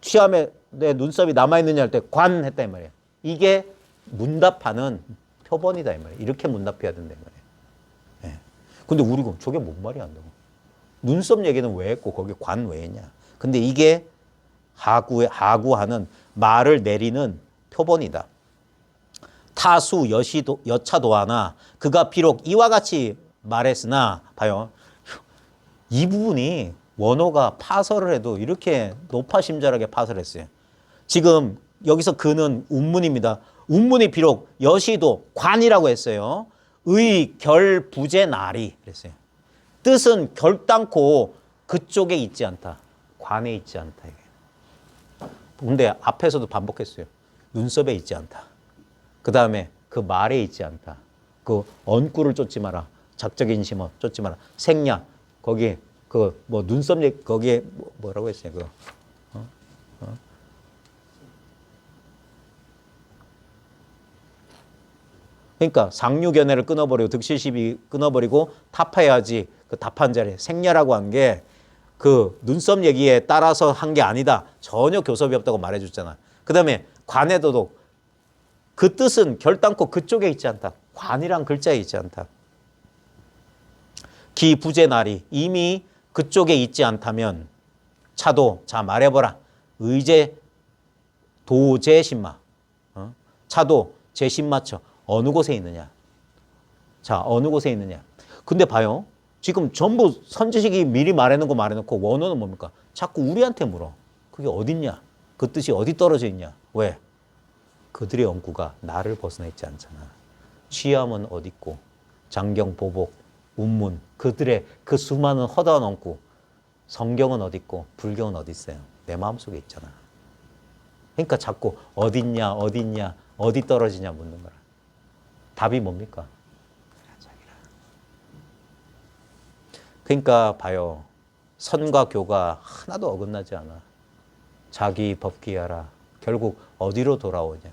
취함에 내 눈썹이 남아있느냐 할 때 관 했다 이 말이에요. 이게 문답하는 표본이다 이 말이에요. 이렇게 문답해야 된다 이 말이에요. 예. 근데 우리가 저게 뭔 말이 한다고. 눈썹 얘기는 왜 했고 거기 관 왜 했냐. 근데 이게 하구하는 말을 내리는 표본이다. 타수 여차도하나 그가 비록 이와 같이 말했으나 봐요. 이 부분이 원호가 파설을 해도 이렇게 높아심절하게 파설했어요. 지금 여기서 그는 운문입니다. 운문이 비록 여시도 관이라고 했어요. 의, 결, 부재, 나리 그랬어요. 뜻은 결단코 그쪽에 있지 않다. 관에 있지 않다. 근데 앞에서도 반복했어요. 눈썹에 있지 않다. 그 다음에 그 말에 있지 않다. 그 언구를 쫓지 마라. 작적인 심어 쫓지 마라. 생략 거기 그 뭐 눈썹 거기에 뭐라고 했어요? 그거. 그러니까 상류견해를 끊어버리고 득실시비 끊어버리고 타파해야지. 그 답한 자리에 생략이라고 한 게 그 눈썹 얘기에 따라서 한 게 아니다. 전혀 교섭이 없다고 말해줬잖아. 그 다음에 관에도도 그 뜻은 결단코 그쪽에 있지 않다. 관이란 글자에 있지 않다. 기부재나리 이미 그쪽에 있지 않다면 차도 자 말해보라. 의제 도제신마 차도 제신마처 어느 곳에 있느냐. 자 어느 곳에 있느냐. 근데 봐요. 지금 전부 선지식이 미리 말해놓고 말해놓고 원어는 뭡니까? 자꾸 우리한테 물어. 그게 어딨냐? 그 뜻이 어디 떨어져 있냐? 왜? 그들의 언구가 나를 벗어나 있지 않잖아. 취함은 어딨고 장경, 보복, 운문 그들의 그 수많은 허다한 언구 성경은 어딨고 불경은 어디 있어요? 내 마음속에 있잖아. 그러니까 자꾸 어딨냐, 어딨냐, 어디 떨어지냐 묻는 거라. 답이 뭡니까? 그러니까 봐요. 선과 교가 하나도 어긋나지 않아. 자기 법기하라. 결국 어디로 돌아오냐.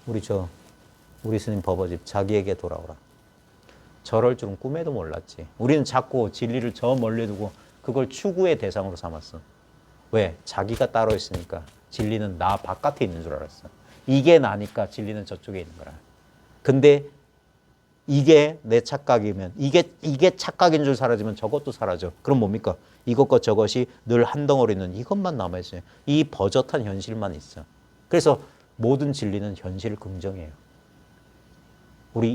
우리 스님 법어집 자기에게 돌아오라. 저럴 줄은 꿈에도 몰랐지. 우리는 자꾸 진리를 저 멀리 두고 그걸 추구의 대상으로 삼았어. 왜? 자기가 따로 있으니까 진리는 나 바깥에 있는 줄 알았어. 이게 나니까 진리는 저쪽에 있는 거라. 근데 이게 내 착각이면 이게 착각인 줄 사라지면 저것도 사라져. 그럼 뭡니까? 이것과 저것이 늘 한 덩어리는 이것만 남아있어요. 이 버젓한 현실만 있어. 그래서 모든 진리는 현실 긍정이에요. 우리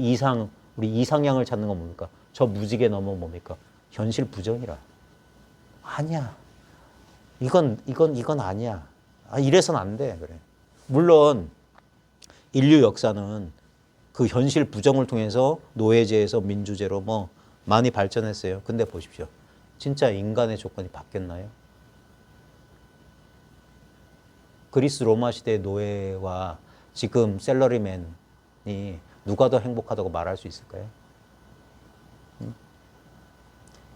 이상향을 찾는 건 뭡니까? 저 무지개 넘어 뭡니까? 현실 부정이라. 아니야. 이건 아니야. 이래선 안 돼. 그래. 물론 인류 역사는 그 현실 부정을 통해서 노예제에서 민주제로 뭐 많이 발전했어요. 근데 보십시오. 진짜 인간의 조건이 바뀌었나요? 그리스 로마 시대의 노예와 지금 셀러리맨이 누가 더 행복하다고 말할 수 있을까요?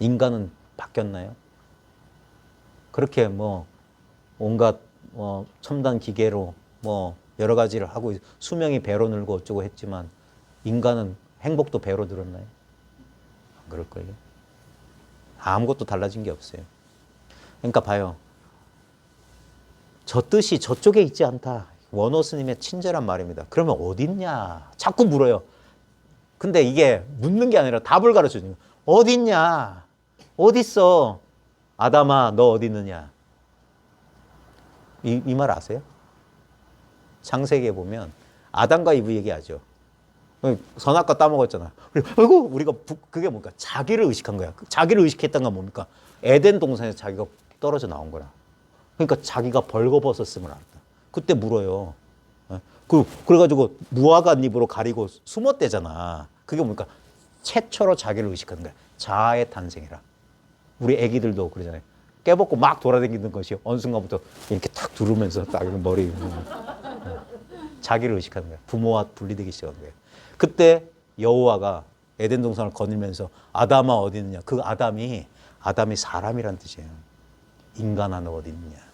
인간은 바뀌었나요? 그렇게 뭐 온갖 첨단 기계로 뭐 여러 가지를 하고 수명이 배로 늘고 어쩌고 했지만 인간은 행복도 배로 늘었나요? 안 그럴걸요? 아무것도 달라진 게 없어요. 그러니까 봐요. 저 뜻이 저쪽에 있지 않다. 원호 스님의 친절한 말입니다. 그러면 어디 있냐? 자꾸 물어요. 근데 이게 묻는 게 아니라 답을 가르쳐주는 거예요. 어디 있냐? 어디 있어? 아담아, 너 어디 있느냐? 이 말 아세요? 창세기에 보면 아담과 이브 얘기하죠. 선악과 따먹었잖아. 아이고 우리가 그게 뭡니까? 자기를 의식한 거야. 자기를 의식했던 건 뭡니까? 에덴 동산에서 자기가 떨어져 나온 거라. 그러니까 자기가 벌거벗었음을 알았다. 그때 물어요. 그래가지고 무화과 잎으로 가리고 숨었대잖아. 그게 뭡니까? 최초로 자기를 의식하는 거야. 자아의 탄생이라. 우리 애기들도 그러잖아요. 깨벗고 막 돌아다니는 것이 어느 순간부터 이렇게 탁 두르면서 딱 머리 자기를 의식하는 거야. 부모와 분리되기 시작한 거예요. 그때 여호와가 에덴 동산을 거닐면서 아담아 어디 있느냐. 그 아담이 사람이란 뜻이에요. 인간아 너 어디 있느냐.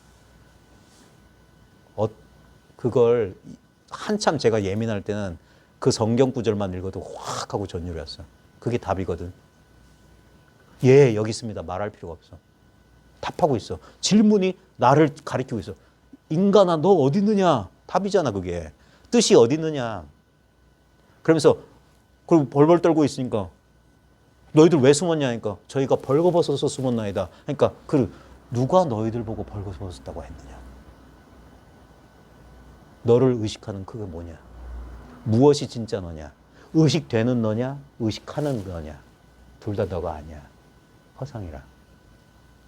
그걸 한참 제가 예민할 때는 그 성경 구절만 읽어도 확 하고 전율이 왔어. 그게 답이거든. 예, 여기 있습니다. 말할 필요가 없어. 답하고 있어. 질문이 나를 가리키고 있어. 인간아 너 어디 있느냐. 답이잖아 그게. 뜻이 어디 있느냐. 그러면서 그리고 벌벌 떨고 있으니까 너희들 왜 숨었냐니까 저희가 벌거벗어서 숨었나이다. 그러니까 누가 너희들 보고 벌거벗었다고 했느냐. 너를 의식하는 그게 뭐냐. 무엇이 진짜 너냐. 의식되는 너냐 의식하는 너냐. 둘 다 너가 아니야. 허상이라.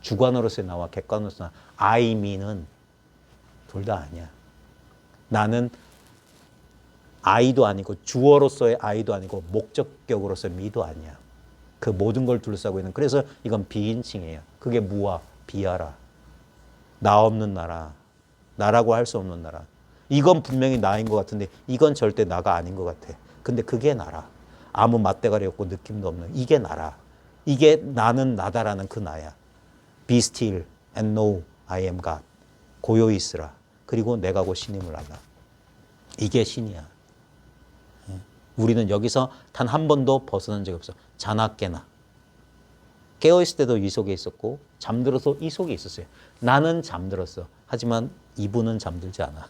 주관으로서의 나와 객관으로서의 I, me는 둘 다 아니야. 나는 I도 아니고 주어로서의 I도 아니고 목적격으로서의 me도 아니야. 그 모든 걸 둘러싸고 있는. 그래서 이건 비인칭이에요. 그게 무와 비하라. 나 없는 나라. 나라고 할 수 없는 나라. 이건 분명히 나인 것 같은데 이건 절대 나가 아닌 것 같아. 근데 그게 나라. 아무 맞대가리 없고 느낌도 없는 이게 나라. 이게 나는 나다라는 그 나야. Be still and know I am God. 고요히 있으라. 그리고 내가 곧 신임을 알라. 이게 신이야. 우리는 여기서 단 한 번도 벗어난 적이 없어. 자나 깨나. 깨어있을 때도 이 속에 있었고 잠들어서 이 속에 있었어요. 나는 잠들었어. 하지만 이분은 잠들지 않아.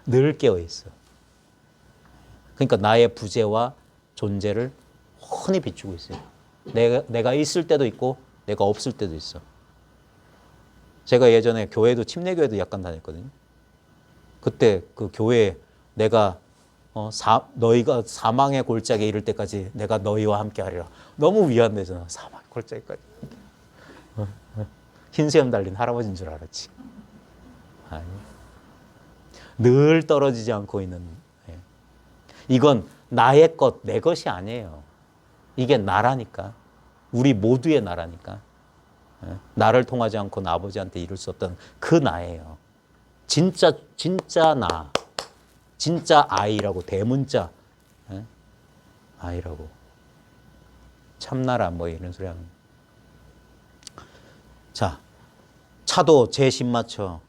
늘 깨어있어. 그러니까 나의 부재와 존재를 훤히 비추고 있어요. 내가 있을 때도 있고 내가 없을 때도 있어. 제가 예전에 교회도 침례교회도 약간 다녔거든요. 그때 그 교회에 내가 너희가 사망의 골짜기에 이를 때까지 내가 너희와 함께 하리라. 너무 위안되잖아. 사망의 골짜기까지. 흰수염 달린 할아버지인 줄 알았지. 아니. 늘 떨어지지 않고 있는. 이건 나의 것, 내 것이 아니에요. 이게 나라니까. 우리 모두의 나라니까. 나를 통하지 않고는 아버지한테 이룰 수 없던 그 나예요. 진짜 나, 진짜 아이라고 대문자, 예? 아이라고 참나라 뭐 이런 소리 하는. 자, 차도 제심 맞춰.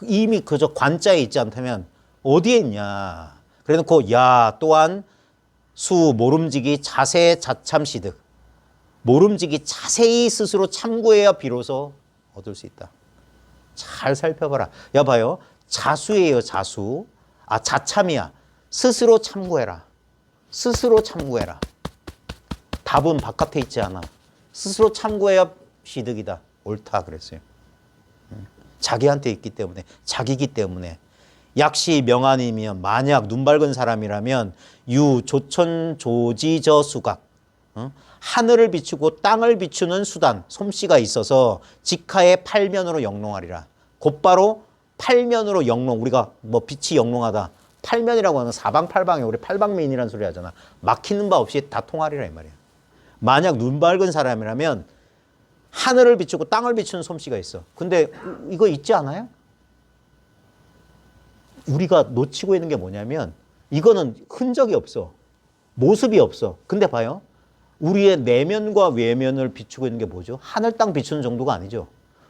이미 그저 관자에 있지 않다면 어디에 있냐. 그래놓고 야 또한 수 모름지기 자세 자참시득. 모름지기 자세히 스스로 참고해야 비로소 얻을 수 있다. 잘 살펴봐라. 야 봐요. 자수예요, 자수. 아, 자참이야. 스스로 참고해라. 스스로 참고해라. 답은 바깥에 있지 않아. 스스로 참고해야 시득이다. 옳다 그랬어요. 자기한테 있기 때문에, 자기기 때문에. 약시 명안이면 만약 눈 밝은 사람이라면 유 조천 조지저 수각. 하늘을 비추고 땅을 비추는 수단, 솜씨가 있어서 직하의 팔면으로 영롱하리라. 곧바로 팔면으로 영롱. 우리가 뭐 빛이 영롱하다. 팔면이라고 하는 사방팔방에 우리 팔방미인이라는 소리 하잖아. 막히는 바 없이 다 통하리라 이 말이야. 만약 눈 밝은 사람이라면 하늘을 비추고 땅을 비추는 솜씨가 있어. 근데 이거 있지 않아요? 우리가 놓치고 있는 게 뭐냐면 이거는 흔적이 없어. 모습이 없어. 근데 봐요. 우리의 내면과 외면을 비추고 있는 게 뭐죠? 하늘 땅 비추는 정도가 아니죠.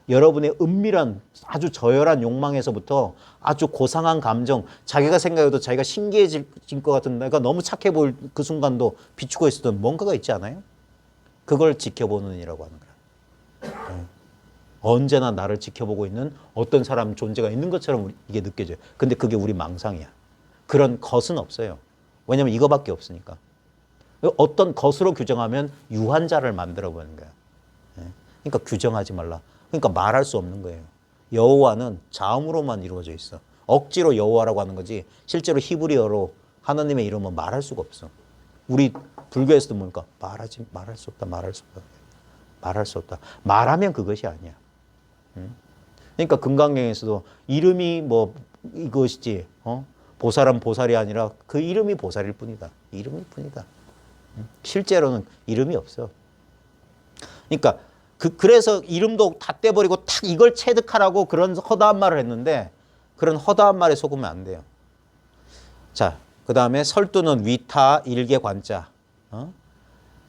여러분의 은밀한 아주 저열한 욕망에서부터 아주 고상한 감정, 자기가 생각해도 자기가 신기해질 것 같은, 내가 너무 착해 보일 그 순간도 비추고 있었던 뭔가가 있지 않아요? 그걸 지켜보는 이라고 하는 거야. 언제나 나를 지켜보고 있는 어떤 사람 존재가 있는 것처럼 이게 느껴져요. 근데 그게 우리 망상이야. 그런 것은 없어요. 왜냐면 이거밖에 없으니까. 어떤 것으로 규정하면 유한자를 만들어버리는 거야. 그러니까 규정하지 말라. 그러니까 말할 수 없는 거예요. 여호와는 자음으로만 이루어져 있어. 억지로 여호와라고 하는 거지 실제로 히브리어로 하나님의 이름은 말할 수가 없어. 우리 불교에서도 보니까 말할 수 없다. 말할 수 없다. 말하면 그것이 아니야. 그러니까 금강경에서도 이름이 뭐 이것이지 보살은 보살이 아니라 그 이름이 보살일 뿐이다. 이름일 뿐이다. 실제로는 이름이 없어. 그러니까 그래서 이름도 다 떼버리고 탁 이걸 체득하라고 그런 허다한 말을 했는데 그런 허다한 말에 속으면 안 돼요. 자, 그 다음에 설두는 위타 일개 관자.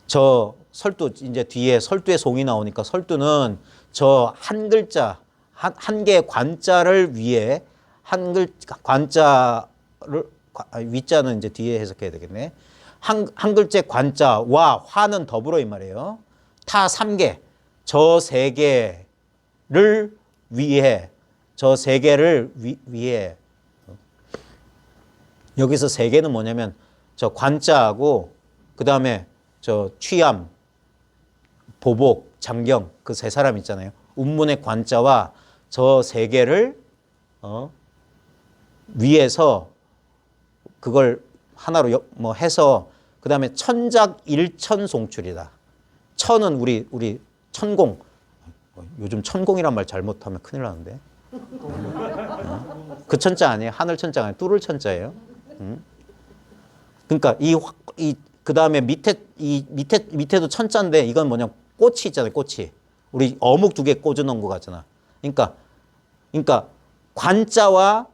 저 설두 이제 뒤에 설두의 송이 나오니까 설두는 저 한 글자 한 개의 관자를 위해 한 관자를 위자는 이제 뒤에 해석해야 되겠네. 한 글자 관자와 화는 더불어 이 말이에요. 타 3개 저 3개를 위해 저 3개를 위해 여기서 3개는 뭐냐면 저 관자하고 그 다음에 저 취함 보복 장경 그 3사람 있잖아요. 운문의 관자와 저 3개를 위해서 그걸 하나로 뭐 해서 그 다음에 천작 일천송출이다. 천은 우리 천공. 요즘 천공이란 말 잘못하면 큰일 나는데. 그 천자 아니에요. 하늘 천자 아니에요. 뚫을 천자예요. 그러니까 그 다음에 밑에도 천자인데 이건 뭐냐 꽃이 있잖아요. 꽃이. 우리 어묵 2개 꽂아놓은 거 같잖아. 그러니까 관자와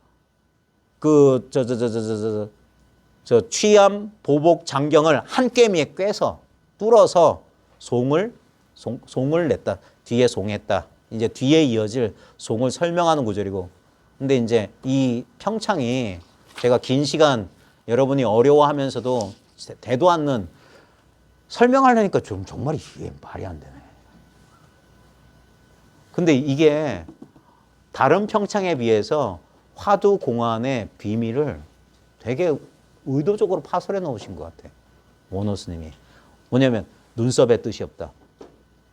저 취함, 보복, 장경을 한 꿰미에 꿰서 뚫어서 송을 냈다. 뒤에 송했다. 이제 뒤에 이어질 송을 설명하는 구절이고. 근데 이제 이 평창이 제가 긴 시간 여러분이 어려워하면서도 되도 않는 설명하려니까 좀 정말 이게 말이 안 되네. 근데 이게 다른 평창에 비해서 화두공안의 비밀을 되게 의도적으로 파설해 놓으신 것 같아. 원호 스님이. 뭐냐면 눈썹에 뜻이 없다.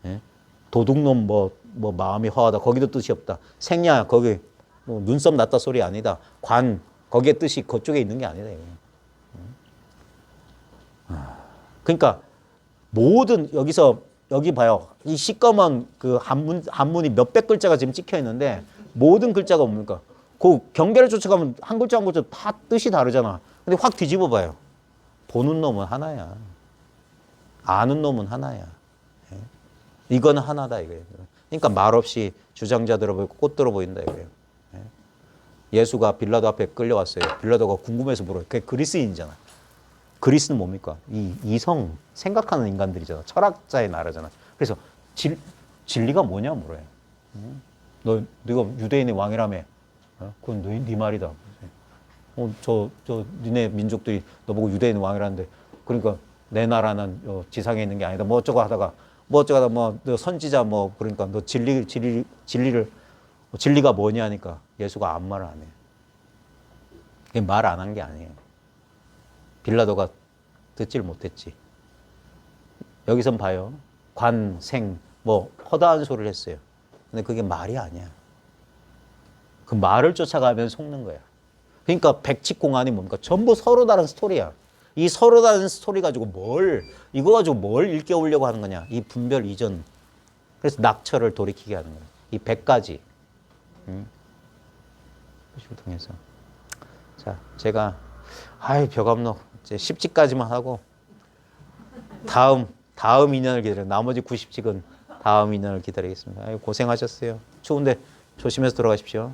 예? 도둑놈 뭐 마음이 허하다. 거기도 뜻이 없다. 생야 거기 뭐 눈썹 났다 소리 아니다. 관 거기에 뜻이 그쪽에 있는 게 아니다. 그러니까 모든 여기 봐요. 이 시꺼먼 그 한문이 몇백 글자가 지금 찍혀 있는데 모든 글자가 뭡니까? 그 경계를 쫓아가면 한 글자 한 글자 다 뜻이 다르잖아. 근데 확 뒤집어 봐요. 보는 놈은 하나야. 아는 놈은 하나야. 예? 이거는 하나다 이거예요. 그러니까 말없이 주장자 들어 보이고 꽃 들어 보인다 이거예요. 예? 예수가 빌라도 앞에 끌려왔어요. 빌라도가 궁금해서 물어요. 그게 그리스인이잖아. 그리스는 뭡니까? 이 이성 생각하는 인간들이잖아. 철학자의 나라잖아. 그래서 진리가 뭐냐 물어요. 네가 유대인의 왕이라며. 그건 네 말이다. 니네 민족들이 너보고 유대인 왕이라는데 그러니까 내 나라는 지상에 있는 게 아니다. 뭐 어쩌고 하다가 너 선지자 그러니까 너 진리가 뭐냐 하니까 예수가 아무 말을 안 해요. 말 안 한 게 아니에요. 빌라도가 듣질 못했지. 여기선 봐요. 관, 생, 허다한 소리를 했어요. 근데 그게 말이 아니야. 그 말을 쫓아가면 속는 거야. 그러니까 백칙공안이 뭡니까? 전부 서로 다른 스토리야. 이 서로 다른 스토리 가지고 이거 가지고 뭘 일깨우려고 하는 거냐? 이 분별 이전. 그래서 낙처를 돌이키게 하는 거야. 이 100가지. 표식을 통해서. 자, 제가, 벼감록, 이제 10집까지만 하고, 다음 인연을 기다려. 나머지 90집은 다음 인연을 기다리겠습니다. 고생하셨어요. 추운데 조심해서 돌아가십시오.